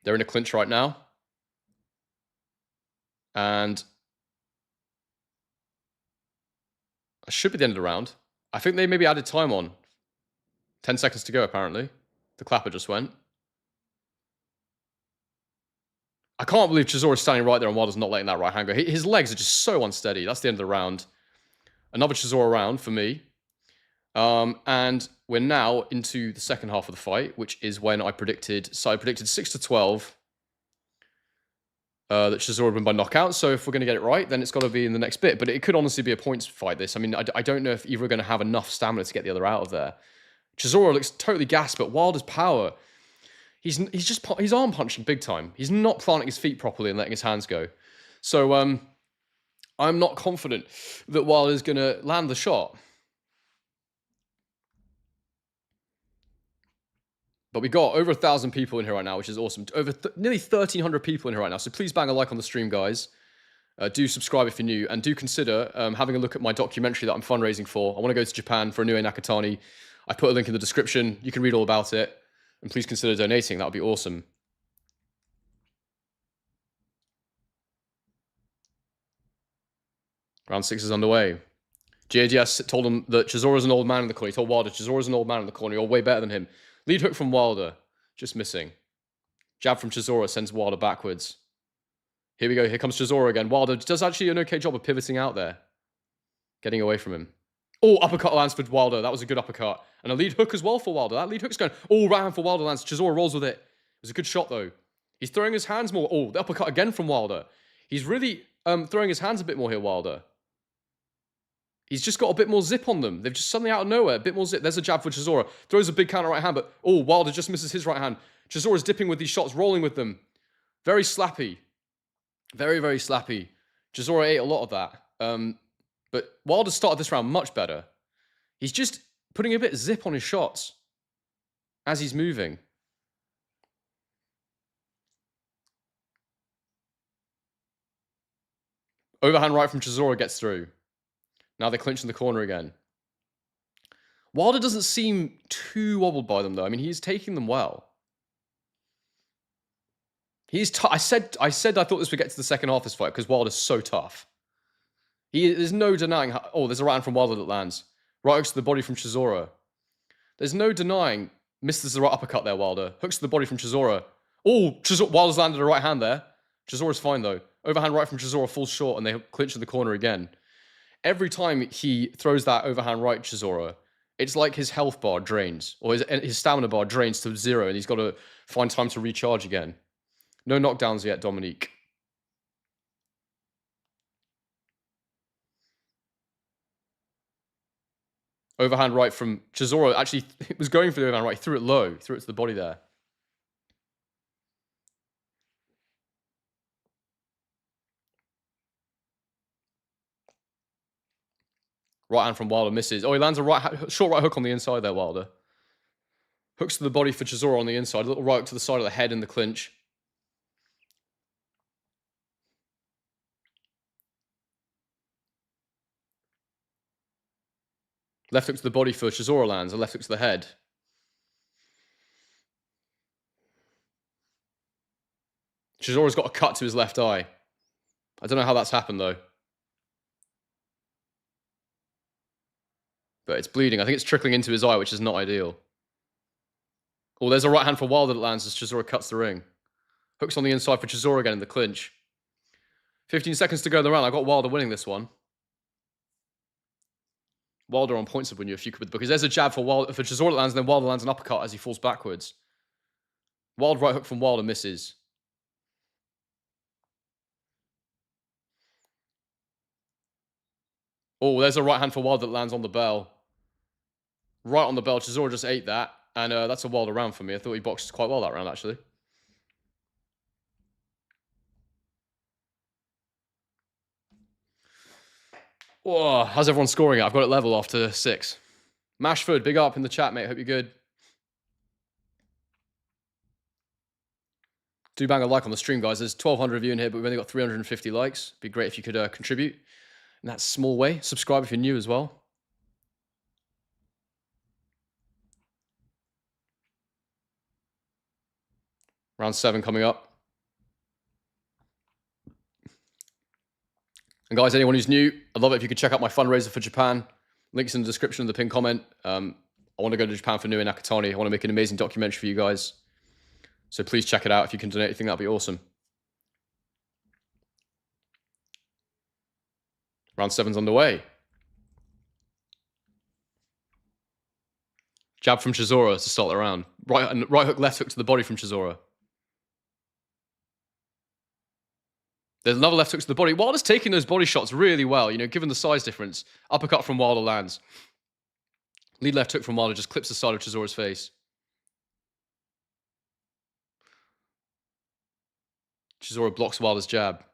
They're in a clinch right now. And it should be the end of the round. I think they maybe added time on. 10 seconds to go, apparently. The clapper just went. I can't believe Chisora's standing right there and Wilder's not letting that right hand go. His legs are just so unsteady. That's the end of the round. Another Chisora round for me. And we're now into the second half of the fight, which is when I predicted. So I predicted 6-12 that Chisora would win by knockout. So if we're going to get it right, then it's got to be in the next bit. But it could honestly be a points fight, this. I mean, I don't know if either are going to have enough stamina to get the other out of there. Chisora looks totally gassed, but Wilder's power... He's arm punching big time. He's not planting his feet properly and letting his hands go. So I'm not confident that Wilder's going to land the shot. But we got over 1,000 people in here right now, which is awesome. Over nearly 1,300 people in here right now. So please bang a like on the stream, guys. Do subscribe if you're new, and do consider having a look at my documentary that I'm fundraising for. I want to go to Japan for Inoue Nakatani. I put a link in the description. You can read all about it. And please consider donating. That would be awesome. Round 6 is underway. GADS told him that Chisora's an old man in the corner. He told Wilder, Chisora's an old man in the corner. You're way better than him. Lead hook from Wilder. Just missing. Jab from Chisora sends Wilder backwards. Here we go. Here comes Chisora again. Wilder does actually an okay job of pivoting out there. Getting away from him. Oh, uppercut lands for Wilder. That was a good uppercut. And a lead hook as well for Wilder. That lead hook's going all round for Wilder lands. Chisora rolls with it. It was a good shot, though. He's throwing his hands more. Oh, the uppercut again from Wilder. He's really throwing his hands a bit more here, Wilder. He's just got a bit more zip on them. They've just suddenly out of nowhere, a bit more zip. There's a jab for Chisora. Throws a big counter right hand, but Wilder just misses his right hand. Chisora's dipping with these shots, rolling with them. Very slappy. Very, very slappy. Chisora ate a lot of that. But Wilder started this round much better. He's just putting a bit of zip on his shots as he's moving. Overhand right from Chisora gets through. Now they clinch in the corner again. Wilder doesn't seem too wobbled by them, though. I mean, he's taking them well. I said I thought this would get to the second half of this fight because Wilder's so tough. There's no denying. There's a right hand from Wilder that lands. Right hooks to the body from Chisora. There's no denying. Misses the right uppercut there, Wilder. Hooks to the body from Chisora. Wilder's landed a right hand there. Chisora's fine, though. Overhand right from Chisora falls short, and they clinch in the corner again. Every time he throws that overhand right, Chisora, it's like his health bar drains, or his stamina bar drains to 0, and he's got to find time to recharge again. No knockdowns yet, Dominique. Overhand right from Chisora. Actually, it was going for the overhand right. He threw it low. Threw it to the body there. Right hand from Wilder misses. He lands a short right hook on the inside there, Wilder. Hooks to the body for Chisora on the inside. A little right hook to the side of the head in the clinch. Left hook to the body for Chisora lands. A left hook to the head. Chisora's got a cut to his left eye. I don't know how that's happened, though. But it's bleeding. I think it's trickling into his eye, which is not ideal. There's a right hand for Wilder that lands as Chisora cuts the ring. Hooks on the inside for Chisora again in the clinch. 15 seconds to go in the round. I got Wilder winning this one. Wilder on points of win you if you could with the bookies. There's a jab for Chisora that lands, and then Wilder lands an uppercut as he falls backwards. Wild right hook from Wilder misses. There's a right hand for Wilder that lands on the bell. Right on the bell. Chisora just ate that. And that's a Wilder round for me. I thought he boxed quite well that round, actually. How's everyone scoring it? I've got it level after 6. Mashford, big up in the chat, mate. Hope you're good. Do bang a like on the stream, guys. There's 1,200 of you in here, but we've only got 350 likes. It'd be great if you could contribute in that small way. Subscribe if you're new as well. Round 7 coming up. And guys, anyone who's new, I'd love it if you could check out my fundraiser for Japan. Links in the description of the pinned comment. I want to go to Japan for Nui Nakatani. I want to make an amazing documentary for you guys. So please check it out. If you can donate anything, that'd be awesome. Round 7's underway. Jab from Chisora to start the round. Right hook, left hook to the body from Chisora. There's another left hook to the body. Wilder's taking those body shots really well, given the size difference. Uppercut from Wilder lands. Lead left hook from Wilder just clips the side of Chisora's face. Chisora blocks Wilder's jab.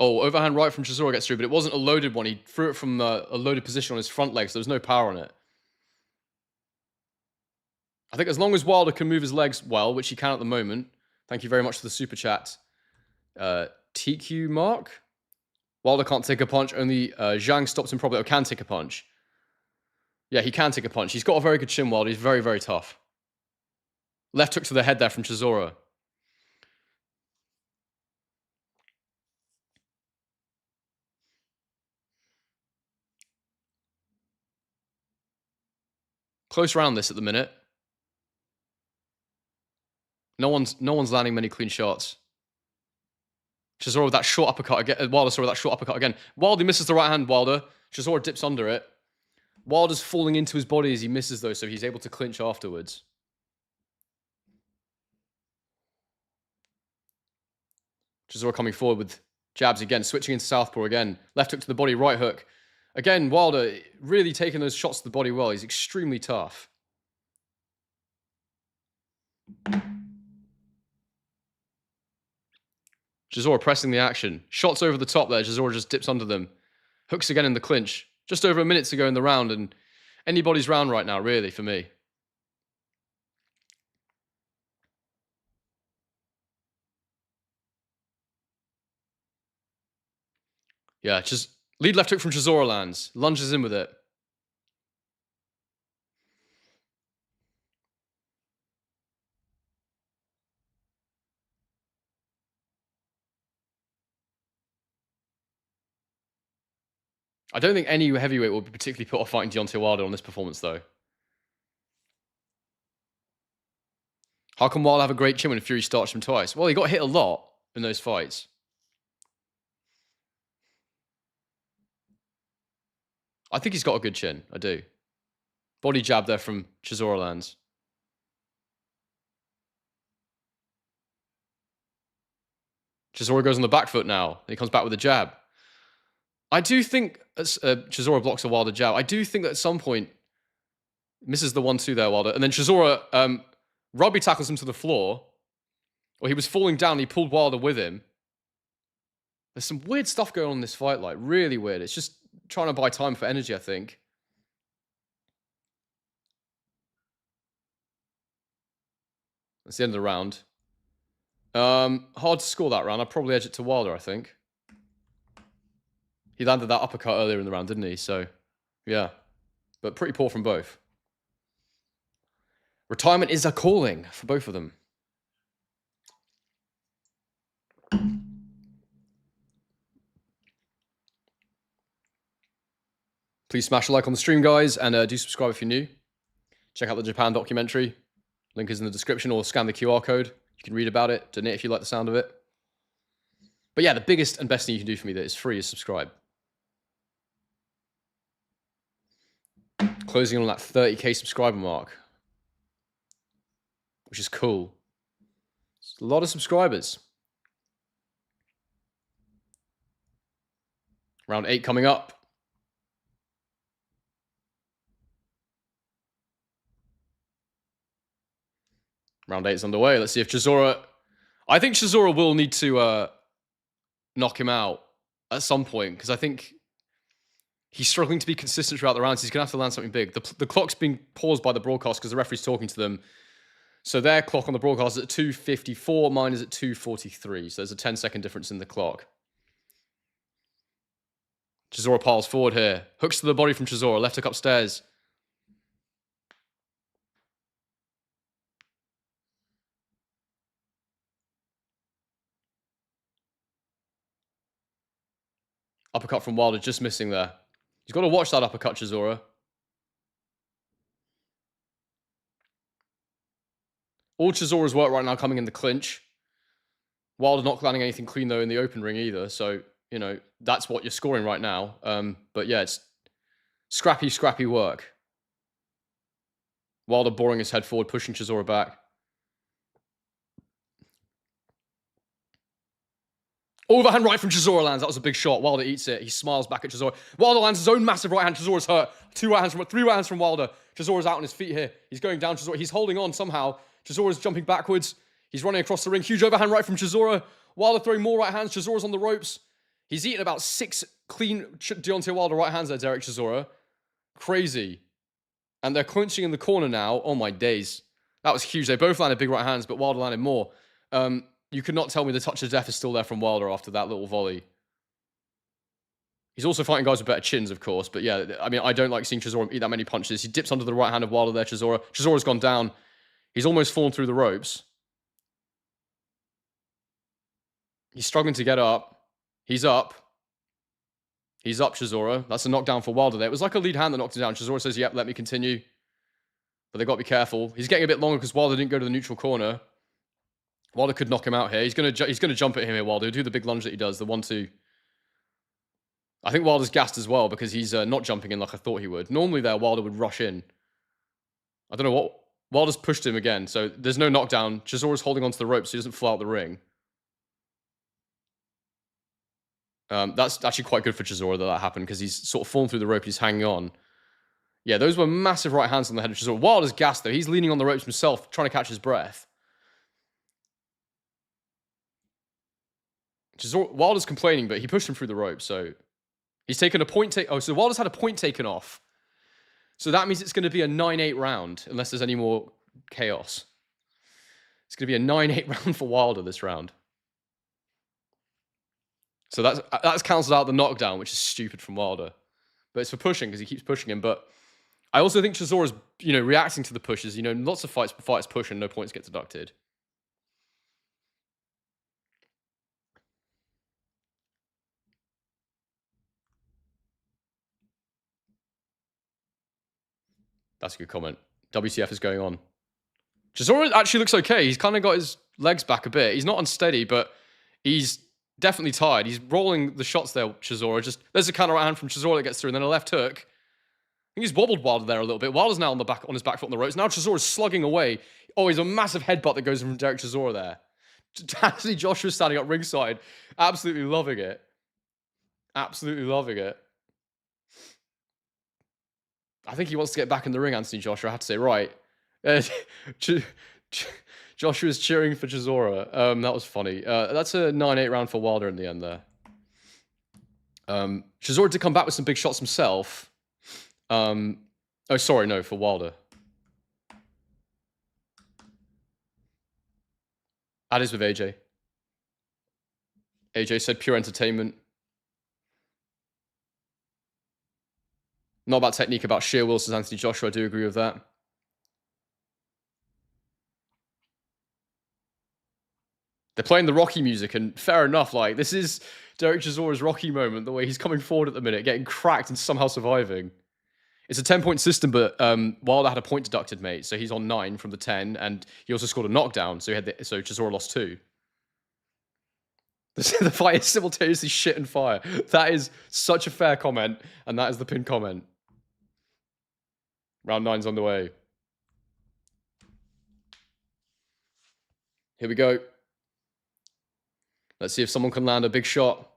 Overhand right from Chisora gets through, but it wasn't a loaded one. He threw it from a loaded position on his front leg, so there was no power on it. I think as long as Wilder can move his legs well, which he can at the moment. Thank you very much for the super chat. TQ Mark. Wilder can't take a punch. Only Zhang stops him probably, or can take a punch. Yeah, he can take a punch. He's got a very good chin, Wilder. He's very, very tough. Left hook to the head there from Chisora. Close round this at the minute. No one's landing many clean shots. Chisora with that short uppercut again. Wilder saw that short uppercut again. Wilder misses the right hand, Wilder. Chisora dips under it. Wilder's falling into his body as he misses, though, so he's able to clinch afterwards. Chisora coming forward with jabs again, switching into southpaw again. Left hook to the body, right hook. Again, Wilder really taking those shots to the body well. He's extremely tough. Chisora pressing the action. Shots over the top there. Chisora just dips under them. Hooks again in the clinch. Just over a minute to go in the round, and anybody's round right now, really, for me. Yeah, just lead left hook from Chisora lands. Lunges in with it. I don't think any heavyweight will be particularly put off fighting Deontay Wilder on this performance, though. How can Wilder have a great chin when Fury starched him twice? Well, he got hit a lot in those fights. I think he's got a good chin. I do. Body jab there from Chisora lands. Chisora goes on the back foot now. He comes back with a jab. I do think Chisora blocks a Wilder jab. I do think that at some point, misses the 1-2 there, Wilder. And then Chisora rugby tackles him to the floor. Or he was falling down. He pulled Wilder with him. There's some weird stuff going on in this fight, like really weird. It's just trying to buy time for energy, I think. That's the end of the round. Hard to score that round. I'd probably edge it to Wilder, I think. He landed that uppercut earlier in the round, didn't he? So, yeah. But pretty poor from both. Retirement is a calling for both of them. Please smash a like on the stream, guys, and do subscribe if you're new. Check out the Japan documentary. Link is in the description, or scan the QR code. You can read about it, donate if you like the sound of it. But yeah, the biggest and best thing you can do for me that is free is subscribe. Closing on that 30k subscriber mark, which is cool. It's a lot of subscribers. Round 8 coming up. Round 8 is underway. Let's see if Chisora... I think Chisora will need to knock him out at some point, because I think he's struggling to be consistent throughout the rounds. He's going to have to land something big. The clock's being paused by the broadcast because the referee's talking to them. So their clock on the broadcast is at 2:54. Mine is at 2:43. So there's a 10-second difference in the clock. Chisora piles forward here. Hooks to the body from Chisora. Left hook upstairs. Uppercut from Wilder, just missing there. He's got to watch that uppercut, Chisora. All Chisora's work right now coming in the clinch. Wilder not landing anything clean, though, in the open ring either. So, you know, that's what you're scoring right now. But yeah, it's scrappy, scrappy work. Wilder boring his head forward, pushing Chisora back. Overhand right from Chisora lands. That was a big shot. Wilder eats it. He smiles back at Chisora. Wilder lands his own massive right hand. Chisora's hurt. 3 right hands from Wilder. Chisora's out on his feet here. He's going down. Chisora. He's holding on somehow. Chisora's jumping backwards. He's running across the ring. Huge overhand right from Chisora. Wilder throwing more right hands. Chisora's on the ropes. He's eaten about 6 clean Deontay Wilder right hands there, Derek Chisora. Crazy. And they're clinching in the corner now. Oh my days. That was huge. They both landed big right hands, but Wilder landed more. You could not tell me the touch of death is still there from Wilder after that little volley. He's also fighting guys with better chins, of course. But yeah, I mean, I don't like seeing Chisora eat that many punches. He dips onto the right hand of Wilder there, Chisora. Chisora's gone down. He's almost fallen through the ropes. He's struggling to get up. He's up. He's up, Chisora. That's a knockdown for Wilder there. It was like a lead hand that knocked him down. Chisora says, yep, let me continue. But they've got to be careful. He's getting a bit longer because Wilder didn't go to the neutral corner. Wilder could knock him out here. He's gonna jump at him here, Wilder. He'll do the big lunge that he does, the 1-2. I think Wilder's gassed as well because he's not jumping in like I thought he would. Normally there, Wilder would rush in. I don't know what... Wilder's pushed him again, so there's no knockdown. Chisora's holding onto the rope so he doesn't fall out the ring. That's actually quite good for Chisora that happened because he's sort of fallen through the rope. He's hanging on. Yeah, those were massive right hands on the head of Chisora. Wilder's gassed, though. He's leaning on the ropes himself, trying to catch his breath. Wilder's complaining, but he pushed him through the rope, so he's taken a point take. Oh, so Wilder's had a point taken off. So that means it's going to be a 9-8 round, unless there's any more chaos. It's going to be a 9-8 round for Wilder this round. So that's cancelled out the knockdown, which is stupid from Wilder. But it's for pushing because he keeps pushing him. But I also think Chisora's, reacting to the pushes. Lots of fights push and no points get deducted. That's a good comment. WTF is going on. Chisora actually looks okay. He's kind of got his legs back a bit. He's not unsteady, but he's definitely tired. He's rolling the shots there, Chisora. There's a counter right hand from Chisora that gets through, and then a left hook. I think he's wobbled Wilder there a little bit. Wilder's now on his back foot on the ropes. Now Chisora's slugging away. Oh, he's a massive headbutt that goes in from Derek Chisora there. Actually, Joshua's standing up ringside, absolutely loving it. Absolutely loving it. I think he wants to get back in the ring, Anthony Joshua. I have to say, right. Joshua's cheering for Chisora. That was funny. That's a 9-8 round for Wilder in the end there. Chisora did come back with some big shots himself. For Wilder. That is with AJ. AJ said pure entertainment. Not about technique, about sheer will, says Anthony Joshua. I do agree with that. They're playing the Rocky music, and fair enough. Like, this is Derek Chisora's Rocky moment, the way he's coming forward at the minute, getting cracked and somehow surviving. It's a 10-point system, but Wilder had a point deducted, mate. So he's on 9 from the 10, and he also scored a knockdown. So Chisora lost 2. The fight is simultaneously shit and fire. That is such a fair comment, and that is the pinned comment. Round 9's on the way. Here we go. Let's see if someone can land a big shot.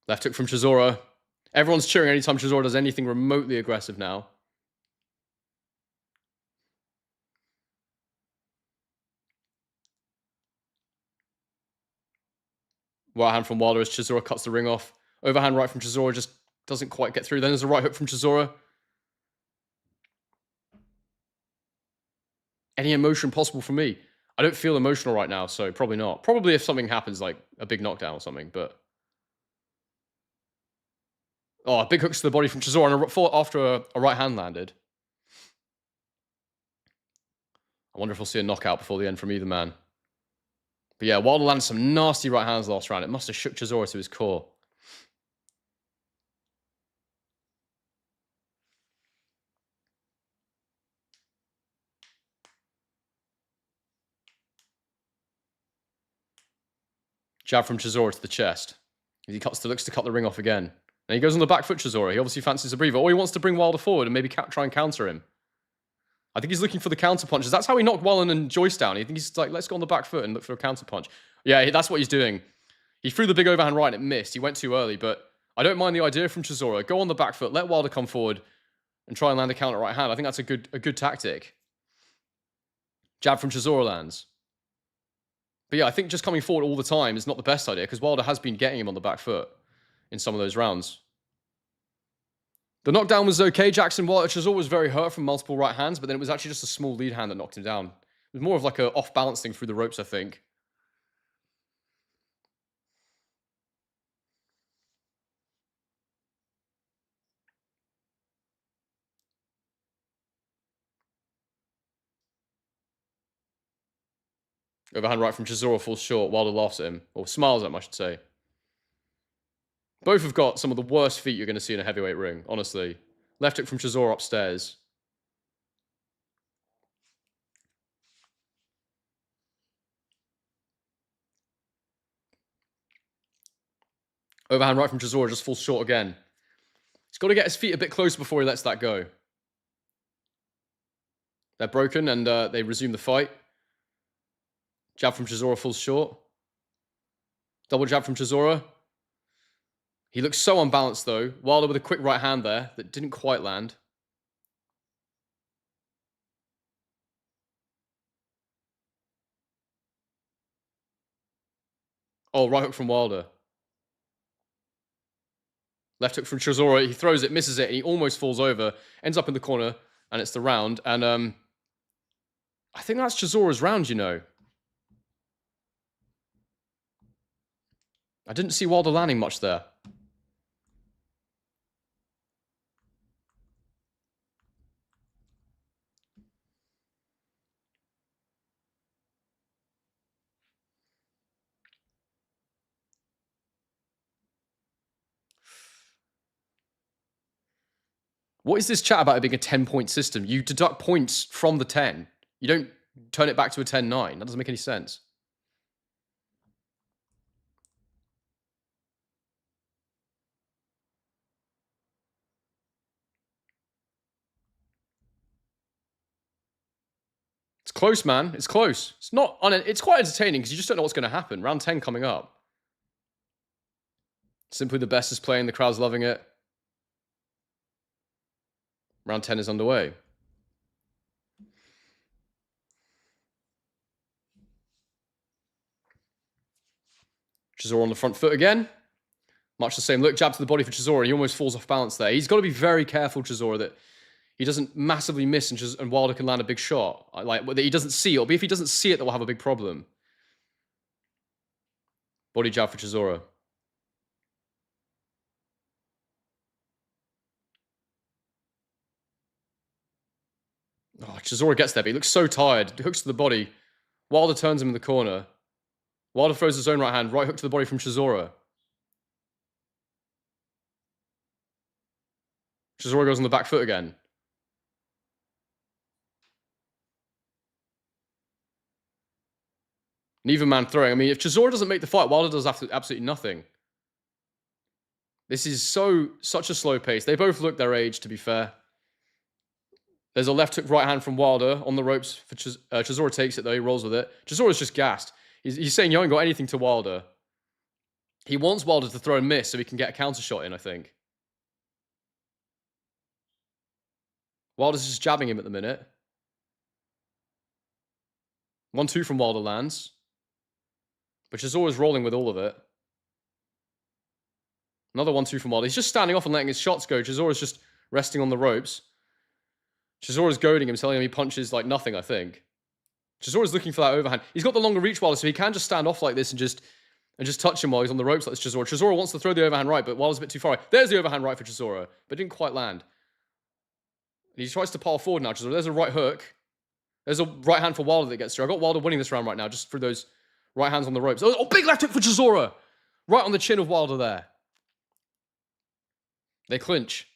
Left hook from Chisora. Everyone's cheering anytime Chisora does anything remotely aggressive now. Right hand from Wilder as Chisora cuts the ring off. Overhand right from Chisora just doesn't quite get through. Then there's a right hook from Chisora. Any emotion possible for me? I don't feel emotional right now, so probably not. Probably if something happens, like a big knockdown or something, but... Oh, big hooks to the body from Chisora after a right hand landed. I wonder if we'll see a knockout before the end from either man. But yeah, Wilder landed some nasty right hands last round. It must have shook Chisora to his core. Jab from Chisora to the chest. He looks to cut the ring off again. And he goes on the back foot, Chisora. He obviously fancies a breather. Or he wants to bring Wilder forward and maybe try and counter him. I think he's looking for the counter punches. That's how he knocked Wilder and Joyce down. I think he's like, let's go on the back foot and look for a counter punch. Yeah, that's what he's doing. He threw the big overhand right and it missed. He went too early, but I don't mind the idea from Chisora. Go on the back foot, let Wilder come forward and try and land a counter right hand. I think that's a good tactic. Jab from Chisora lands. But yeah, I think just coming forward all the time is not the best idea because Wilder has been getting him on the back foot in some of those rounds. The knockdown was okay. Chisora was very hurt from multiple right hands, but then it was actually just a small lead hand that knocked him down. It was more of like a off-balance thing through the ropes, I think. Overhand right from Chisora falls short. Wilder laughs at him. Or smiles at him, I should say. Both have got some of the worst feet you're going to see in a heavyweight ring, honestly. Left hook from Chisora upstairs. Overhand right from Chisora just falls short again. He's got to get his feet a bit closer before he lets that go. They're broken and they resume the fight. Jab from Chisora falls short. Double jab from Chisora. He looks so unbalanced, though. Wilder with a quick right hand there that didn't quite land. Oh, right hook from Wilder. Left hook from Chisora. He throws it, misses it, and he almost falls over. Ends up in the corner, and it's the round. And I think that's Chisora's round, you know. I didn't see Wilder landing much there. What is this chat about it being a 10-point system? You deduct points from the 10. You don't turn it back to a 10-9. That doesn't make any sense. It's close, man. It's close. It's not. It's quite entertaining because you just don't know what's going to happen. Round 10 coming up. Simply the best is playing. The crowd's loving it. Round 10 is underway. Chisora on the front foot again. Much the same look. Jab to the body for Chisora. He almost falls off balance there. He's got to be very careful, Chisora, that he doesn't massively miss and Wilder can land a big shot. Like, that he doesn't see it. It'll be if he doesn't see it that we'll have a big problem. Body jab for Chisora. Oh, Chisora gets there, but he looks so tired. He hooks to the body. Wilder turns him in the corner. Wilder throws his own right hand. Right hook to the body from Chisora. Chisora goes on the back foot again. Neither man throwing. I mean, if Chisora doesn't make the fight, Wilder does absolutely nothing. This is such a slow pace. They both look their age, to be fair. There's a left hook right hand from Wilder on the ropes. For Chisora takes it, though. He rolls with it. Chisora's just gassed. He's saying you haven't got anything to Wilder. He wants Wilder to throw and miss so he can get a counter shot in, I think. Wilder's just jabbing him at the minute. 1-2 from Wilder lands. But Chisora's rolling with all of it. Another 1-2 from Wilder. He's just standing off and letting his shots go. Chisora's just resting on the ropes. Chisora's goading him, telling him he punches like nothing, I think. Chisora's looking for that overhand. He's got the longer reach, Wilder, so he can just stand off like this and just touch him while he's on the ropes like this, Chisora. Chisora wants to throw the overhand right, but Wilder's a bit too far away. There's the overhand right for Chisora, but didn't quite land. And he tries to pile forward now, Chisora. There's a right hook. There's a right hand for Wilder that gets through. I got Wilder winning this round right now just for those right hands on the ropes. Oh, big left hook for Chisora. Right on the chin of Wilder there. They clinch.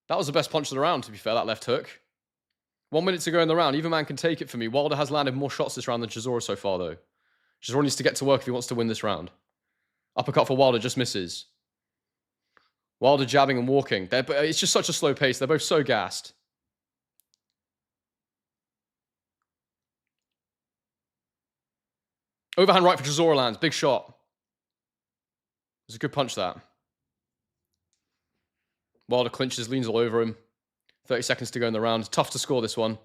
That was the best punch of the round, to be fair, that left hook. 1 minute to go in the round. Either man can take it for me. Wilder has landed more shots this round than Chisora so far, though. Chisora needs to get to work if he wants to win this round. Uppercut for Wilder just misses. Wilder jabbing and walking. It's just such a slow pace. They're both so gassed. Overhand right for Chisora lands. Big shot. It was a good punch, that. Wilder clinches, leans all over him. 30 seconds to go in the round. Tough to score this one.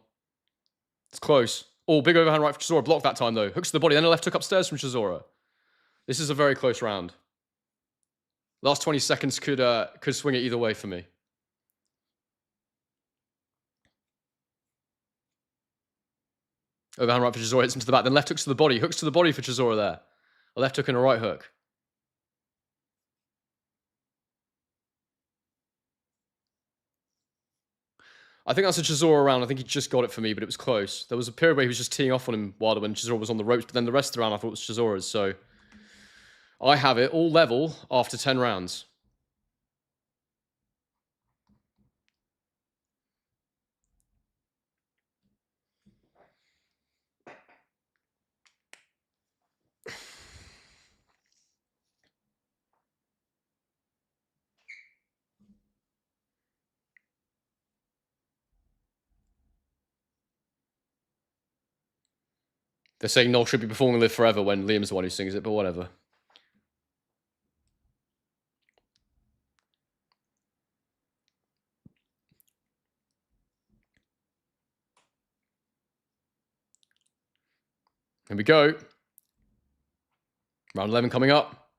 It's close. Oh, big overhand right for Chisora. Blocked that time, though. Hooks to the body. Then a left hook upstairs from Chisora. This is a very close round. Last 20 seconds could swing it either way for me. Overhand right for Chisora. Hits him to the back. Then left hooks to the body. Hooks to the body for Chisora there. A left hook and a right hook. I think that's a Chisora round. I think he just got it for me, but it was close. There was a period where he was just teeing off on him Wilder when Chisora was on the ropes, but then the rest of the round I thought was Chisora's. So I have it all level after 10 rounds. They're saying Noel should be performing Live Forever when Liam's the one who sings it, but whatever. Here we go. Round 11 coming up.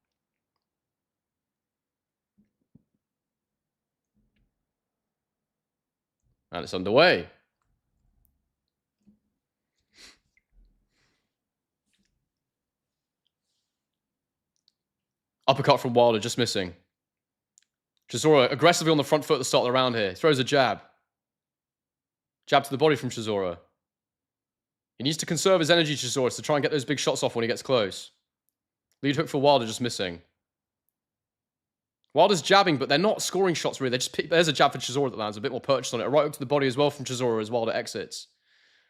And it's underway. Uppercut from Wilder, just missing. Chisora aggressively on the front foot at the start of the round here. Throws a jab. Jab to the body from Chisora. He needs to conserve his energy, Chisora, to try and get those big shots off when he gets close. Lead hook for Wilder, just missing. Wilder's jabbing, but they're not scoring shots really. There's a jab for Chisora that lands, a bit more purchase on it. A right hook to the body as well from Chisora as Wilder exits.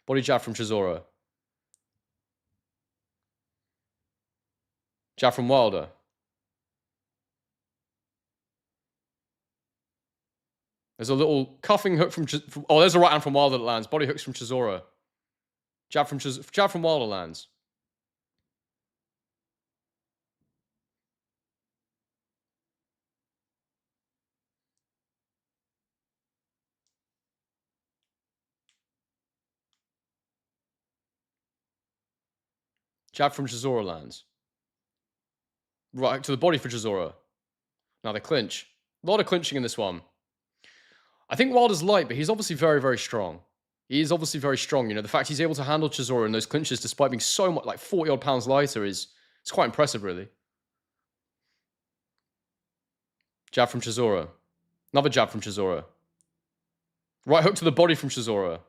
Body jab from Chisora. Jab from Wilder. There's a little cuffing hook from oh, there's a right hand from Wilder that lands. Body hooks from Chisora. Jab from Wilder lands. Jab from Chisora lands. Right to the body for Chisora. Now they clinch. A lot of clinching in this one. I think Wilder's light, but he's obviously very, very strong. He is obviously very strong. You know, the fact he's able to handle Chisora in those clinches despite being so much, like 40-odd pounds lighter it's quite impressive, really. Jab from Chisora. Another jab from Chisora. Right hook to the body from Chisora.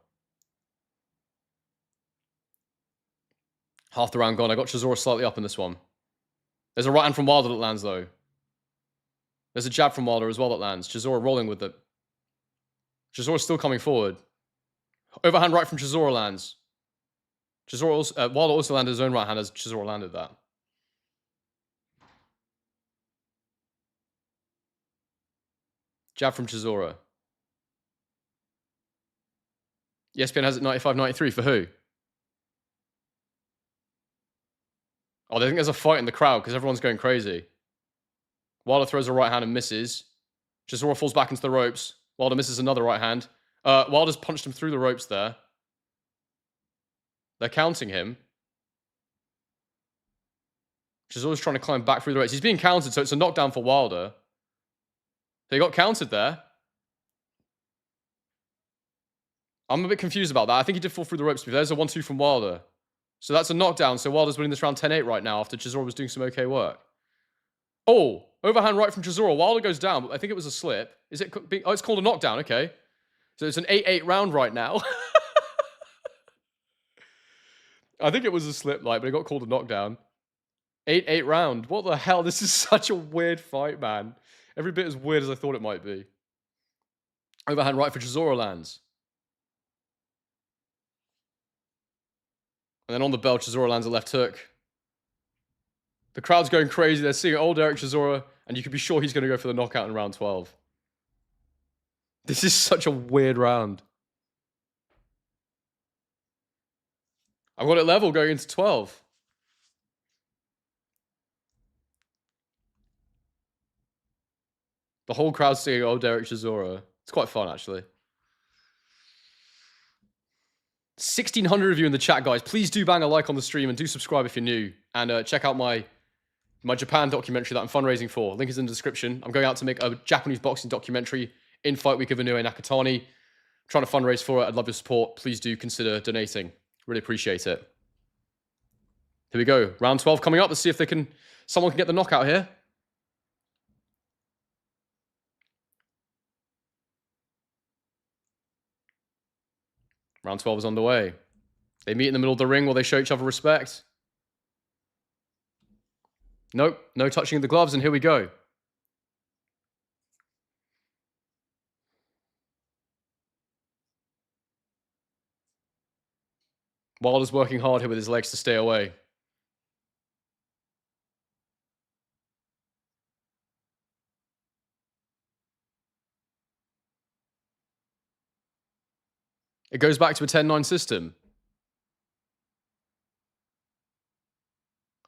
Half the round gone. I got Chisora slightly up in this one. There's a right hand from Wilder that lands, though. There's a jab from Wilder as well that lands. Chisora rolling with it. Chisora's still coming forward. Overhand right from Chisora lands. Wilder also landed his own right hand as Chisora landed that. Jab from Chisora. ESPN has it 95-93 for who? Oh, they think there's a fight in the crowd because everyone's going crazy. Wilder throws a right hand and misses. Chisora falls back into the ropes. Wilder misses another right hand. Wilder's punched him through the ropes there. They're counting him. Chisora's trying to climb back through the ropes. He's being counted, so it's a knockdown for Wilder. They got counted there. I'm a bit confused about that. I think he did fall through the ropes. There's a 1-2 from Wilder. So that's a knockdown. So Wilder's winning this round 10-8 right now after Chisora was doing some okay work. Oh, overhand right from Chisora. Wilder goes down, but I think it was a slip. Is it? Oh, it's called a knockdown. Okay. So it's an 8-8 round right now. I think it was a slip, but it got called a knockdown. 8-8 round. What the hell? This is such a weird fight, man. Every bit as weird as I thought it might be. Overhand right for Chisora lands. And then on the bell, Chisora lands a left hook. The crowd's going crazy. They're seeing old Eric Chisora, and you can be sure he's going to go for the knockout in round 12. This is such a weird round. I've got it level going into 12. The whole crowd's singing old Eric Chisora. It's quite fun, actually. 1,600 of you in the chat, guys. Please do bang a like on the stream and do subscribe if you're new. And check out my Japan documentary that I'm fundraising for. Link is in the description. I'm going out to make a Japanese boxing documentary in Fight Week of Inoue Nakatani. I'm trying to fundraise for it. I'd love your support. Please do consider donating. Really appreciate it. Here we go. Round 12 coming up. Let's see if someone can get the knockout here. Round 12 is underway. They meet in the middle of the ring while they show each other respect. Nope, no touching of the gloves, and here we go. Wilder's working hard here with his legs to stay away. It goes back to a 10-9 system.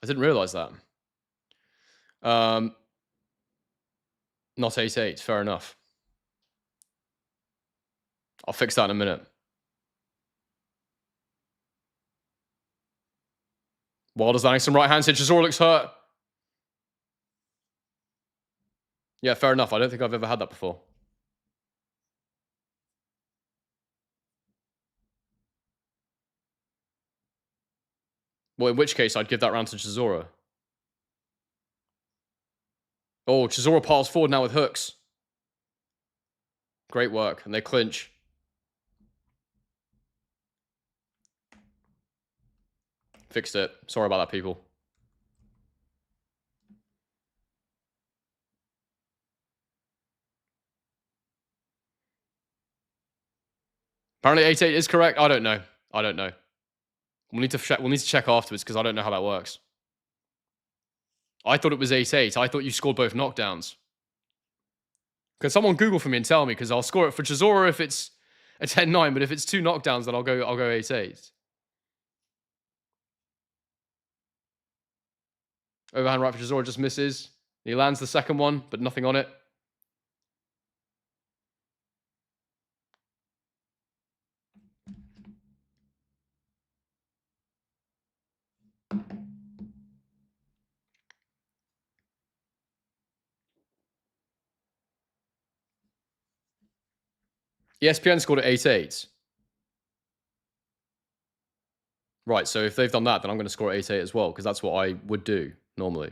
I didn't realize that. Not 8-8, fair enough. I'll fix that in a minute. Wilder's landing some right hands here. Chisora looks hurt. Yeah, fair enough. I don't think I've ever had that before. Well, in which case, I'd give that round to Chisora. Oh, Chisora piles forward now with hooks. Great work. And they clinch. Fixed it. Sorry about that, people. Apparently 8-8 is correct. I don't know. I don't know. We'll need to check afterwards because I don't know how that works. I thought it was 8-8. I thought you scored both knockdowns. Can someone Google for me and tell me? Because I'll score it for Chisora if it's a 10-9, but if it's 2 knockdowns, then I'll go 8-8. Overhand right for Chisora just misses. He lands the second one, but nothing on it. ESPN scored at 8-8. Right, so if they've done that, then I'm going to score at 8-8 as well, because that's what I would do normally.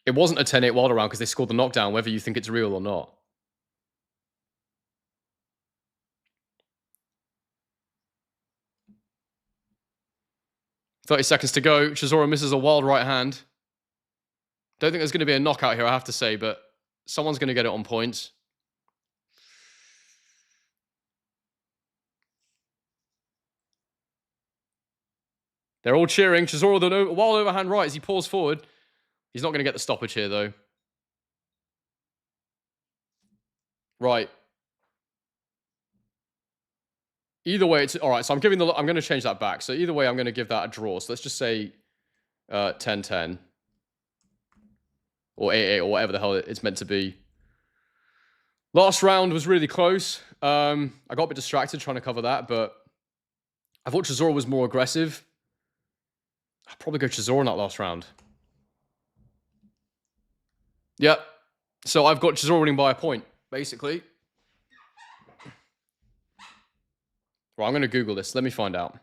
It wasn't a 10-8 Wilder round because they scored the knockdown, whether you think it's real or not. .30 seconds to go. Chisora misses a wild right hand. Don't think there's going to be a knockout here, I have to say, but someone's going to get it on point. They're all cheering. Chisora with a wild overhand right as he pulls forward. He's not going to get the stoppage here, though. Right. Either way, it's all right. So I'm going to change that back. So either way, I'm going to give that a draw. So let's just say 10-10 or 8-8 or whatever the hell it's meant to be. Last round was really close. I got a bit distracted trying to cover that, but I thought Chisora was more aggressive. I'd probably go Chisora in that last round. Yep. So I've got Chisora winning by a point, basically. Right, I'm going to Google this. Let me find out.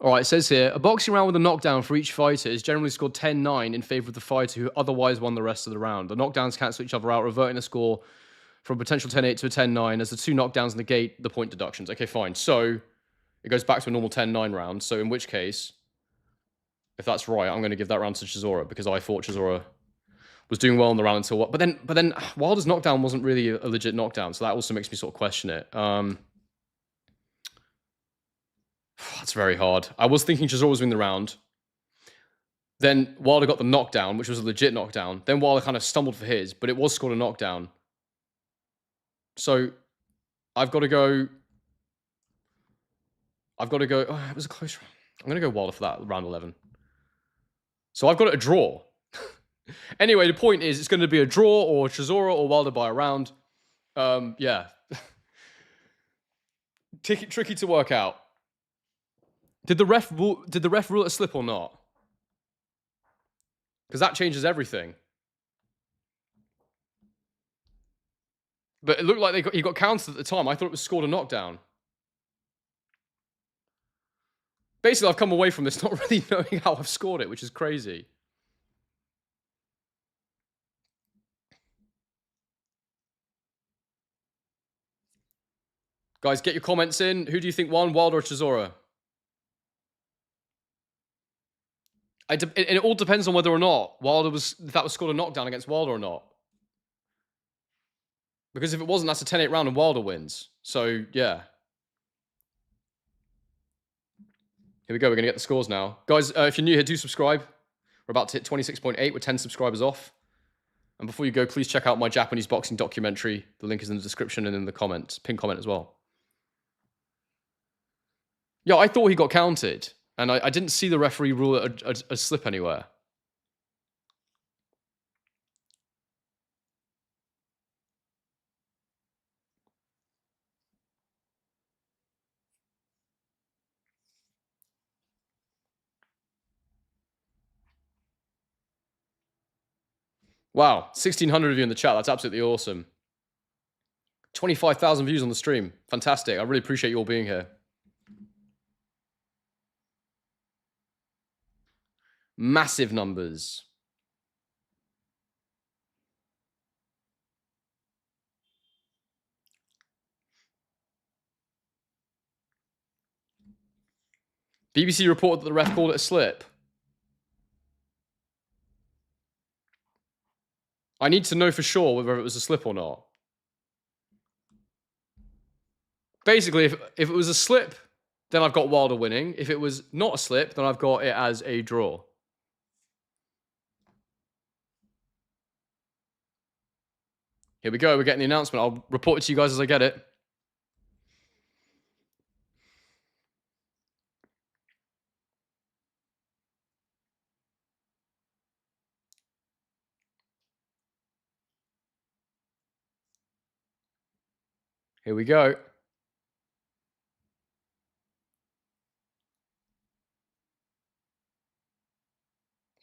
All right, it says here, a boxing round with a knockdown for each fighter is generally scored 10-9 in favor of the fighter who otherwise won the rest of the round. The knockdowns cancel each other out, reverting the score from a potential 10-8 to a 10-9 as the 2 knockdowns negate the point deductions. Okay, fine. So it goes back to a normal 10-9 round. So in which case, if that's right, I'm going to give that round to Chisora because I thought Chisora was doing well in the round until what? But then Wilder's knockdown wasn't really a legit knockdown, so that also makes me sort of question it. That's very hard. I was thinking Chisora was winning the round. Then Wilder got the knockdown, which was a legit knockdown. Then Wilder kind of stumbled for his, but it was scored a knockdown. So I've got to go. Oh, it was a close round. I'm going to go Wilder for that round 11. So I've got it a draw. Anyway, the point is it's going to be a draw or Chisora or Wilder by a round. Yeah. Tricky to work out. Did the ref rule it a slip or not? Because that changes everything. But it looked like he got counted at the time. I thought it was scored a knockdown. Basically, I've come away from this not really knowing how I've scored it, which is crazy. Guys, get your comments in. Who do you think won, Wilder or Chisora? It all depends on whether or not if that was scored a knockdown against Wilder or not. Because if it wasn't, that's a 10-8 round and Wilder wins. So, yeah. Here we go. We're going to get the scores now. Guys, if you're new here, do subscribe. We're about to hit 26.8. We're 10 subscribers off. And before you go, please check out my Japanese boxing documentary. The link is in the description and in the comments, pinned comment as well. Yeah, I thought he got counted, and I didn't see the referee rule a slip anywhere. Wow, 1,600 of you in the chat. That's absolutely awesome. 25,000 views on the stream. Fantastic. I really appreciate you all being here. Massive numbers. BBC reported that the ref called it a slip. I need to know for sure whether it was a slip or not. Basically, if it was a slip, then I've got Wilder winning. If it was not a slip, then I've got it as a draw. Here we go. We're getting the announcement. I'll report it to you guys as I get it. Here we go.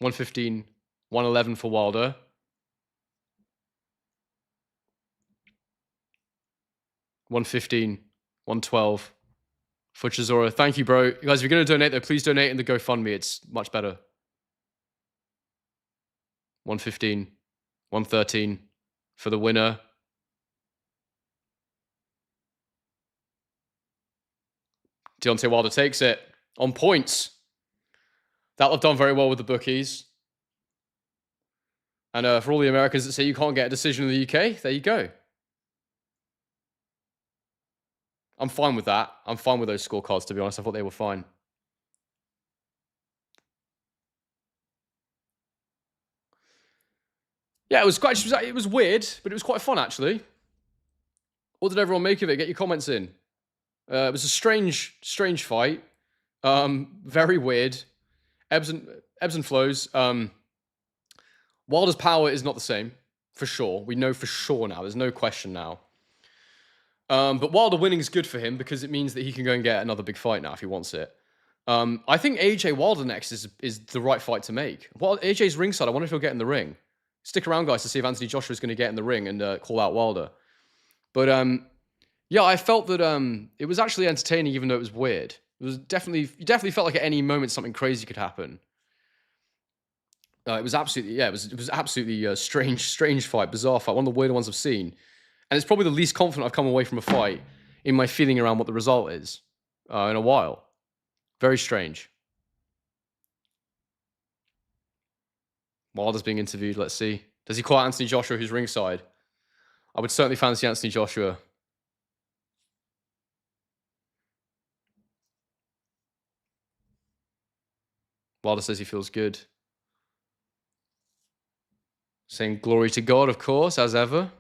115, 111 for Wilder. 115, 112 for Chisora. Thank you, bro. You guys, if you're going to donate, though, please donate in the GoFundMe. It's much better. 115, 113 for the winner. Deontay Wilder takes it on points. That'll have done very well with the bookies. And for all the Americans that say you can't get a decision in the UK, there you go. I'm fine with that. I'm fine with those scorecards, to be honest. I thought they were fine. Yeah, it was weird, but it was quite fun, actually. What did everyone make of it? Get your comments in. It was a strange fight. Very weird. Ebbs and flows. Wilder's power is not the same, for sure. We know for sure now. There's no question now. But Wilder winning is good for him because it means that he can go and get another big fight now if he wants it. I think AJ Wilder next is the right fight to make. Well, AJ's ringside. I wonder if he'll get in the ring. Stick around, guys, to see if Anthony Joshua is going to get in the ring and call out Wilder. But yeah, I felt that it was actually entertaining, even though it was weird. It was you definitely felt like at any moment something crazy could happen. It was absolutely, it was absolutely a strange fight, bizarre fight, one of the weirder ones I've seen. And it's probably the least confident I've come away from a fight in my feeling around what the result is in a while. Very strange. Wilder's being interviewed. Let's see. Does he call out Anthony Joshua, who's ringside? I would certainly fancy Anthony Joshua. Wilder says he feels good. Saying glory to God, of course, as ever.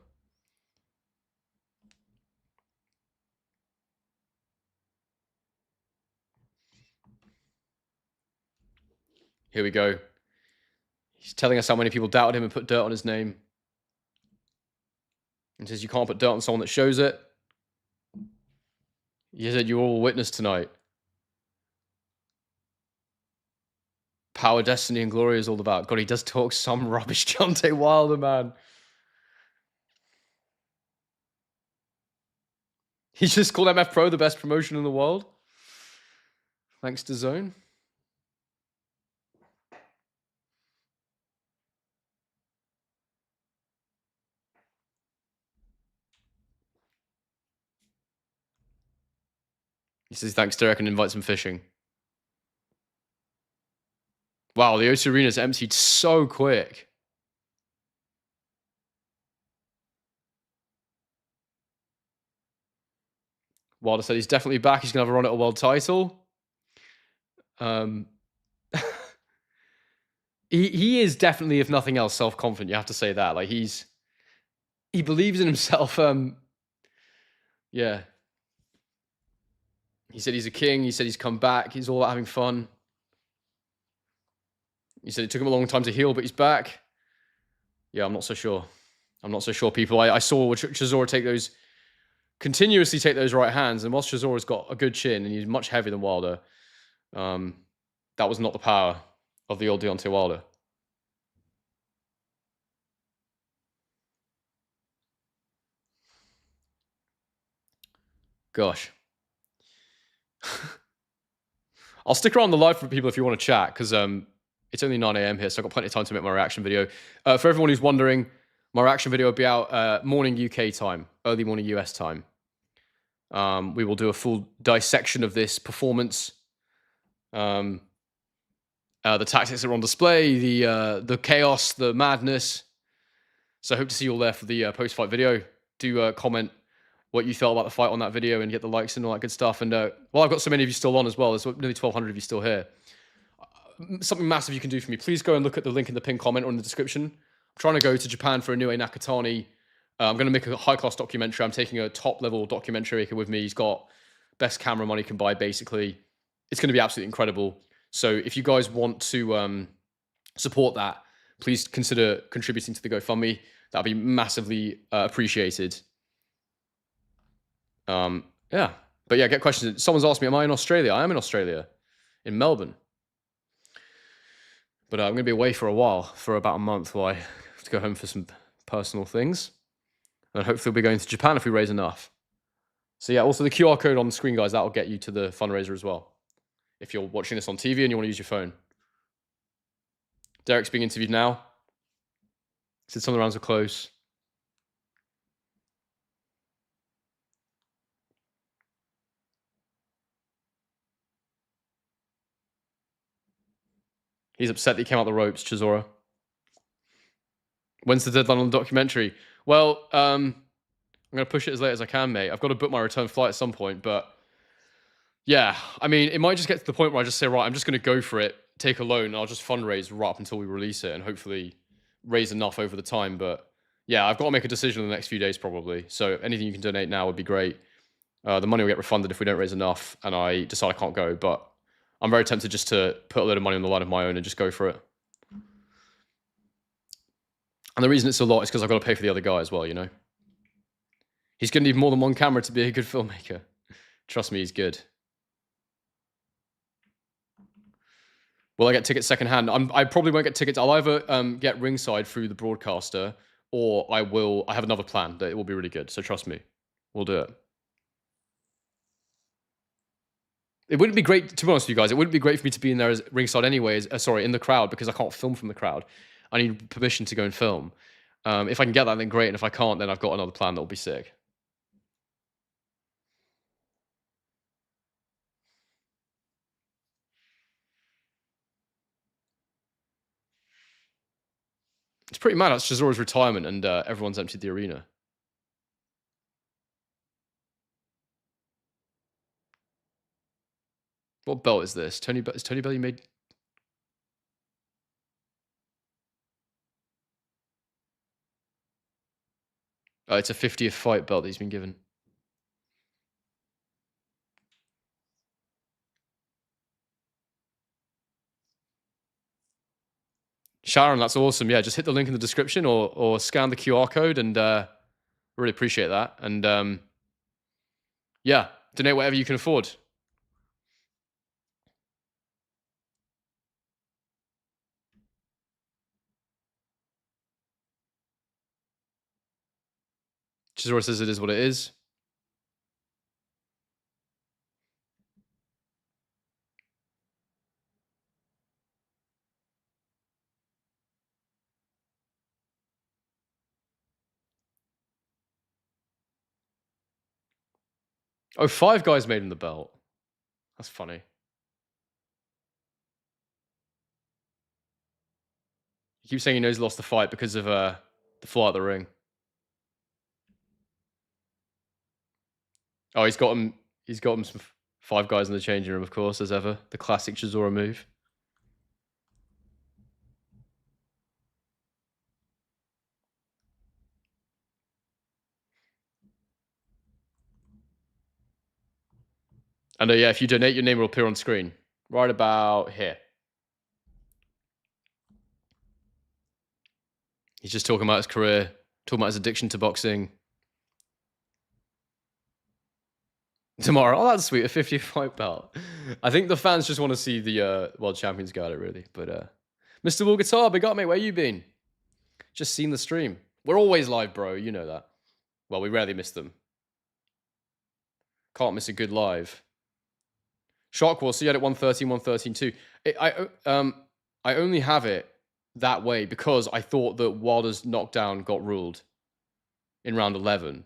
Here we go. He's telling us how many people doubted him and put dirt on his name. He says you can't put dirt on someone that shows it. He said you all witness tonight. Power, destiny, and glory is all about. God, he does talk some rubbish, Deontay Wilder, man. He just called MF Pro the best promotion in the world. Thanks to Zone. He says thanks, Derek, and invites him fishing. Wow, the O2 Arena's emptied so quick. Wilder said he's definitely back. He's going to have a run at a world title. he is definitely, if nothing else, self-confident. You have to say that. Like he believes in himself. Yeah. He said he's a king. He said he's come back. He's all about having fun. He said it took him a long time to heal, but he's back. Yeah, I'm not so sure. I'm not so sure, people. I saw Chisora continuously take those right hands, and whilst Chisora's got a good chin and he's much heavier than Wilder, that was not the power of the old Deontay Wilder. Gosh. I'll stick around the live for people if you want to chat, because it's only 9 a.m. here, so I've got plenty of time to make my reaction video. For everyone who's wondering, my reaction video will be out morning UK time, early morning US time. We will do a full dissection of this performance, the tactics that are on display, the chaos, the madness. So I hope to see you all there for the post-fight video. Do comment what you felt about the fight on that video and get the likes and all that good stuff. And well, I've got so many of you still on as well. There's nearly 1,200 of you still here. Something massive you can do for me. Please go and look at the link in the pinned comment or in the description. I'm trying to go to Japan for Inoue Nakatani. I'm going to make a high-class documentary. I'm taking a top-level documentary maker with me. He's got best camera money can buy, basically. It's going to be absolutely incredible. So if you guys want to support that, please consider contributing to the GoFundMe. That'd be massively appreciated. Yeah. But yeah, get questions. Someone's asked me, am I in Australia? I am in Australia, in Melbourne. But I'm going to be away for a while, for about a month, while I have to go home for some personal things. And hopefully we'll be going to Japan if we raise enough. So yeah, also the QR code on the screen, guys, that will get you to the fundraiser as well, if you're watching this on TV and you want to use your phone. Derek's being interviewed now. He said some of the rounds are close. He's upset that he came out the ropes, Chisora. When's the deadline on the documentary? Well, I'm going to push it as late as I can, mate. I've got to book my return flight at some point, but yeah, I mean, it might just get to the point where I just say, right, I'm just going to go for it, take a loan, and I'll just fundraise right up until we release it and hopefully raise enough over the time. But yeah, I've got to make a decision in the next few days probably. So anything you can donate now would be great. The money will get refunded if we don't raise enough and I decide I can't go, but I'm very tempted just to put a load of money on the line of my own and just go for it. And the reason it's a lot is because I've got to pay for the other guy as well, you know? He's going to need more than one camera to be a good filmmaker. Trust me, he's good. Will I get tickets secondhand? I probably won't get tickets. I'll either get ringside through the broadcaster, or I have another plan that it will be really good. So trust me, we'll do it. It wouldn't be great, to be honest with you guys, it wouldn't be great for me to be in there as ringside anyways, in the crowd, because I can't film from the crowd. I need permission to go and film. If I can get that, then great. And if I can't, then I've got another plan that will be sick. It's pretty mad. It's Chisora's retirement and everyone's emptied the arena. What belt is this? Is Tony Bellew made? It's a 50th fight belt that he's been given. Sharon, that's awesome. Yeah, just hit the link in the description or scan the QR code and really appreciate that. And yeah, donate whatever you can afford. Chisora says it is what it is. Oh, 5 guys made him the belt. That's funny. He keeps saying he knows he lost the fight because of the fall out of the ring. Oh, he's got him some 5 guys in the changing room, of course, as ever. The classic Chisora move. And yeah, if you donate, your name will appear on screen. Right about here. He's just talking about his career, talking about his addiction to boxing. Tomorrow. Oh, that's sweet. A 55 belt. I think the fans just want to see the World Champions go at it, really. But Mr. Will Guitar, big up, mate. Where you been? Just seen the stream. We're always live, bro. You know that. Well, we rarely miss them. Can't miss a good live. Shark Wars, so you had it 113, 113 too. I only have it that way because I thought that Wilder's knockdown got ruled in round 11.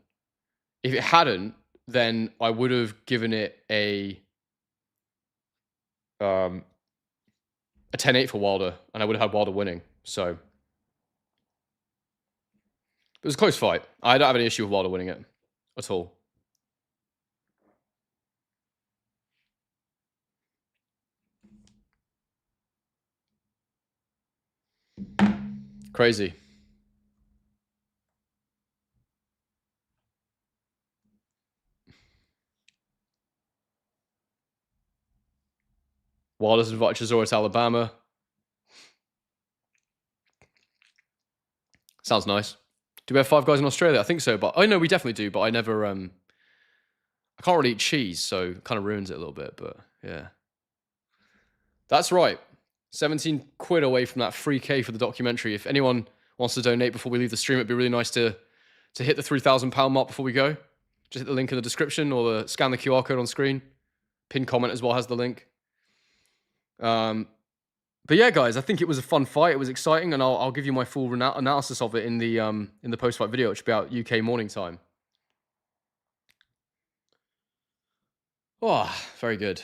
If it hadn't, then I would have given it a 10-8 for Wilder, and I would have had Wilder winning. So it was a close fight. I don't have any issue with Wilder winning it at all. Crazy. Wilder's invited Chisora to Alabama. Sounds nice. Do we have 5 guys in Australia? I think so, but I know we definitely do, but I never I can't really eat cheese, so it kind of ruins it a little bit, but yeah. That's right. 17 quid away from that 3K for the documentary. If anyone wants to donate before we leave the stream, it'd be really nice to hit the £3,000 mark before we go. Just hit the link in the description or scan the QR code on screen. Pinned comment as well has the link. But yeah, guys, I think it was a fun fight. It was exciting, and I'll give you my full analysis of it in the post-fight video, which will be out UK morning time. Oh, very good.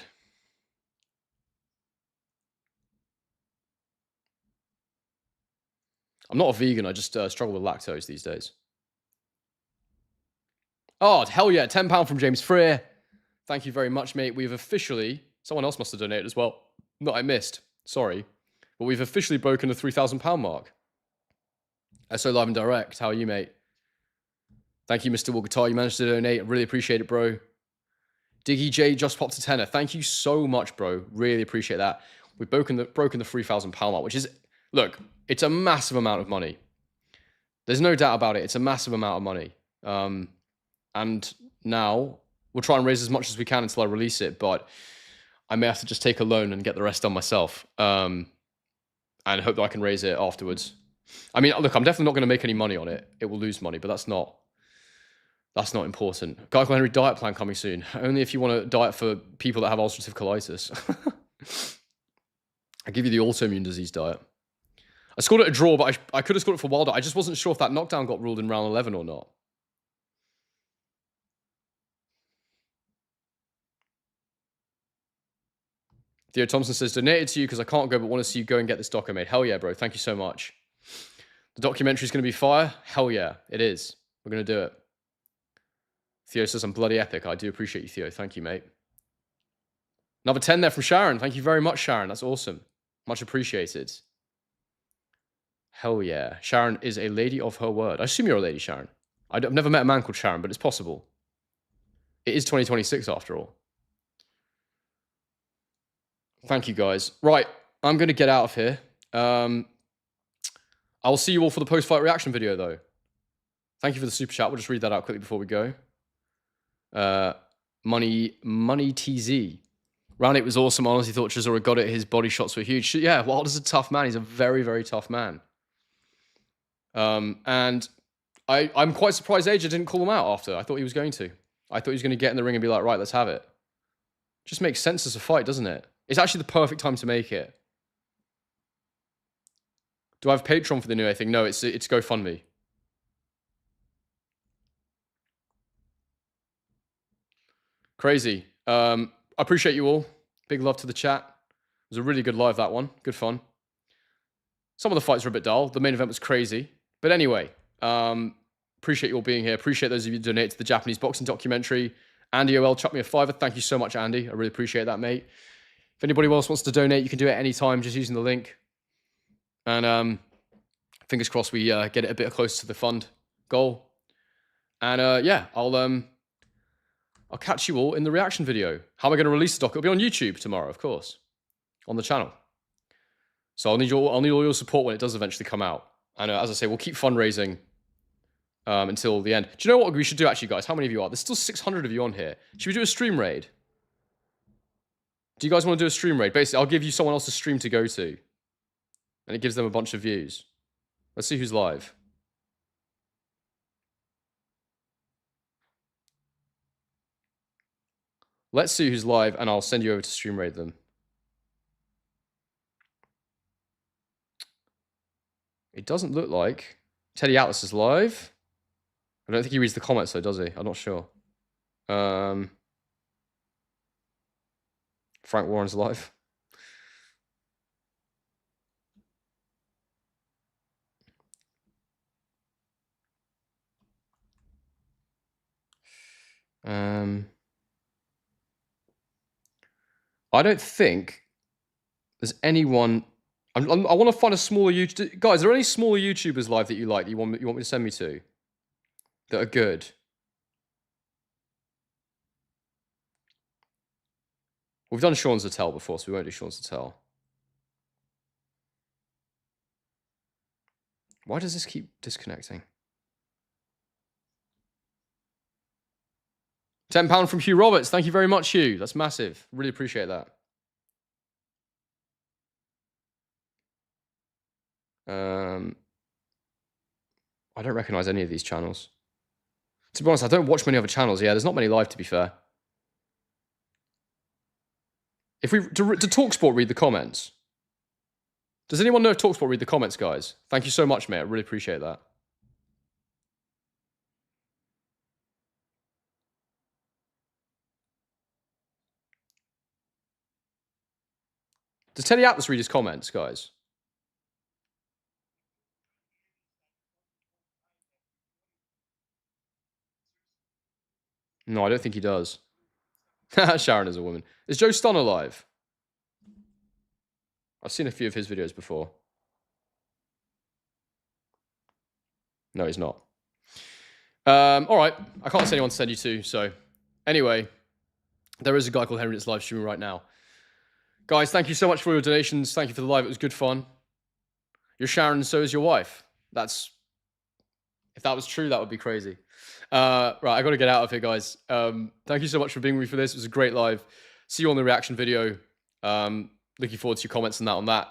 I'm not a vegan. I just struggle with lactose these days. Oh, hell yeah. £10 from James Freer. Thank you very much, mate. We've officially... Someone else must have donated as well that I missed. Sorry. But we've officially broken the £3,000 mark. SO Live and Direct. How are you, mate? Thank you, Mr. Will Guitar. You managed to donate. I really appreciate it, bro. Diggy J just popped a tenner. Thank you so much, bro. Really appreciate that. We've broken the £3,000 mark, which is... Look, it's a massive amount of money. There's no doubt about it. It's a massive amount of money. And now we'll try and raise as much as we can until I release it, but I may have to just take a loan and get the rest done myself. And hope that I can raise it afterwards. I mean, look, I'm definitely not going to make any money on it. It will lose money, but that's not important. Guy called Henry diet plan coming soon. Only if you want to diet for people that have ulcerative colitis. I give you the autoimmune disease diet. I scored it a draw, but I could have scored it for Wilder. I just wasn't sure if that knockdown got ruled in round 11 or not. Theo Thompson says, donated to you because I can't go, but want to see you go and get this doco made. Hell yeah, bro. Thank you so much. The documentary is going to be fire. Hell yeah, it is. We're going to do it. Theo says, I'm bloody epic. I do appreciate you, Theo. Thank you, mate. Another 10 there from Sharon. Thank you very much, Sharon. That's awesome. Much appreciated. Hell yeah. Sharon is a lady of her word. I assume you're a lady, Sharon. I've never met a man called Sharon, but it's possible. It is 2026 after all. Thank you, guys. Right, I'm going to get out of here. I'll see you all for the post-fight reaction video, though. Thank you for the super chat. We'll just read that out quickly before we go. Money TZ. Round 8 was awesome. I honestly thought Chisora got it. His body shots were huge. Yeah, Wilder's a tough man. He's a very, very tough man. And I'm quite surprised AJ didn't call him out after. I thought he was going to. I thought he was going to get in the ring and be like, right, let's have it. Just makes sense as a fight, doesn't it? It's actually the perfect time to make it. Do I have Patreon for the new thing? No, it's GoFundMe. Crazy. I appreciate you all. Big love to the chat. It was a really good live, that one. Good fun. Some of the fights were a bit dull. The main event was crazy. But anyway, appreciate you all being here. Appreciate those of you who donate to the Japanese boxing documentary. Andy OL chucked me a $5. Thank you so much, Andy. I really appreciate that, mate. If anybody else wants to donate, you can do it at any time just using the link. And fingers crossed we get it a bit closer to the fund goal. And yeah, I'll I'll catch you all in the reaction video. How am I going to release the doc? It'll be on YouTube tomorrow, of course, on the channel. So I'll need all your support when it does eventually come out. And as I say, we'll keep fundraising until the end. Do you know what we should do, actually, guys? How many of you are? There's still 600 of you on here. Should we do a stream raid? Do you guys want to do a stream raid? Basically, I'll give you someone else's stream to go to. And it gives them a bunch of views. Let's see who's live. Let's see who's live, and I'll send you over to stream raid them. It doesn't look like Teddy Atlas is live. I don't think he reads the comments, though, does he? I'm not sure. Frank Warren's live. I don't think there's anyone. I want to find a smaller YouTube. Guys, are there any smaller YouTubers live that you like that you want me to send me to that are good? We've done Sean Zattel before, so we won't do Sean Zattel. Why does this keep disconnecting? £10 from Hugh Roberts. Thank you very much, Hugh. That's massive. Really appreciate that. I don't recognize any of these channels. To be honest, I don't watch many other channels. Yeah, there's not many live, to be fair. If we to TalkSport read the comments. Does anyone know if TalkSport read the comments, guys? Thank you so much, mate. I really appreciate that. Does Teddy Atlas read his comments, guys? No, I don't think he does. Sharon is a woman. Is Joe Stunner live? I've seen a few of his videos before. No, he's not. All right. I can't see anyone to send you to, so... Anyway, there is a guy called Henry that's live streaming right now. Guys, thank you so much for your donations. Thank you for the live. It was good fun. You're Sharon, so is your wife. That's... If that was true, that would be crazy. Right, I got to get out of here, guys. Thank you so much for being with me for this. It was a great live. See you on the reaction video. Looking forward to your comments on that.